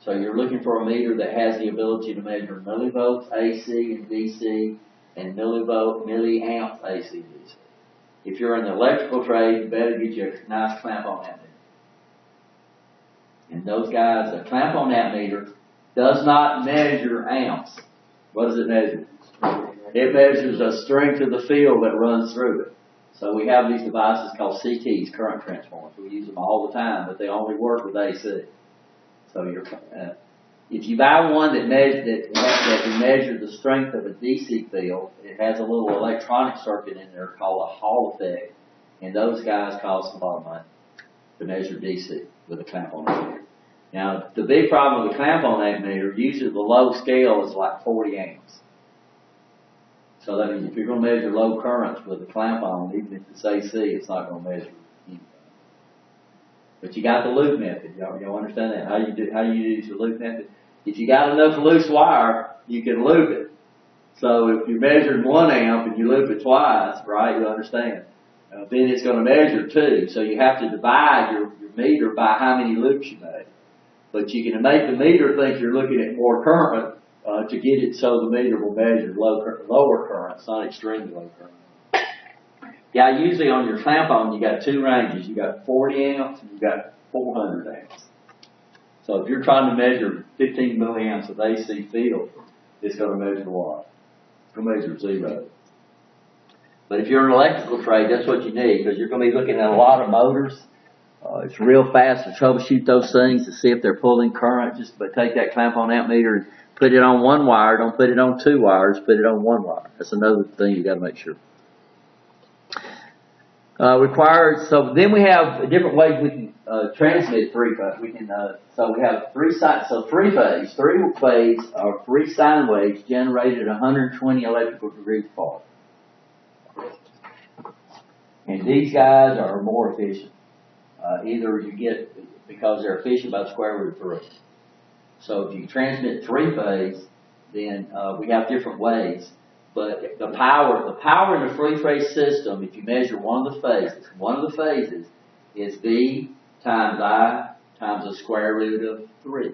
Speaker 1: So you're looking for a meter that has the ability to measure millivolts AC and DC and milliamps AC and DC. If you're in the electrical trade, you better get you a nice clamp on that meter. And those guys, a clamp on that meter does not measure amps. What does it measure? It measures the strength of the field that runs through it. So we have these devices called CTs, current transformers. We use them all the time, but they only work with AC. So if you buy one that can measure the strength of a DC field, it has a little electronic circuit in there called a Hall effect, and those guys cost a lot of money to measure DC with a clamp-on ammeter. Now, the big problem with the clamp-on ammeter, usually the low scale is like 40 amps. So that means if you're going to measure low currents with a clamp-on, even if it's AC, it's not going to measure anything. But you got the loop method. Y'all understand that? How you use the loop method? If you got enough loose wire, you can loop it. So if you measured 1 amp and you loop it twice, right, you understand. Then it's going to measure 2. So you have to divide your meter by how many loops you make. But you can make the meter think you're looking at more current to get it so the meter will measure lower currents, not extremely low current. Yeah, usually on your clamp-on you got 2 ranges. You got 40 amps and you got 400 amps. So if you're trying to measure 15 milliamps of AC field, it's going to measure what? It's going to measure 0. But if you're an electrical trade, that's what you need, because you're going to be looking at a lot of motors. It's real fast to troubleshoot those things to see if they're pulling current. Just but take that clamp-on ammeter and put it on 1 wire. Don't put it on 2 wires. Put it on 1 wire. That's another thing you got to make sure. So then we have different ways we can transmit 3-phase. So we have 3-phase. So 3-phase are 3 sine waves generated at 120 electrical degrees apart. And these guys are more efficient. Either you get, because they're efficient by the square root of 3. So if you transmit 3-phase, then we have different ways. But the power in the 3-phase system, if you measure one of the phases is V times I times the square root of 3.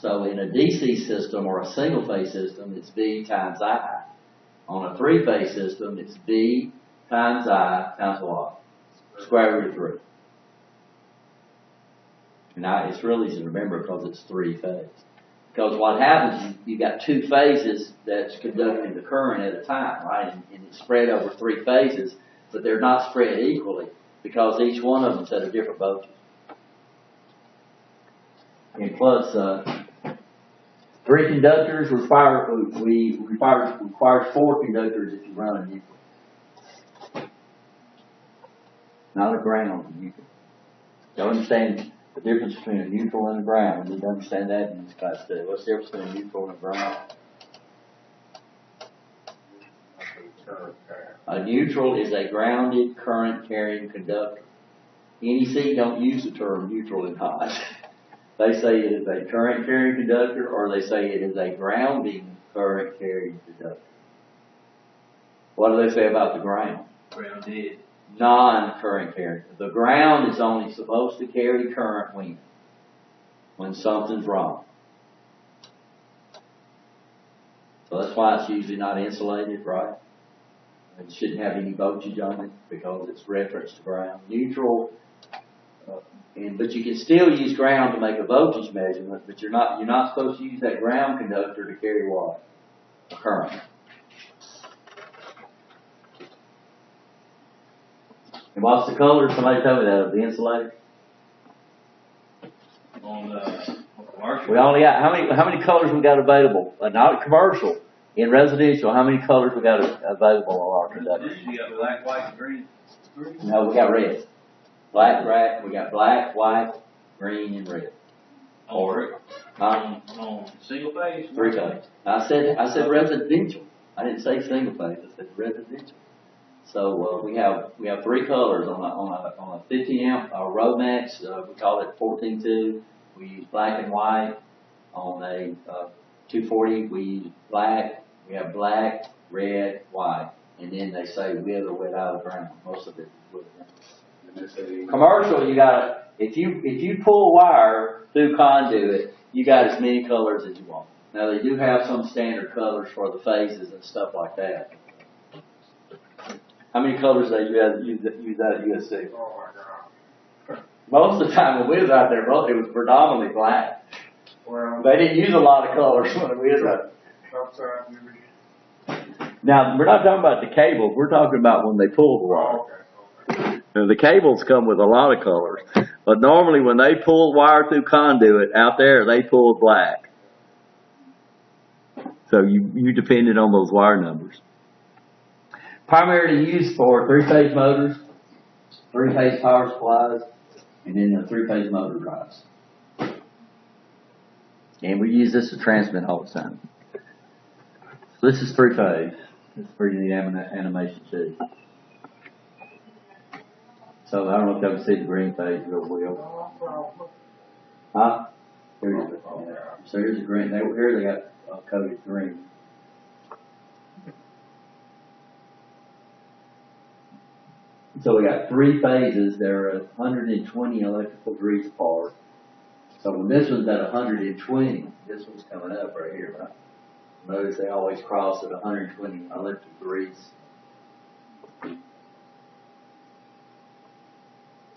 Speaker 1: So in a DC system or a single-phase system, it's V times I. On a 3-phase system, it's V times I times what? Square root of 3. Now, it's really easy to remember because it's 3-phase. Because what happens is you've got 2 phases that's conducting the current at a time, right? And it's spread over 3 phases, but they're not spread equally because each one of them's at a different voltage. And plus, 3 conductors requires 4 conductors if you run a neutral. Not a ground neutral. You understand the difference between a neutral and a ground? You need to understand that in this class too. What's the difference between a neutral and a ground? A neutral is a grounded current carrying conductor. NEC don't use the term neutral in HOT. They say it is a current carrying conductor, or they say it is a grounding current carrying conductor. What do they say about the ground?
Speaker 3: Grounded.
Speaker 1: Non-current carrying. The ground is only supposed to carry current when something's wrong. So that's why it's usually not insulated, right? It shouldn't have any voltage on it because it's referenced to ground. Neutral, but you can still use ground to make a voltage measurement, but you're not supposed to use that ground conductor to carry what? A current. And what's the color? Somebody told me that of the insulator.
Speaker 3: On commercial.
Speaker 1: We only got how many colors we got available? Not commercial. In residential, how many colors we got available on our conductors?
Speaker 3: You got black, white, and green.
Speaker 1: No, we got red. We got black, white, green, and red.
Speaker 3: On single phase?
Speaker 1: 3-phase. I said residential. I didn't say single phase. I said residential. So we have 3 colors on a 50 amp Romax. We call it 14-2. We use black and white. On a 240, we use black. We have black, red, white, and then they say with or without a ground. Most of it is with a ground. Commercial, you got if you pull wire through conduit, you got as many colors as you want. Now they do have some standard colors for the phases and stuff like that. How many colors did you use out at USC?
Speaker 4: Oh my God.
Speaker 1: Most of the time when we was out there, it was predominantly black.
Speaker 4: Well,
Speaker 1: They didn't use a lot of colors when we was out there.
Speaker 4: sometimes
Speaker 1: Now, we're not talking about the cables, we're talking about when they pull the wire.
Speaker 4: Okay.
Speaker 1: Now, the cables come with a lot of colors, but normally when they pull wire through conduit out there, they pull black. So you depended on those wire numbers. Primarily used for three-phase motors, three-phase power supplies, and then the three-phase motor drives. And we use this to transmit all the time. So this is three-phase. This is pretty neat animation too. So I don't know if y'all can see the green phase real well. Huh? So here's the green. Here they got coded green. So we got three phases. They're 120 electrical degrees apart. So when this one's at 120, this one's coming up right here, right? Notice they always cross at 120 electrical degrees.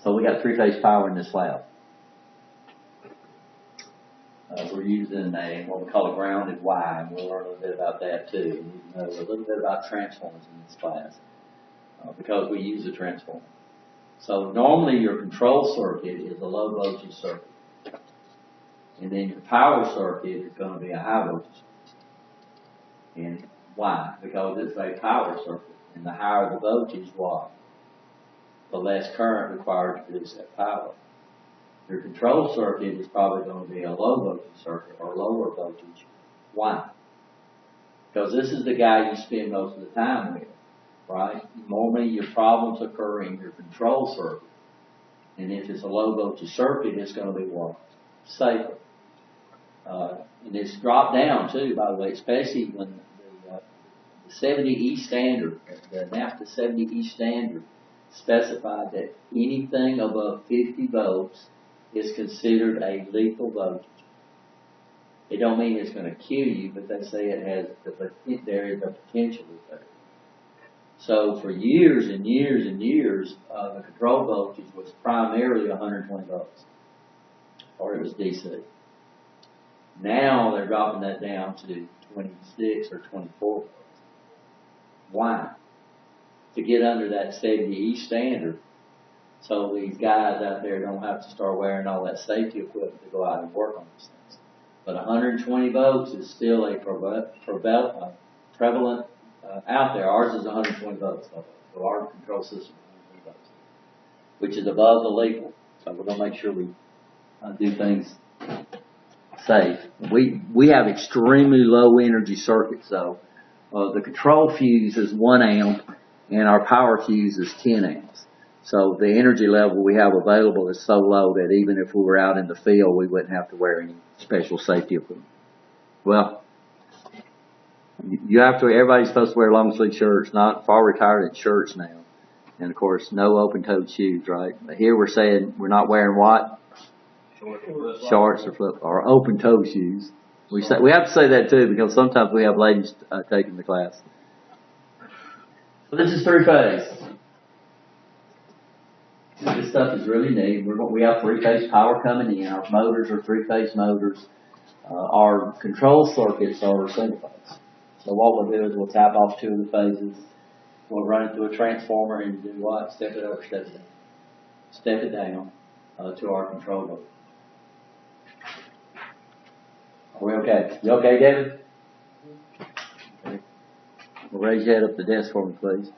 Speaker 1: So we got three-phase power in this lab. We're using what we call a grounded Y, and we'll learn a little bit about that too. We need to know a little bit about transformers in this class because we use a transformer. So normally your control circuit is a low voltage circuit, and then your power circuit is going to be a high voltage circuit. And why? Because it's a power circuit, and the higher the voltage, why? The less current required to produce that power. Your control circuit is probably going to be a low voltage circuit or lower voltage. Why? Because this is the guy you spend most of the time with, right? Normally your problems occur in your control circuit. And if it's a low voltage circuit, it's going to be what? Safer. And it's dropped down too, by the way, especially when the 70E standard, the NAFTA 70E standard, specified that anything above 50 volts is considered a lethal voltage. It don't mean it's going to kill you, but they say it has there is a potential there. So for years and years and years, the control voltage was primarily 120 volts, or it was DC. Now they're dropping that down to 26 or 24 volts. Why? To get under that 70E standard, so these guys out there don't have to start wearing all that safety equipment to go out and work on these things. But 120 volts is still a prevalent out there. Ours is 120 volts, so our control system is 120 volts, which is above the legal. So we're going to make sure we do things safe. We have extremely low energy circuits, though. The control fuse is 1 amp, and our power fuse is 10 amps. So the energy level we have available is so low that even if we were out in the field, we wouldn't have to wear any special safety equipment. Well, you have to. Everybody's supposed to wear long sleeve shirts. Not far retired in shirts now, and of course, no open toed shoes. Right? But here we're saying we're not wearing what? Shorts or flip or open toe shoes. We have to say that too because sometimes we have ladies taking the class. So this is three-phase. This stuff is really neat. We have three-phase power coming in. Our motors are three-phase motors. Our control circuits are single-phase. So what we'll do is we'll tap off 2 of the phases. We'll run it through a transformer and do what? Step it over, step it down. Step it down to our control motor. Are we okay? You okay, David? Okay. Well, raise your head up the desk for me, please.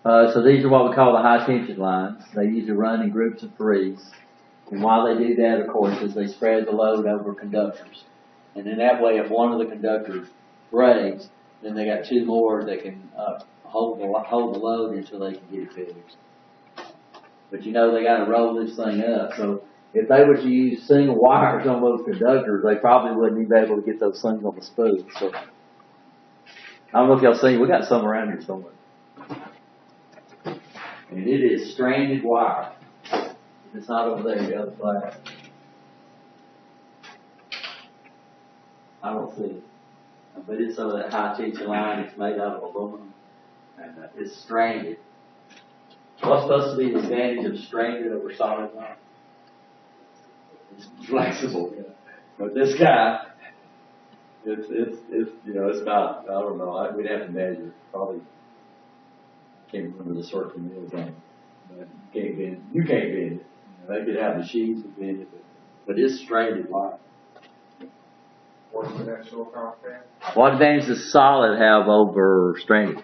Speaker 1: So these are what we call the high tension lines. They usually run in groups of 3s. And while they do that, of course, is they spread the load over conductors. And in that way, if one of the conductors breaks, then they got 2 more that can hold the load until they can get it fixed. But you know, they got to roll this thing up. So if they were to use single wires on those conductors, they probably wouldn't even be able to get those things on the spool. So I don't know if y'all seen, we got some around here somewhere. And it is stranded wire. It's not over there, the other side. I don't see it. But it's some of that high tension line. It's made out of aluminum. And it's stranded. What's supposed to be the advantage of stranded over solid line? It's flexible. But this guy, It's, you know, it's not, I don't know, we'd have to measure, probably, can't remember the circle mills on it. But you can't bend it. You know, they could have machines to bend it, but it's strained wire.
Speaker 4: What's the actual cost there?
Speaker 1: What advantage does solid have over strained?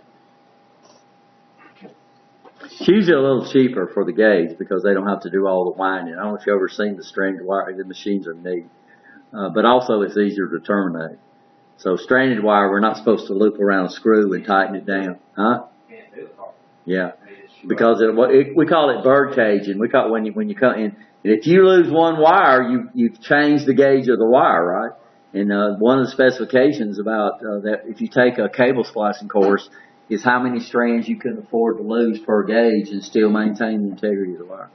Speaker 1: It's usually a little cheaper for the gauge because they don't have to do all the winding. I don't know if you've ever seen the strained wire. The machines are neat. But also it's easier to terminate. So strained wire, we're not supposed to loop around a screw and tighten it down. Huh?
Speaker 3: Can't do it.
Speaker 1: Yeah. Because we call it bird caging. We call it when you come in. And if you lose one wire, you've changed the gauge of the wire, right? And one of the specifications about that, if you take a cable splicing course, is how many strands you can afford to lose per gauge and still maintain the integrity of the wire.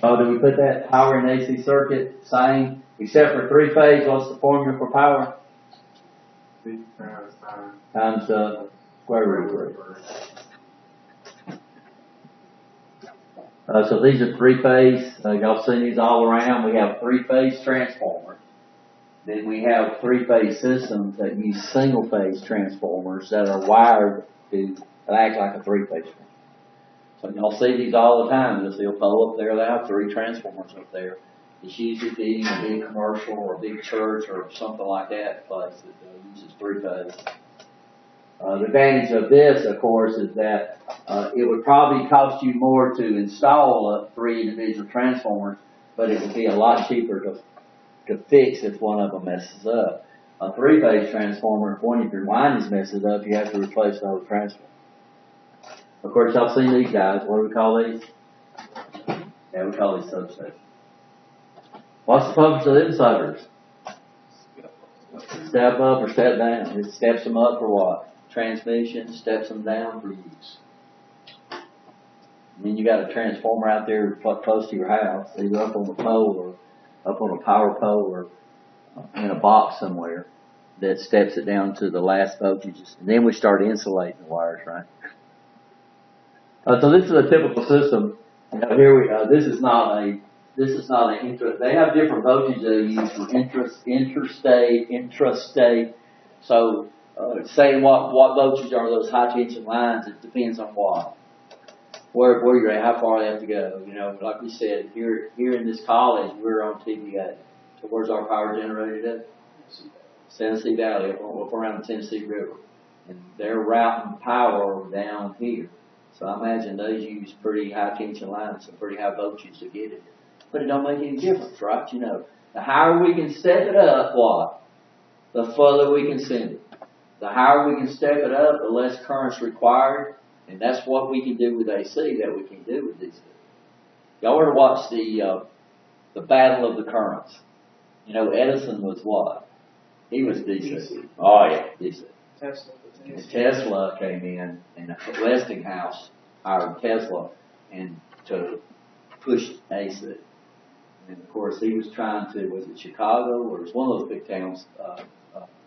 Speaker 1: Oh, did we put that power in AC circuit? Same, except for three-phase. What's the formula for power?
Speaker 4: C times time.
Speaker 1: Times square root of 3. So these are three-phase. Y'all seen these all around. We have three-phase transformers. Then we have three-phase systems that use single-phase transformers that are wired to act like a three-phase transformer. So y'all see these all the time. You'll see a pole up there. They have 3 transformers up there. It's usually feeding a big commercial or a big church or something like that place that uses three-phase. The advantage of this, of course, is that it would probably cost you more to install 3 individual transformers, but it would be a lot cheaper to fix if one of them messes up. A three-phase transformer, if one of your windings messes up, you have to replace the whole transformer. Of course, y'all seen these guys. What do we call these? Yeah, we call these substations. What's the purpose of them suckers? Step up or step down. It steps them up for what? Transmission, steps them down for use. And then you got a transformer out there close to your house, either up on the pole or up on a power pole or in a box somewhere that steps it down to the last voltages. And then we start insulating the wires, right? So this is a typical system. Here this is not an they have different voltages they use for intrastate. So, saying what voltage are those high tension lines, it depends on what. Where you're at, how far they have to go. You know, like we said, here in this college, we're on TVA. So where's our power generated at? Tennessee Valley, up around the Tennessee River. And they're routing power down here. So I imagine those use pretty high tension lines and pretty high voltages to get it. But it don't make any difference, right? You know, the higher we can step it up, what? The further we can send it. The higher we can step it up, the less current's required. And that's what we can do with AC that we can do with DC. Y'all ever watch the battle of the currents? You know, Edison was what? He was DC. Oh yeah, DC. Tesla came in, and Westinghouse hired Tesla and to push AC. And of course, he was trying to, was it Chicago or it was one of those big towns?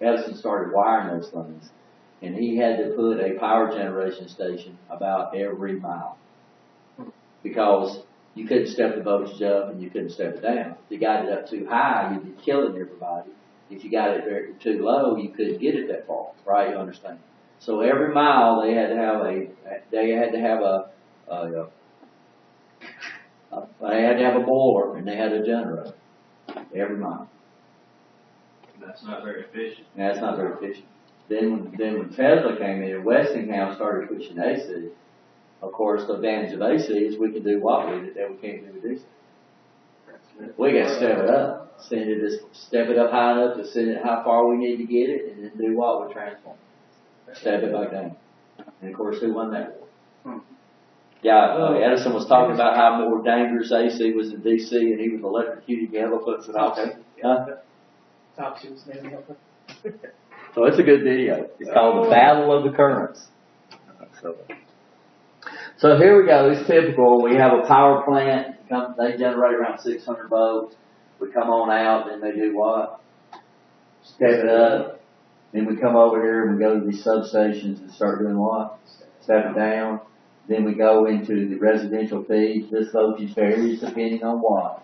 Speaker 1: Edison started wiring those things, and he had to put a power generation station about every mile because you couldn't step the voltage up and you couldn't step it down. If you got it up too high, you'd be killing everybody. If you got it too low, you couldn't get it that far, right? You understand? So every mile they had to have a boiler and they had a generator every mile.
Speaker 3: That's not very efficient.
Speaker 1: That's not very efficient. Then when Tesla came in and Westinghouse started pushing AC, of course the advantage of AC is we can do what with it that we can't do with DC. We got to step it up. Step it up high enough to send it how far we need to get it, and then do what with transform. Step it back down. And of course, who won that war? Yeah, Edison was talking about how more dangerous AC was in DC, and he was electrocuting elephants and all that.
Speaker 2: Toxins, maybe.
Speaker 1: So it's a good video. It's called The Battle of the Currents. So here we go. It's typical. We have a power plant. They generate around 600 volts. We come on out, then they do what? Step it up. Then we come over here and we go to these substations and start doing what? Step it down. Then we go into the residential feeds. This voltage varies depending on what?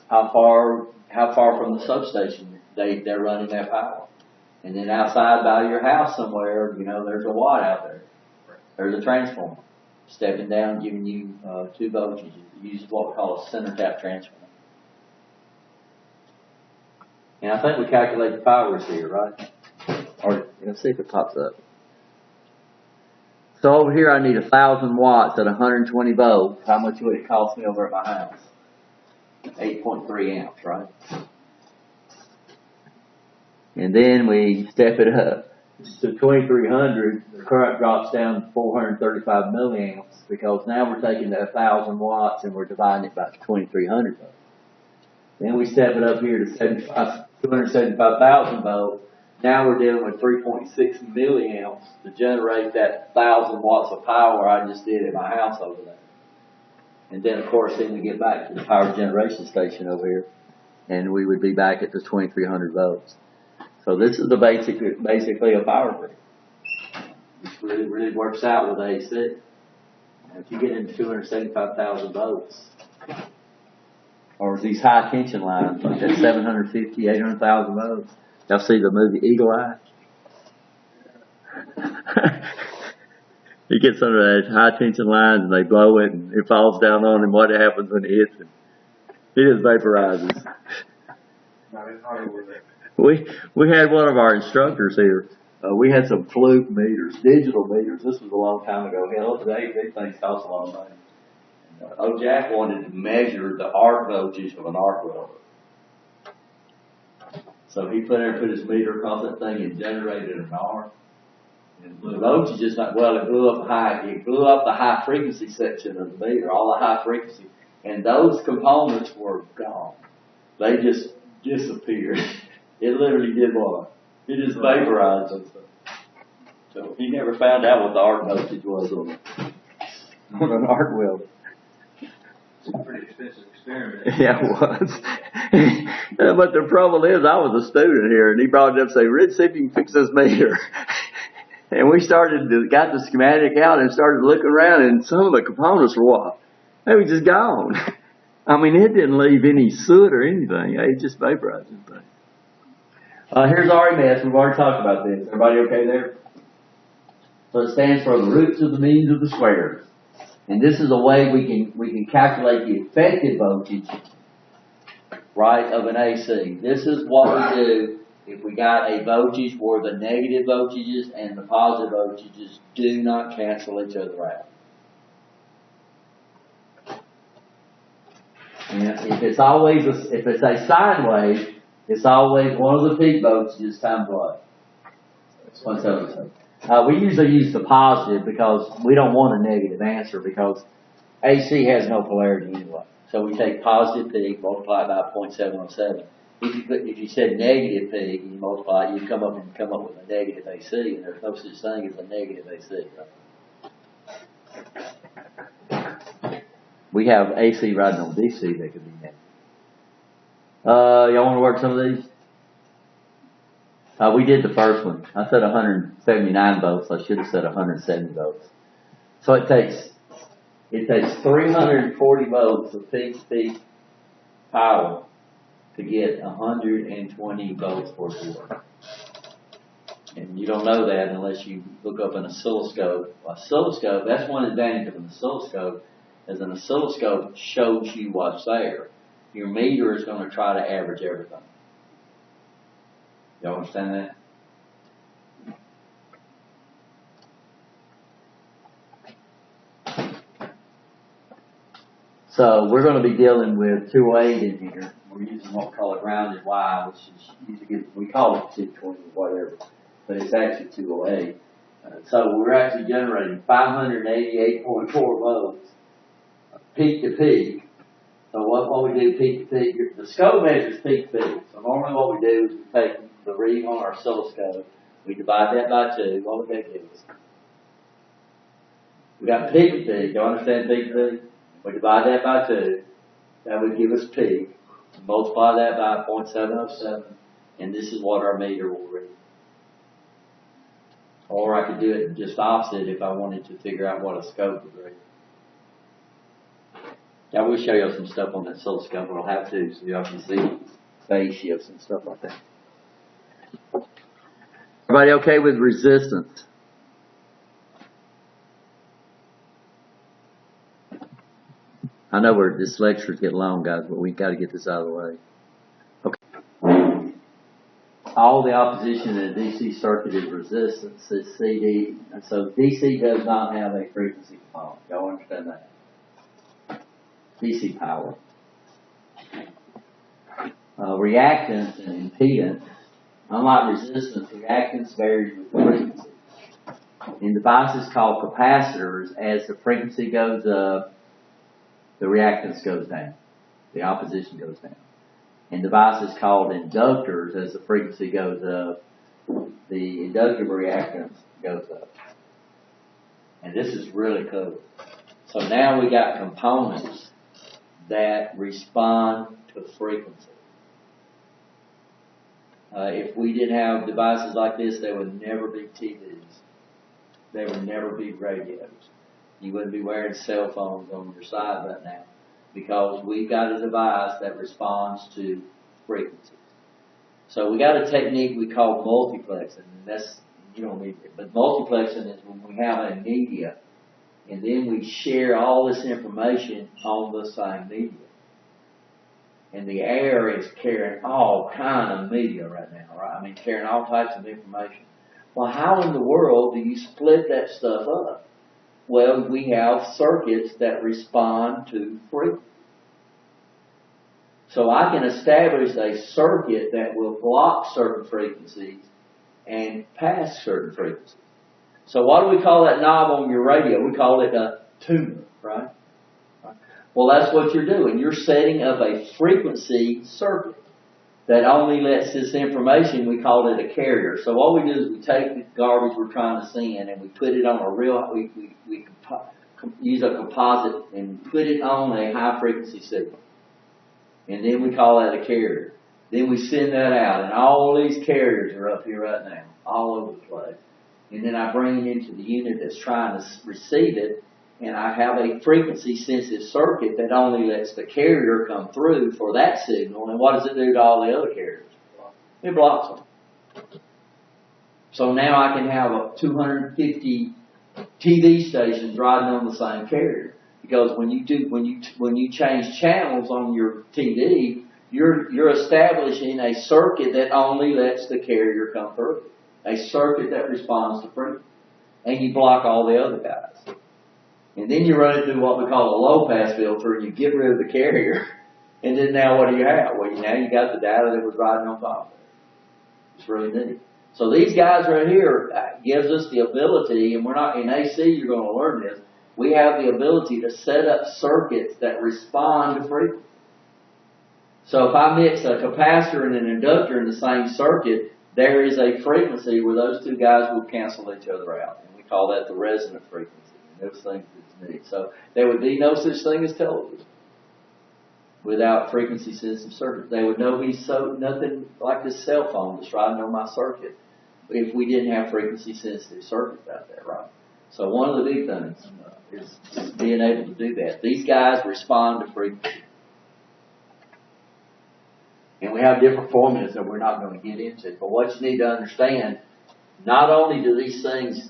Speaker 1: How far how far from the substation they're running that power. And then outside by your house somewhere, there's a watt out there. There's a transformer stepping down, giving you 2 voltages. It uses what we call a center tap transformer. And I think we calculate the powers here, right? Or let's see if it pops up. So over here I need 1,000 watts at 120 volts. How much would it cost me over at my house? 8.3 amps, right? And then we step it up to 2,300. The current drops down to 435 milliamps because now we're taking the 1,000 watts and we're dividing it by 2,300 volts. Then we step it up here to 275,000 volts. Now we're dealing with 3.6 milliamps to generate that 1,000 watts of power I just did at my house over there. And then, of course, then we get back to the power generation station over here, and we would be back at the 2,300 volts. So this is basically a power grid. This really works out with AC. And if you get into 275,000 volts, or these high tension lines, like that 750, 800,000 volts. Y'all see the movie Eagle Eye? You get some of those high tension lines and they blow it and it falls down on him. What happens when it hits him? It just vaporizes. We had one of our instructors here. We had some Fluke meters, digital meters. This was a long time ago. Hell, today these things cost a lot of money. Jack wanted to measure the arc voltage of an arc welder. So he put his meter across that thing and generated an arc. And the voltage is not, it blew up the high frequency section of the meter, all the high frequency. And those components were gone. They just disappeared. It literally did what? It just vaporized them. So he never found out what the arc voltage was on an arc welder.
Speaker 3: It's a pretty expensive experiment.
Speaker 1: Yeah, it was. But the trouble is, I was a student here, and he brought it up and said, Rich, see if you can fix this meter. And we got the schematic out and started looking around, and some of the components were what? They were just gone. I mean, it didn't leave any soot or anything. It just vaporized everything. Here's RMS. We've already talked about this. Everybody okay there? So it stands for the roots of the means of the squares. And this is a way we can calculate the effective voltage, right, of an AC. This is what we do if we got a voltage where the negative voltages and the positive voltages do not cancel each other out. And if it's a sine wave, it's always one of the peak voltages times what? 177. We usually use the positive because we don't want a negative answer because AC has no polarity anyway. So we take positive peak, multiply it by 0.707. If you said negative peak and you multiply it, you come up with a negative AC, and there's no such thing as a negative AC. Right? We have AC riding on DC that could be negative. Y'all want to work some of these? We did the first one. I said 179 volts. I should have said 170 volts. So it takes 340 volts of peak power to get 120 volts worth of work. And you don't know that unless you look up an oscilloscope. Oscilloscope, that's one advantage of an oscilloscope, is an oscilloscope shows you what's there. Your meter is going to try to average everything. Y'all understand that? So we're going to be dealing with 208 in here. We're using what we call a grounded Y, which is usually, we call it 220 or whatever, but it's actually 208. So we're actually generating 588.4 volts peak to peak. So what we do peak to peak, the scope measures peak to peak. So normally what we do is we take the reading on our oscilloscope, we divide that by 2. What would that give us? We got peak to peak. Do you understand peak to peak? We divide that by 2. That would give us peak. Multiply that by 0.707, and this is what our meter will read. Or I could do it just opposite if I wanted to figure out what a scope would read. I will show you some stuff on that oscilloscope, but I'll have to so y'all can see phase shifts and stuff like that. Everybody okay with resistance? I know this lecture's getting long, guys, but we got to get this out of the way. Okay. All the opposition in a DC circuit is resistance. It's CD, and so DC does not have a frequency component. Y'all understand that? DC power. Reactance and impedance, unlike resistance, reactance varies with frequency. In devices called capacitors, as the frequency goes up, the reactance goes down. The opposition goes down. In devices called inductors, as the frequency goes up, the inductive reactance goes up. And this is really cool. So now we got components that respond to frequency. If we didn't have devices like this, there would never be TVs. There would never be radios. You wouldn't be wearing cell phones on your side right now because we've got a device that responds to frequencies. So we got a technique we call multiplexing, and that's, you don't need it, but multiplexing is when we have a media and then we share all this information on the same media. And the air is carrying all kind of media right now, right? I mean, carrying all types of information. Well, how in the world do you split that stuff up? Well, we have circuits that respond to frequency. So I can establish a circuit that will block certain frequencies and pass certain frequencies. So what do we call that knob on your radio? We call it a tuner, right? Well, that's what you're doing. You're setting up a frequency circuit that only lets this information, we call it a carrier. So what we do is we take the garbage we're trying to send and we put it on a real, we use a composite and put it on a high frequency signal. And then we call that a carrier. Then we send that out and all these carriers are up here right now, all over the place. And then I bring it into the unit that's trying to receive it. And I have a frequency-sensitive circuit that only lets the carrier come through for that signal. And what does it do to all the other carriers? It blocks them. So now I can have 250 TV stations riding on the same carrier. Because when you change channels on your TV, you're establishing a circuit that only lets the carrier come through. A circuit that responds to frequency. And you block all the other guys. And then you run it through what we call a low-pass filter, and you get rid of the carrier. And then now what do you have? Well, now you got the data that was riding on top of it. It's really neat. So these guys right here gives us the ability, and we're not in AC, you're going to learn this, we have the ability to set up circuits that respond to frequency. So if I mix a capacitor and an inductor in the same circuit, there is a frequency where those two guys will cancel each other out. And we call that the resonant frequency. Those things that's neat. So there would be no such thing as television without frequency sensitive circuits. There would nothing like this cell phone that's riding on my circuit if we didn't have frequency sensitive circuits out there, right? So one of the big things is being able to do that. These guys respond to frequency. And we have different formulas that we're not going to get into. But what you need to understand, not only do these things,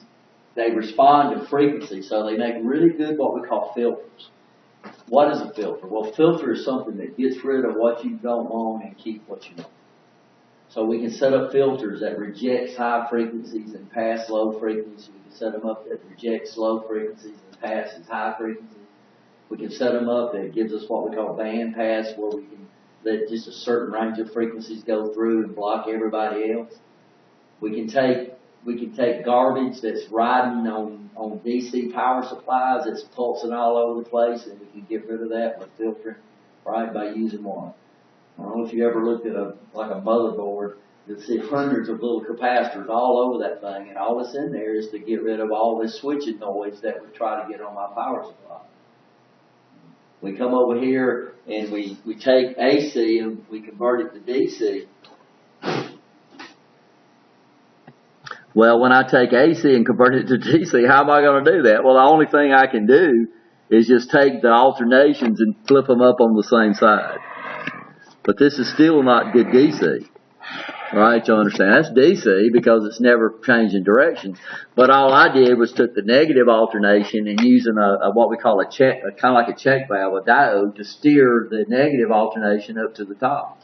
Speaker 1: they respond to frequency, so they make really good what we call filters. What is a filter? Well, filter is something that gets rid of what you don't want and keep what you want. So we can set up filters that reject high frequencies and pass low frequencies. We can set them up that rejects low frequencies and passes high frequencies. We can set them up that gives us what we call band pass, where we can let just a certain range of frequencies go through and block everybody else. We can take garbage that's riding on DC power supplies that's pulsing all over the place, and we can get rid of that by filtering, right, by using one. I don't know if you ever looked at a motherboard, you'll see hundreds of little capacitors all over that thing, and all that's in there is to get rid of all this switching noise that we try to get on my power supply. We come over here and we take AC and we convert it to DC. Well, when I take AC and convert it to DC, how am I going to do that? Well, the only thing I can do is just take the alternations and flip them up on the same side. But this is still not good DC. Right, you understand? That's DC because it's never changing directions. But all I did was took the negative alternation and using a what we call a check, kind of like a check valve, a diode, to steer the negative alternation up to the top.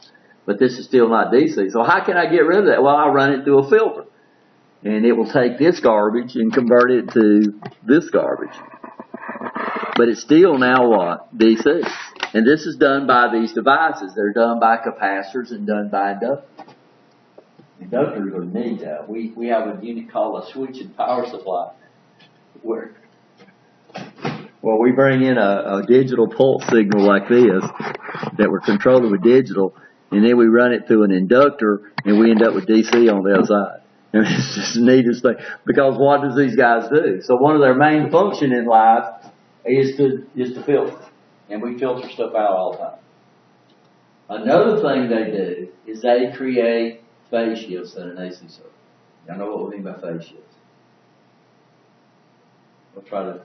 Speaker 1: But this is still not DC. So how can I get rid of that? Well, I run it through a filter. And it will take this garbage and convert it to this garbage. But it's still now what? DC. And this is done by these devices. They're done by capacitors and done by inductors. Inductors are neat. We have a unit called a switch and power supply where we bring in a digital pulse signal like this that we're controlling with digital, and then we run it through an inductor, and we end up with DC on the other side. And it's just the neatest thing, because what does these guys do? So one of their main function in life is to filter, and we filter stuff out all the time. Another thing they do is they create phase shifts in an AC circuit. Y'all know what we mean by phase shifts? We'll try to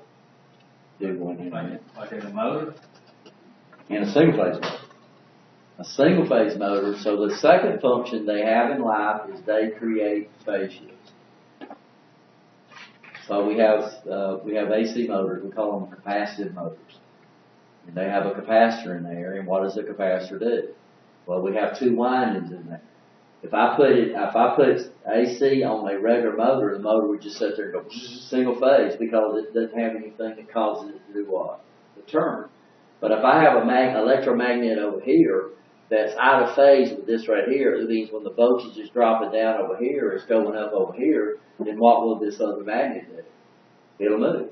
Speaker 1: dig one in.
Speaker 3: Like in a motor?
Speaker 1: In a single phase motor. A single phase motor, so the second function they have in life is they create phase shifts. So we have AC motors, we call them capacitive motors. And they have a capacitor in there, and what does the capacitor do? Well, we have two windings in there. If I put AC on a regular motor, the motor would just sit there and go single phase because it doesn't have anything that causes it to do what? To turn. But if I have an electromagnet over here that's out of phase with this right here, it means when the voltage is dropping down over here, it's going up over here, then what will this other magnet do? It'll move.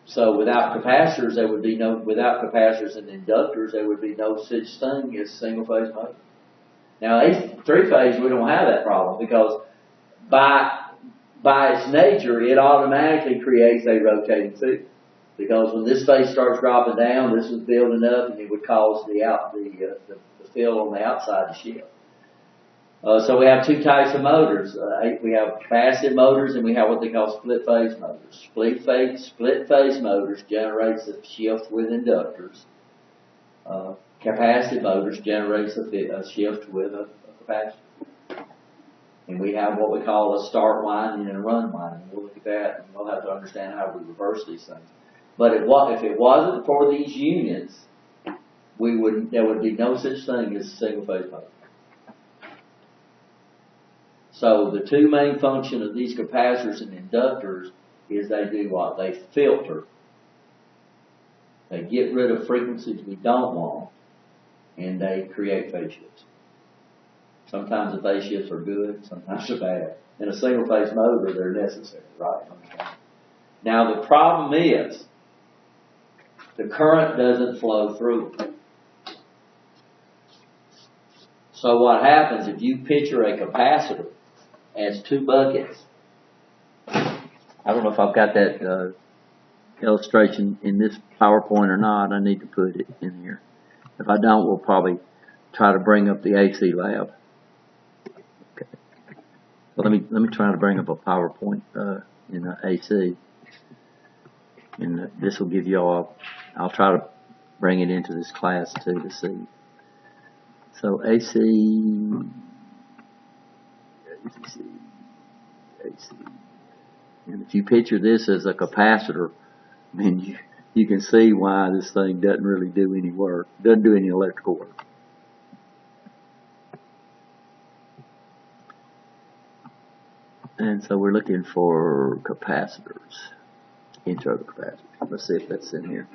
Speaker 1: So without capacitors, without capacitors and inductors, there would be no such thing as single phase motor. Now, three-phase, we don't have that problem because by its nature, it automatically creates a rotating field. Because when this phase starts dropping down, this is building up, and it would cause the field on the outside to shift. So we have two types of motors. We have capacitive motors, and we have what they call split-phase motors. Split-phase motors generates a shift with inductors. Capacitive motors generates a shift with a capacitor. And we have what we call a start winding and a run winding. We'll look at that, and we'll have to understand how we reverse these things. But if it wasn't for these units, there would be no such thing as a single-phase motor. So the two main functions of these capacitors and inductors is they do what? They filter. They get rid of frequencies we don't want, and they create phase shifts. Sometimes the phase shifts are good, sometimes they're bad. In a single-phase motor, they're necessary, right? Now the problem is, the current doesn't flow through. So what happens if you picture a capacitor as two buckets? I don't know if I've got that illustration in this PowerPoint or not. I need to put it in here. If I don't, we'll probably try to bring up the AC lab. Okay. Well, let me try to bring up a PowerPoint in the AC, and this will give you all. I'll try to bring it into this class too to see. So AC, and if you picture this as a capacitor, then you can see why this thing doesn't really do any work, doesn't do any electrical work. And so we're looking for capacitors, intro capacitors. Let's see if that's in here.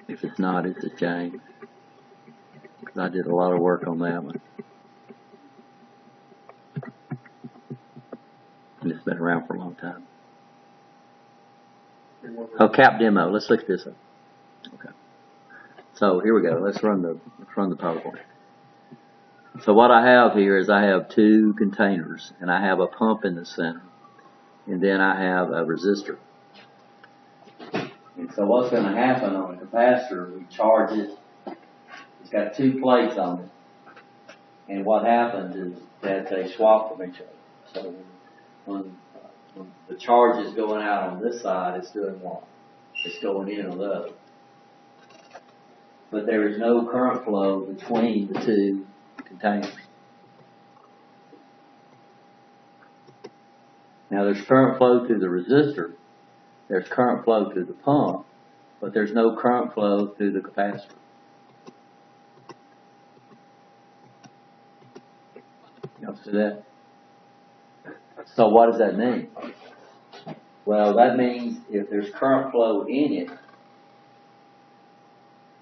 Speaker 1: If it's not, it's a shame, because I did a lot of work on that one. And it's been around for a long time. Oh, cap demo. Let's look this up. Okay. So here we go. Let's run the PowerPoint. So what I have here is I have two containers, and I have a pump in the center, and then I have a resistor. And so what's going to happen on a capacitor, we charge it. It's got two plates on it, and what happens is that they swap from each other. So when the charge is going out on this side, it's doing what? that's going in on the other. But there is no current flow between the two containers. Now there's current flow through the resistor, there's current flow through the pump, but there's no current flow through the capacitor. Y'all see that? So what does that mean? Well, that means if there's current flow in it,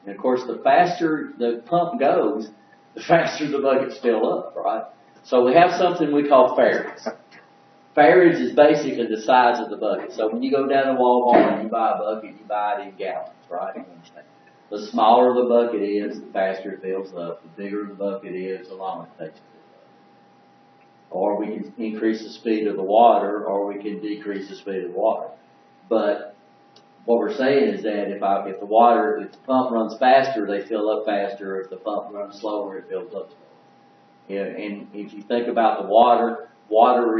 Speaker 1: and of course the faster the pump goes, the faster the buckets fill up, right? So we have something we call farads. Farage is basically the size of the bucket. So when you go down to Walmart and you buy a bucket, you buy it in gallons, right? The smaller the bucket is, the faster it fills up. The bigger the bucket is, the longer it takes to fill up. Or we can increase the speed of the water, or we can decrease the speed of the water. But what we're saying is that if the pump runs faster, they fill up faster. If the pump runs slower, it fills up slower. Yeah, and if you think about the water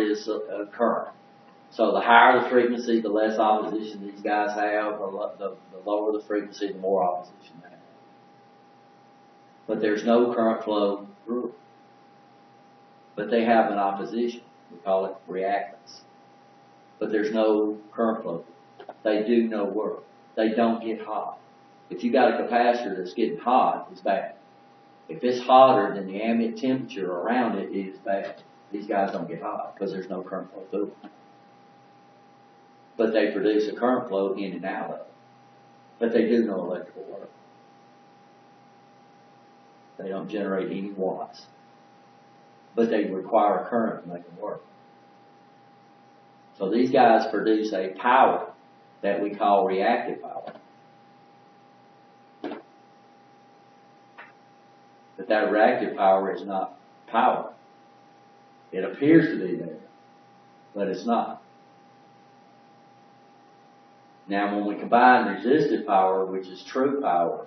Speaker 1: is a current. So the higher the frequency, the less opposition these guys have. The lower the frequency, the more opposition they have. But there's no current flow through it. But they have an opposition. We call it reactance. But there's no current flow. They do no work. They don't get hot. If you got a capacitor that's getting hot, it's bad. If it's hotter than the ambient temperature around it, it is bad. These guys don't get hot because there's no current flow through them. But they produce a current flow in and out of it. But they do no electrical work. They don't generate any watts. But they require a current to make them work. So these guys produce a power that we call reactive power. But that reactive power is not power. It appears to be there, but it's not. Now when we combine resistive power, which is true power,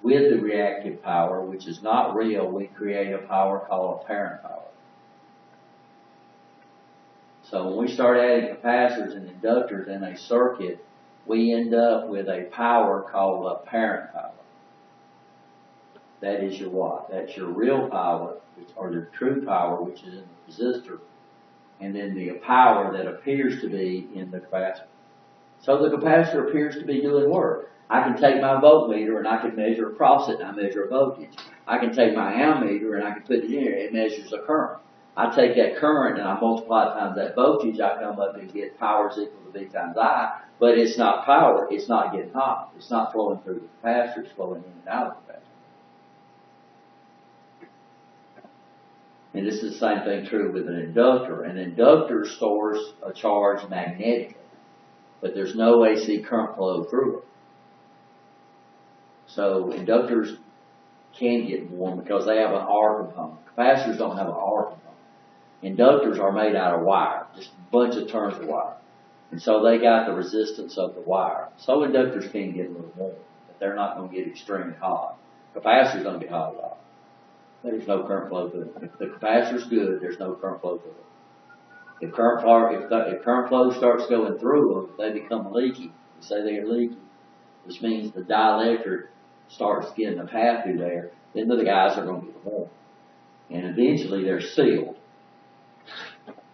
Speaker 1: with the reactive power, which is not real, we create a power called apparent power. So when we start adding capacitors and inductors in a circuit, we end up with a power called apparent power. That is your what? That's your real power, or your true power, which is in the resistor, and then the power that appears to be in the capacitor. So the capacitor appears to be doing work. I can take my voltmeter and I can measure across it and I measure a voltage. I can take my ammeter and I can put it in here, it measures a current. I take that current and I multiply it times that voltage, I come up and get power is equal to V times I, but it's not power, it's not getting hot. It's not flowing through the capacitor, it's flowing in and out of the capacitor. And this is the same thing true with an inductor. An inductor stores a charge magnetically, but there's no AC current flow through it. So inductors can get warm because they have an R component. Capacitors don't have an R component. Inductors are made out of wire, just a bunch of turns of wire. And so they got the resistance of the wire. So inductors can get a little warm, but they're not going to get extremely hot. Capacitors don't get hot at all. There's no current flow through it. If the capacitor's good, there's no current flow through it. If current flow starts going through them, they become leaky. We say they're leaky, which means the dielectric starts getting a path through there. Then the guys are going to get warm, and eventually they're sealed.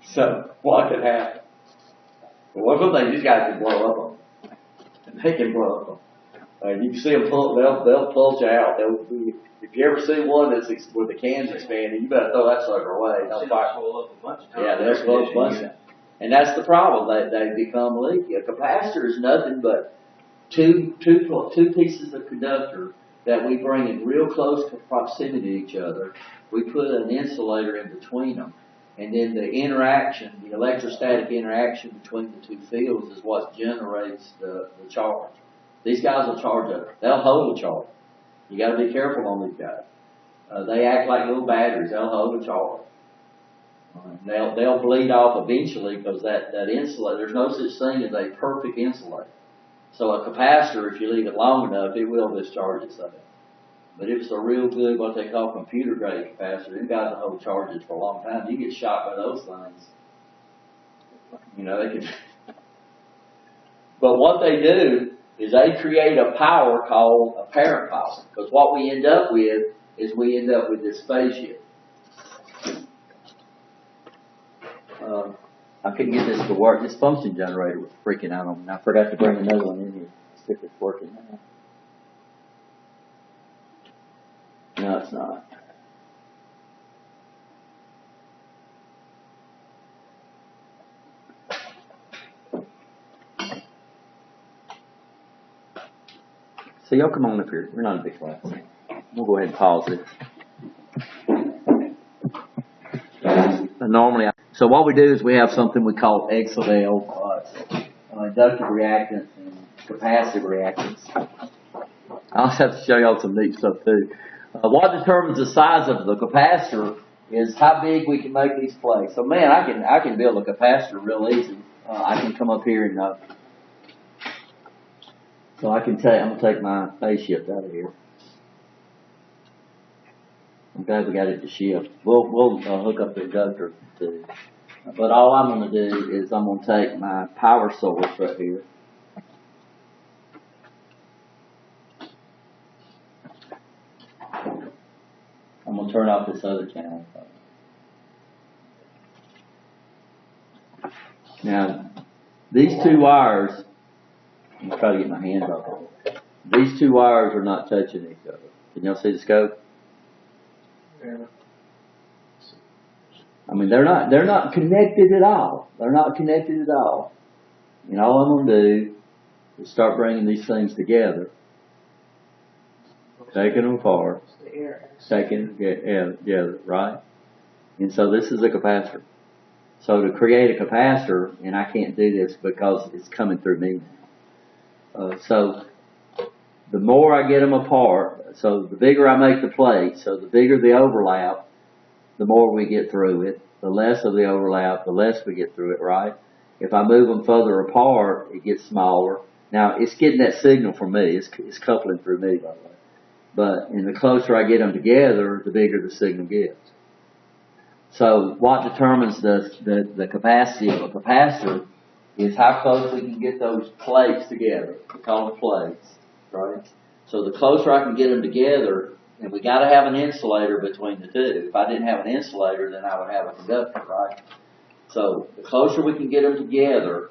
Speaker 1: So what could happen? Well, one thing, these guys can blow up on them. They can blow up on them. You can see them they'll pulse you out. If you ever see one that's where the can's expanding, you better throw that sucker away. Don't fire. Yeah, they'll blow up a bunch of times. And that's the problem. They become leaky. A capacitor is nothing but two pieces of conductor that we bring in real close proximity to each other. We put an insulator in between them. And then the interaction, the electrostatic interaction between the two fields is what generates the charge. These guys will charge up. They'll hold a charge. You got to be careful on these guys. They act like little batteries. They'll hold a charge. They'll bleed off eventually because that insulator, there's no such thing as a perfect insulator. So a capacitor, if you leave it long enough, it will discharge itself. But if it's a real good, what they call computer grade capacitor, them guys will hold charges for a long time. You get shot by those things. You know, they can. But what they do is they create a power called apparent power. Because what we end up with is we end up with this spaceship. I couldn't get this to work. This function generator was freaking out on me. I forgot to bring another one in here. See if it's working now. No, it's not. So y'all come on up here. We're not a big class. We'll go ahead and pause it. Normally, so what we do is we have something we call XLL, inductive reactance and capacitive reactance. I also have to show y'all some neat stuff too. What determines the size of the capacitor is how big we can make these plates. So man, I can build a capacitor real easy. I can come up here and so I can I'm gonna take my phase shift out of here. I'm glad we got it to shift. We'll hook up the inductor too. But all I'm gonna do is I'm gonna take my power source right here. I'm gonna turn off this other channel. Now, these two wires, I'm gonna try to get my hands off of it. These two wires are not touching each other. Can y'all see the scope?
Speaker 2: Yeah.
Speaker 1: I mean, they're not connected at all. They're not connected at all. And all I'm gonna do is start bringing these things together, taking them apart, taking together, right? And so this is a capacitor. So to create a capacitor, and I can't do this because it's coming through me now. So the more I get them apart, so the bigger I make the plate, so the bigger the overlap, the more we get through it. The less of the overlap, the less we get through it, right? If I move them further apart, it gets smaller. Now, it's getting that signal from me. It's coupling through me, by the way. But and the closer I get them together, the bigger the signal gets. So what determines the capacity of a capacitor is how close we can get those plates together. We call them plates, right? So the closer I can get them together, and we got to have an insulator between the two. If I didn't have an insulator, then I would have a conductor, right? So the closer we can get them together,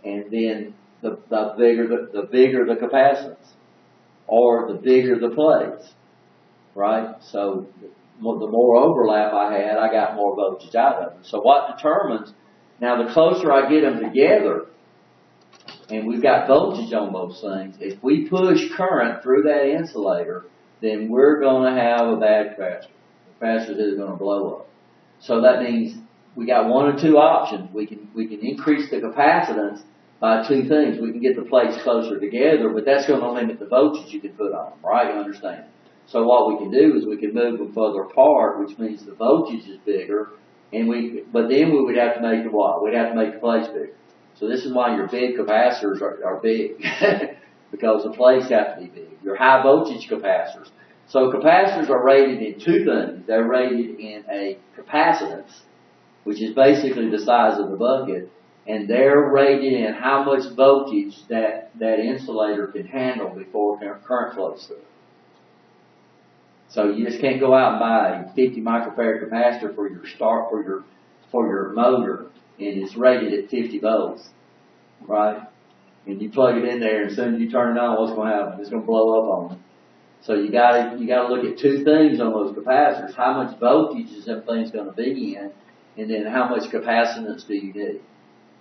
Speaker 1: and then the bigger the capacitance, or the bigger the plates, right? So the more overlap I had, I got more voltage out of them. So what determines, now the closer I get them together, and we've got voltage on those things, if we push current through that insulator, then we're going to have a bad capacitor. The capacitor is going to blow up. So that means we got one or two options. We can increase the capacitance by two things. We can get the plates closer together, but that's going to limit the voltage you can put on them, right? You understand? So what we can do is we can move them further apart, which means the voltage is bigger, but then we would have to make the what? We'd have to make the plates bigger. So this is why your big capacitors are big, because the plates have to be big. Your high voltage capacitors. So capacitors are rated in two things. They're rated in a capacitance, which is basically the size of the bucket, and they're rated in how much voltage that insulator can handle before current flows through. So you just can't go out and buy a 50 microfarad capacitor for your motor, and it's rated at 50 volts, right? And you plug it in there, and as soon as you turn it on, what's going to happen? It's going to blow up on it. So you got to look at two things on those capacitors: how much voltage is that thing's going to be in, and then how much capacitance do you need.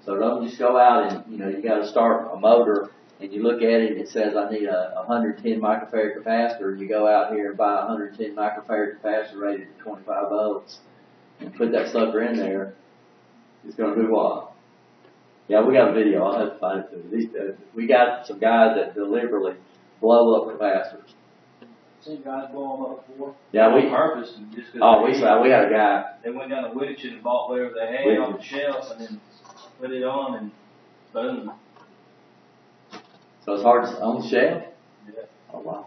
Speaker 1: So don't just go out and you got to start a motor, and you look at it and it says I need a 110 microfarad capacitor, and you go out here and buy a 110 microfarad capacitor rated at 25 volts, and put that sucker in there. It's going to do what? Yeah, we got a video. I'll have to find it too. We got some guys that deliberately blow up capacitors.
Speaker 6: Seen guys blow them up before.
Speaker 1: Yeah,
Speaker 3: On purpose, and just 'cause
Speaker 1: we had a guy.
Speaker 3: they went down to Wittich and bought whatever they had off the shelf, and then put it on, and boom.
Speaker 1: So it's hard to on the shelf.
Speaker 3: Yeah.
Speaker 1: Oh wow.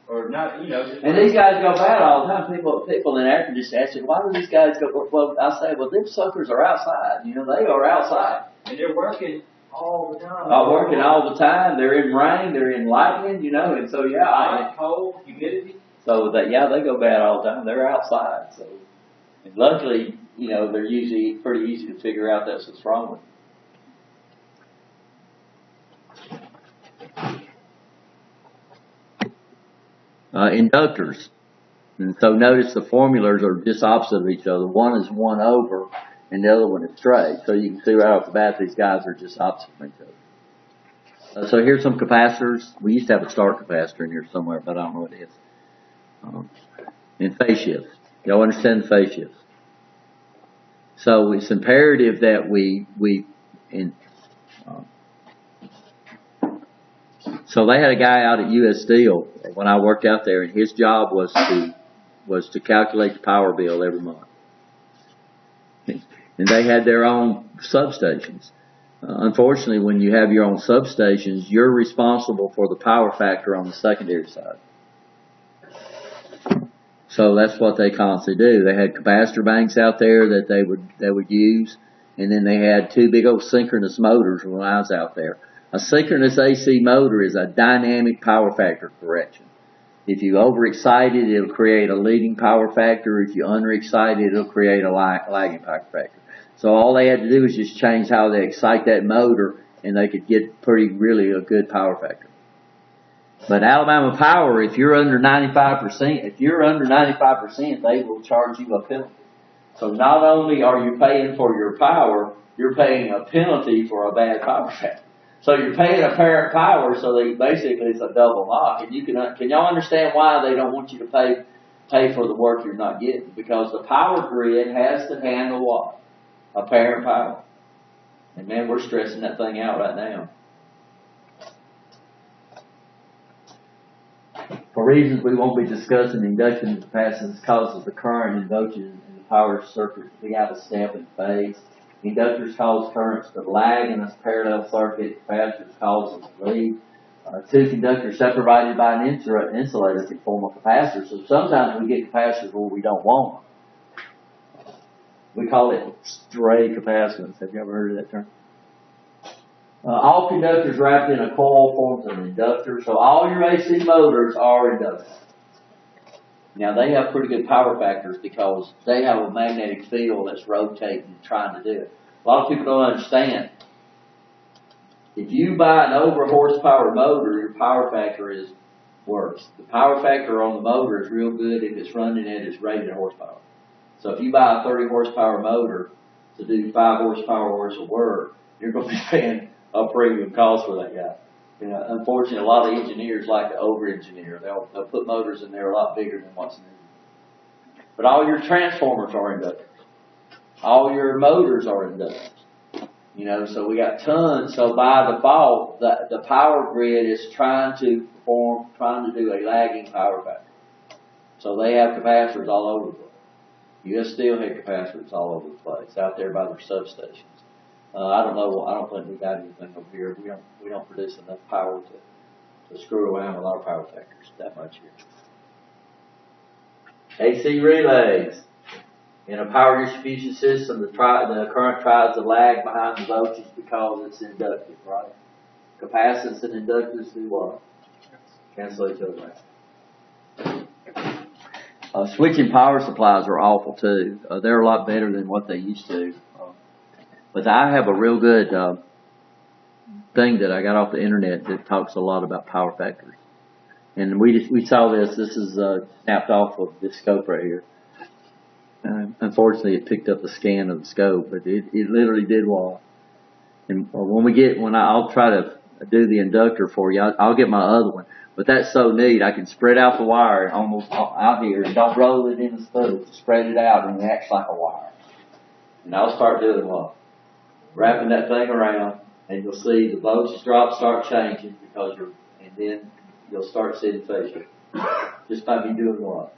Speaker 3: Or not, just
Speaker 1: And these guys go bad all the time. People in Akron just ask me, why do these guys go? Well, I say, well, them suckers are outside. They are outside.
Speaker 3: and they're working
Speaker 6: all the time.
Speaker 1: Working all the time. They're in rain, they're in lightning, you know, and so yeah.
Speaker 3: Hot, cold, humidity.
Speaker 1: So that yeah, they go bad all the time. They're outside. So and luckily, you know, they're usually pretty easy to figure out that's what's wrong with them. Inductors. And so notice the formulas are just opposite of each other. One is 1 over and the other one is straight. So you can see right off the bat these guys are just opposite from each other. So here's some capacitors. We used to have a start capacitor in here somewhere, but I don't know what it is. And phase shifts. Y'all understand the phase shifts? So it's imperative that so they had a guy out at US Steel when I worked out there, and his job was to calculate the power bill every month. And they had their own substations. Unfortunately, when you have your own substations, you're responsible for the power factor on the secondary side. So that's what they constantly do. They had capacitor banks out there that they would use, and then they had 2 big old synchronous motors when I was out there. A synchronous AC motor is a dynamic power factor correction. If you overexcite it, it'll create a leading power factor. If you underexcite it, it'll create a lagging power factor. So all they had to do was just change how they excite that motor, and they could get really a good power factor. But Alabama Power, if you're under 95%, they will charge you a penalty. So not only are you paying for your power, you're paying a penalty for a bad power factor. So you're paying a parent power, so basically it's a double knock. And can y'all understand why they don't want you to pay for the work you're not getting? Because the power grid has to handle what? A parent power. And man, we're stressing that thing out right now. For reasons we won't be discussing, induction capacitance causes the current and voltage in the power circuit to be out of step and phase. Inductors cause currents to lag in a parallel circuit. Capacitors cause them to lead. 2 conductors separated by an insulator can form a capacitor. So sometimes we get capacitors where we don't want them. We call it stray capacitance. Have you ever heard of that term? All conductors wrapped in a coil forms an inductor. So all your AC motors are inductors. Now they have pretty good power factors because they have a magnetic field that's rotating and trying to do it. A lot of people don't understand. If you buy an over horsepower motor, your power factor is worse. The power factor on the motor is real good if it's running at its rated horsepower. So if you buy a 30 horsepower motor to do 5 horsepower worth of work, you're going to be paying a premium cost for that guy. You know, unfortunately, a lot of engineers like to over-engineer. They'll put motors in there a lot bigger than what's needed. But all your transformers are inductors. All your motors are inductors. You know, so we got tons. So by default, the power grid is trying to do a lagging power factor. So they have capacitors all over the place. US Steel had capacitors all over the place out there by their substations. I don't know. I don't think we got anything over here. We don't produce enough power to screw around with our power factors that much here. AC relays. In a power distribution system, the current tries to lag behind the voltage because it's inductive, right? Capacitance and inductance do what? Cancel each other out. Switching power supplies are awful too. They're a lot better than what they used to. But I have a real good thing that I got off the internet that talks a lot about power factors. And we saw this. This is snapped off of this scope right here. Unfortunately, it picked up the scan of the scope, but it literally did what. And I'll try to do the inductor for you. I'll get my other one. But that's so neat. I can spread out the wire almost out here and don't roll it in the spool. Spread it out and it acts like a wire. And I'll start doing what? Wrapping that thing around, and you'll see the voltage drop start changing and then you'll start seeing phase shift. Just by me doing what?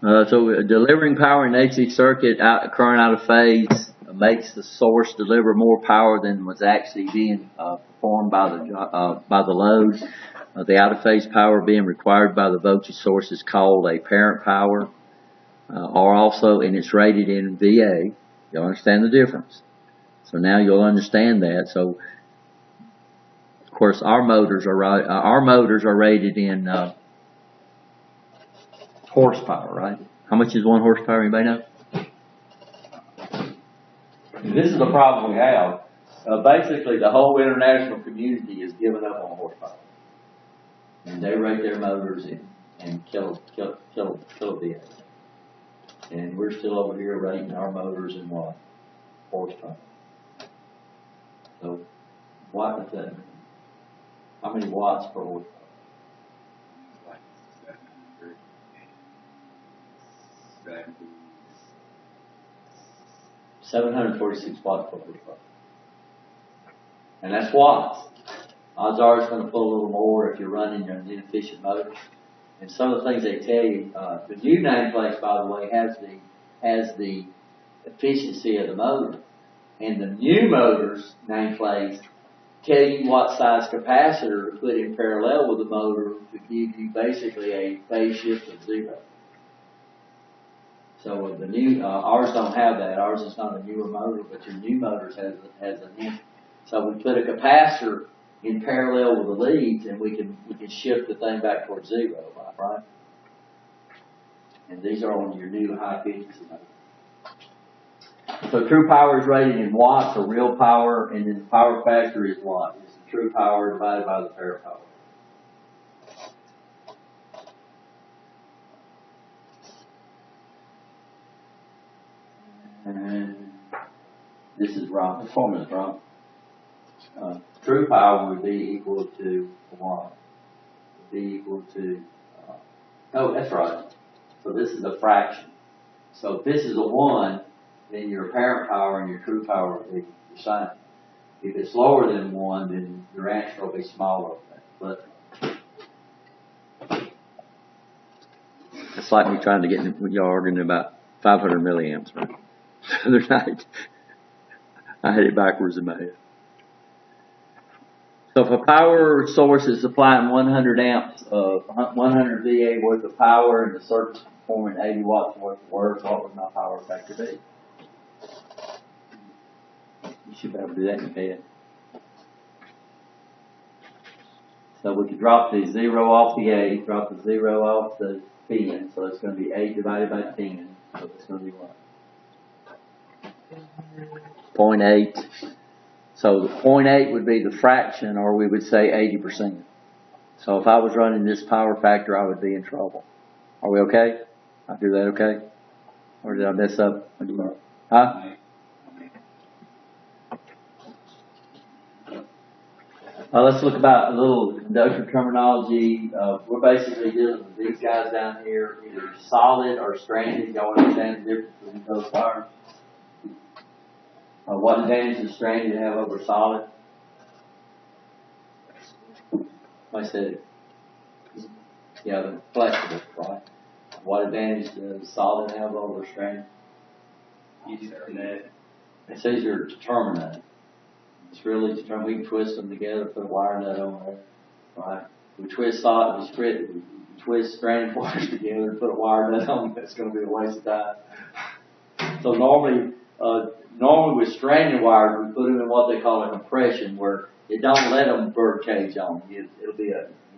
Speaker 1: So delivering power in AC circuit current out of phase makes the source deliver more power than was actually being performed by the load. The out-of-phase power being required by the voltage source is called a parent power, or also, and it's rated in VA. You'll understand the difference. So now you'll understand that. So, of course, our motors are rated in horsepower, right? How much is 1 horsepower? Anybody know? This is the problem we have. Basically, the whole international community is giving up on horsepower, and they rate their motors in kilovolts. And we're still over here rating our motors in what? Horsepower. So, what is that? How many watts per horsepower? 746 watts per horsepower. And that's watts. Odds are it's going to pull a little more if you're running an inefficient motor. And some of the things they tell you, the new nameplate, by the way, has the efficiency of the motor. And the new motors nameplates tell you what size capacitor to put in parallel with the motor to give you basically a phase shift of 0. So the new, ours don't have that. Ours is not a newer motor, but your new motors has an. So we put a capacitor in parallel with the leads, and we can shift the thing back towards 0, right? And these are on your new high efficiency motors. So true power is rated in watts, or real power, and then the power factor is what? It's the true power divided by the parent power. And this is wrong. The formula is wrong. True power would be equal to what? Would be equal to. Oh, that's right. So this is a fraction. So if this is a 1, then your apparent power and your true power will be the same. If it's lower than 1, then your answer will be smaller. But it's like me trying to get y'all arguing about 500 milliamps, right? The other night, I had it backwards in my head. So if a power source is supplying 100 amps of 100 VA worth of power and the circuit's performing 80 watts worth of work, what would my power factor be? You should be able to do that in your head. So we could drop the 0 off the 8, drop the 0 off the 10, so it's going to be 8 divided by 10, so it's going to be what? 0.8. So the 0.8 would be the fraction, or we would say 80%. So if I was running this power factor, I would be in trouble. Are we okay? I do that okay? Or did I mess up? Huh? Let's look about a little conductor terminology. We're basically dealing with these guys down here, either solid or stranded. Y'all understand the difference between those wires? What advantage does stranded have over solid? I said it. Yeah, they're flexible, right? What advantage does solid have over stranded?
Speaker 3: Easier to net.
Speaker 1: It's easier to terminate. It's really determined. We can twist them together, put a wire nut on there, right? We twist solid, we twist stranded wires together and put a wire nut on them. That's going to be a waste of time. So normally with stranded wires, we put them in what they call a compression, where it don't let them bird cage on. It'll be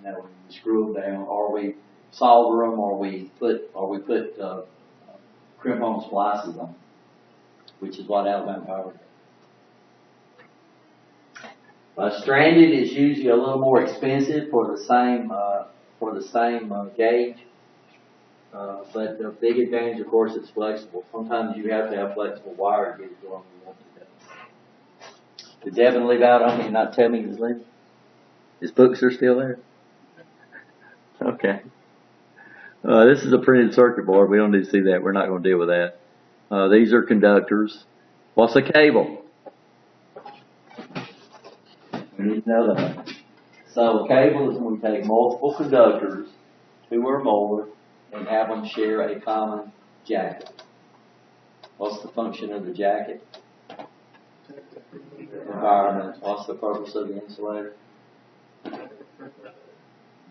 Speaker 1: we screw them down, or we solder them, or we put crimp-on splices on them, which is what Alabama Power does. Stranded is usually a little more expensive for the same gauge. But the big advantage, of course, is flexible. Sometimes you have to have flexible wire to get it going you want to go. Did Devin leave out on me and not tell me he was leaving? His books are still there? Okay. This is a printed circuit board. We don't need to see that. We're not going to deal with that. These are conductors. What's a cable? We need to know that. So a cable is when we take multiple conductors, 2 or more, and have them share a common jacket. What's the function of the jacket? Environment. What's the purpose of the insulator?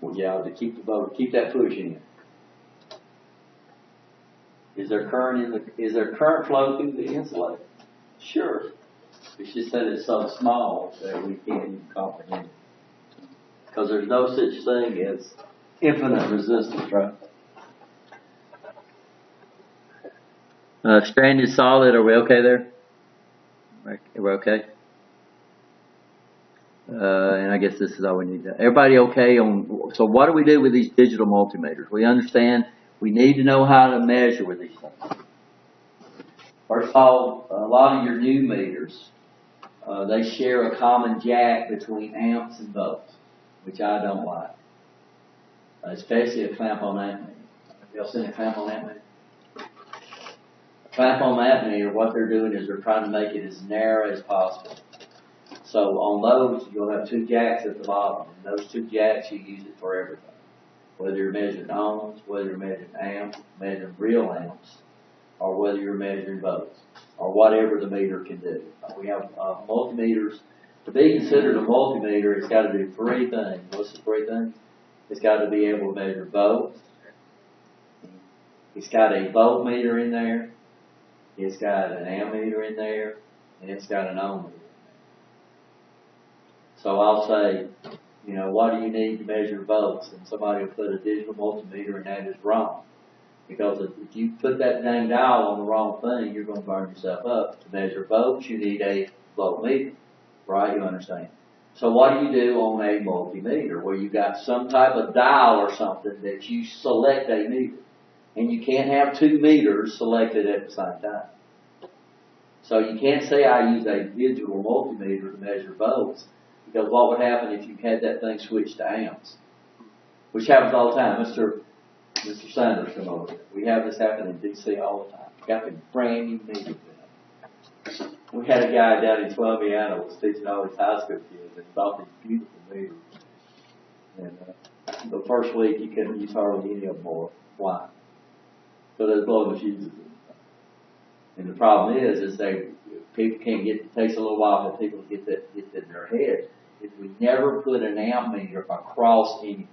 Speaker 1: Well, yeah, to keep the vote, keep that push in. Is there current flow through the insulator? Sure. It's just that it's so small that we can't even comprehend it. Because there's no such thing as infinite resistance, right? Stranded solid, are we okay there? We're okay? And I guess this is all we need to. Everybody okay on, so what do we do with these digital multimeters? We understand we need to know how to measure with these things. First of all, a lot of your new meters, they share a common jack between amps and volts, which I don't like. Especially a clamp on amp meter. Y'all seen a clamp on amp meter? A clamp on amp meter, what they're doing is they're trying to make it as narrow as possible. So on those, you'll have two jacks at the bottom, and those two jacks, you use it for everything. Whether you're measuring ohms, whether you're measuring amps, measuring real amps, or whether you're measuring volts, or whatever the meter can do. We have multimeters. To be considered a multimeter, it's got to do three things. What's the three things? It's got to be able to measure volts. It's got a voltmeter in there. It's got an ammeter in there, and it's got an ohm meter. So I'll say, you know, what do you need to measure volts? And somebody will put a digital multimeter, and that is wrong. Because if you put that dang dial on the wrong thing, you're going to burn yourself up. To measure volts, you need a voltmeter, right? You understand? So what do you do on a multimeter? Well, you've got some type of dial or something that you select a meter. And you can't have two meters selected at the same time. So you can't say I use a digital multimeter to measure volts, because what would happen if you had that thing switched to amps? Which happens all the time. Mr. Sanders, come over here. We have this happen in D.C. all the time. Got the brand new meter. We had a guy down in Columbiana was teaching all his high school kids, and he bought these beautiful meters. And the first week he couldn't use hardly any of them more. Why? So they're blowing the fuses. And the problem is people can't get. It takes a little while for people to get that in their head. If we never put an amp meter across anything.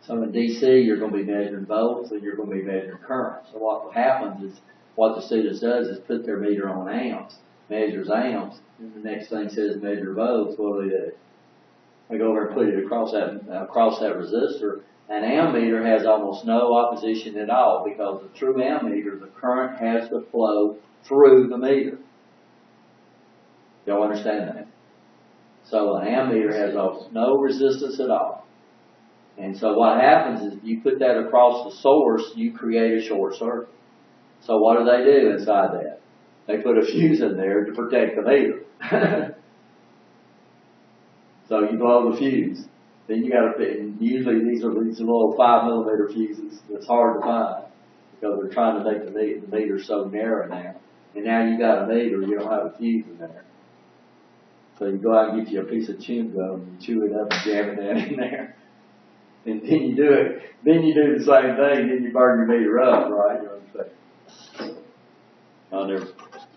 Speaker 1: So in DC, you're going to be measuring volts and you're going to be measuring current. So what happens is, what the students does is put their meter on amps, measures amps, and the next thing says measure volts. What do? They go over and put it across that resistor. An ammeter has almost no opposition at all, because the true ammeter, the current has to flow through the meter. Y'all understand that? So an ammeter has no resistance at all. And so what happens is, if you put that across the source, you create a short circuit. So what do they do inside that? They put a fuse in there to protect the meter. So you blow the fuse. Then you got to fit, and usually these little 5 millimeter fuses that's hard to find, because they're trying to make the meter so narrow now. And now you got a meter, you don't have a fuse in there. So you go out and get you a piece of chewing gum and you chew it up and jam it down in there. And then you do it. Then you do the same thing, then you burn your meter up, right? You understand?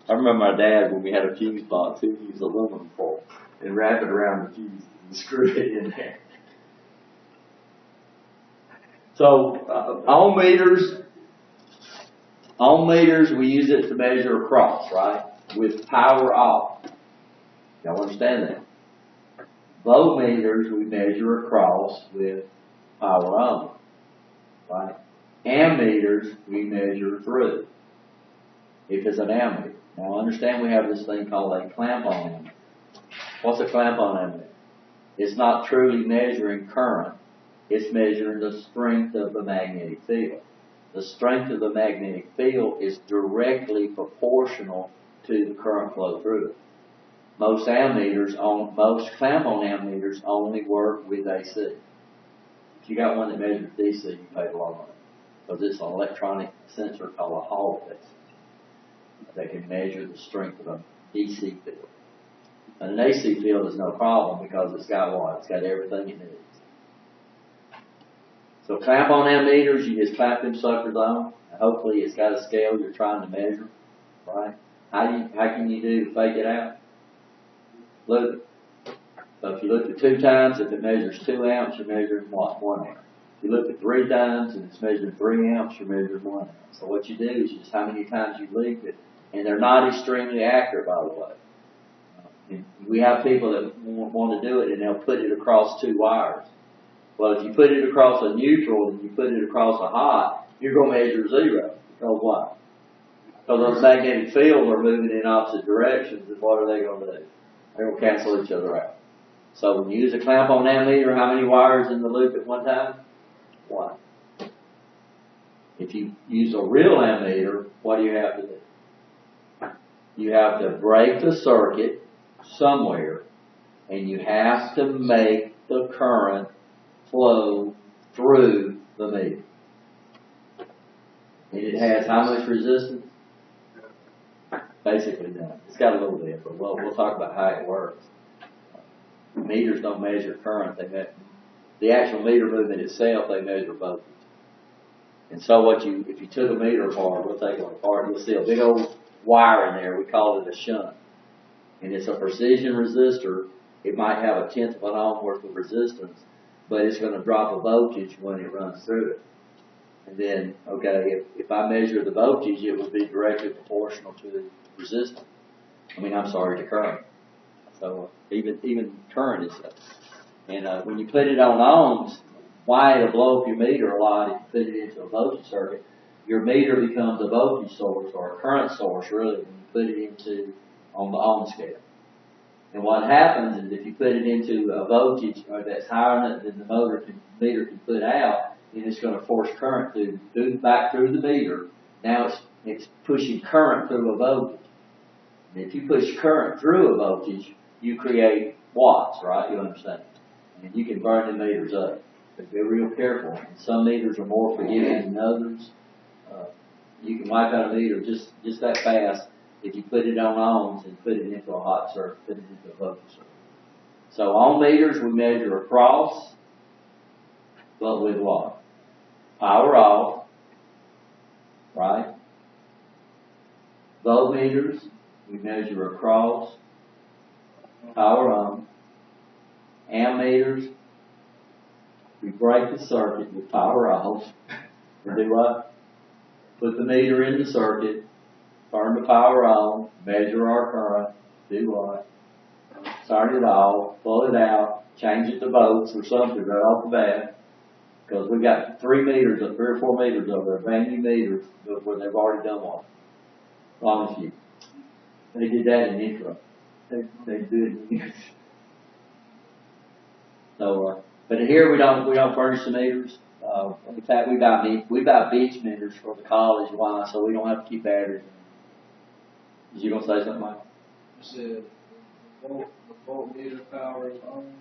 Speaker 1: I remember my dad, when we had a fuse box, he would use aluminum foil and wrap it around the fuse and screw it in there. So, ohm meters, we use it to measure across, right? With power off. Y'all understand that? Voltmeters, we measure across with power on, right? Ammeters, we measure through, if it's an ammeter. Now understand, we have this thing called a clamp-on ammeter. What's a clamp-on ammeter? It's not truly measuring current. It's measuring the strength of the magnetic field. The strength of the magnetic field is directly proportional to the current flow through it. Most clamp-on ammeters only work with AC. If you got one that measures DC, you pay a lot of money, because it's an electronic sensor called a Hall test that can measure the strength of a DC field. And an AC field is no problem, because it's got what? It's got everything it needs. So clamp-on ammeters, you just clamp them suckers on, and hopefully it's got a scale you're trying to measure, right? How can you do to fake it out? Look, So if you looked at 2 times, if it measures 2 amps, you're measuring what? 1 amp. If you look at 3 times and it's measuring 3 amps, you're measuring 1 amp. So what you do is just how many times you leak it, and they're not extremely accurate, by the way. And we have people that want to do it, and they'll put it across 2 wires. Well, if you put it across a neutral and you put it across a hot, you're going to measure 0. Because why? Because those magnetic fields are moving in opposite directions, and what are they going to do? They're going to cancel each other out. So when you use a clamp on ammeter, how many wires in the loop at one time? 1. If you use a real ammeter, what do you have to do? You have to break the circuit somewhere, and you have to make the current flow through the meter. And it has how much resistance? Basically none. It's got a little bit, but we'll talk about how it works. Meters don't measure current. The actual meter movement itself, they measure voltage. And so if you took a meter apart, we'll take it apart, you'll see a big old wire in there. We call it a shunt. And it's a precision resistor. It might have 1/10 of an ohm worth of resistance, but it's going to drop a voltage when it runs through it. And then, okay, if I measure the voltage, it would be directly proportional to the resistance. To current. So even current is up. And when you put it on ohms, why it'll blow up your meter a lot if you put it into a voltage circuit, your meter becomes a voltage source or a current source really when you put it into on the ohm scale. And what happens is if you put it into a voltage that's higher than the meter can put out, then it's going to force current back through the meter. Now it's pushing current through a voltage. And if you push current through a voltage, you create watts, right? You understand? And you can burn the meters up. But be real careful. And some meters are more forgiving than others. You can wipe out a meter just that fast if you put it on ohms and put it into a hot circuit, put it into a voltage circuit. So on meters we measure across, but with what? Power off, right? Voltmeters, we measure across, power on. Ammeters, we break the circuit with power off. We do what? Put the meter in the circuit, turn the power on, measure our current, do what? Turn it off, pull it out, change it to volts or something right off the bat. Because we got 3 or 4 meters over there, brand new meters, where they've already done one. Promise you. They did that in intro. They do it in intro. So, but here we don't furnish the meters. In fact, we buy beach meters for the college. Why? So we don't have to keep batteries. Was you gonna say something, Mike?
Speaker 6: You said the voltmeter power is on.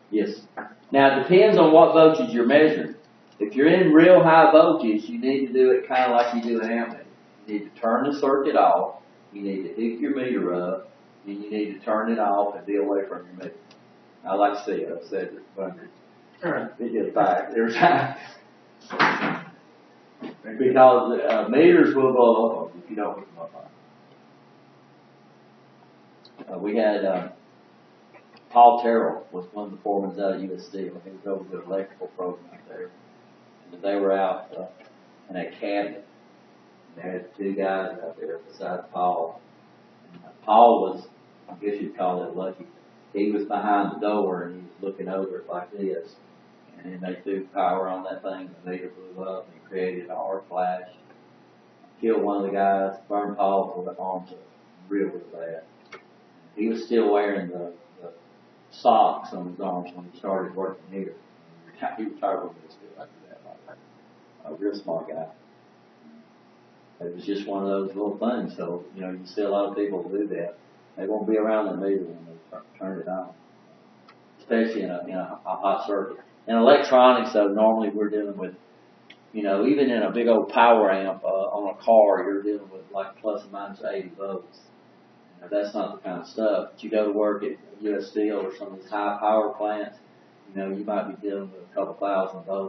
Speaker 1: Yes. Now it depends on what voltage you're measuring. If you're in real high voltage, you need to do it kind of like you do an ammeter. You need to turn the circuit off. You need to hook your meter up, and you need to turn it off and be away from your meter. I like to see it. I've said it, but it gets back. There's because meters will blow up on you if you don't hook them up on. We had Paul Terrell was one of the foremen out of U.S. Steel. He was over the electrical program out there, and they were out in a cabinet. And they had 2 guys out there beside Paul. And Paul was, I guess you'd call it lucky. He was behind the door and he was looking over it like this. And then they threw power on that thing, the meter blew up and it created an arc flash. Killed one of the guys, burned Paul for the arms up real bad. He was still wearing the socks on his arms when he started working here. He retired from this deal after that. A real smart guy. It was just one of those little things. So, you see a lot of people do that. They won't be around the meter when they turn it on, especially in a hot circuit. In electronics, though, normally we're dealing with, even in a big old power amp on a car, you're dealing with like plus or minus 80 volts. That's not the kind of stuff. But you go to work at U.S. Steel or some of these high power plants, you might be dealing with a couple thousand volts.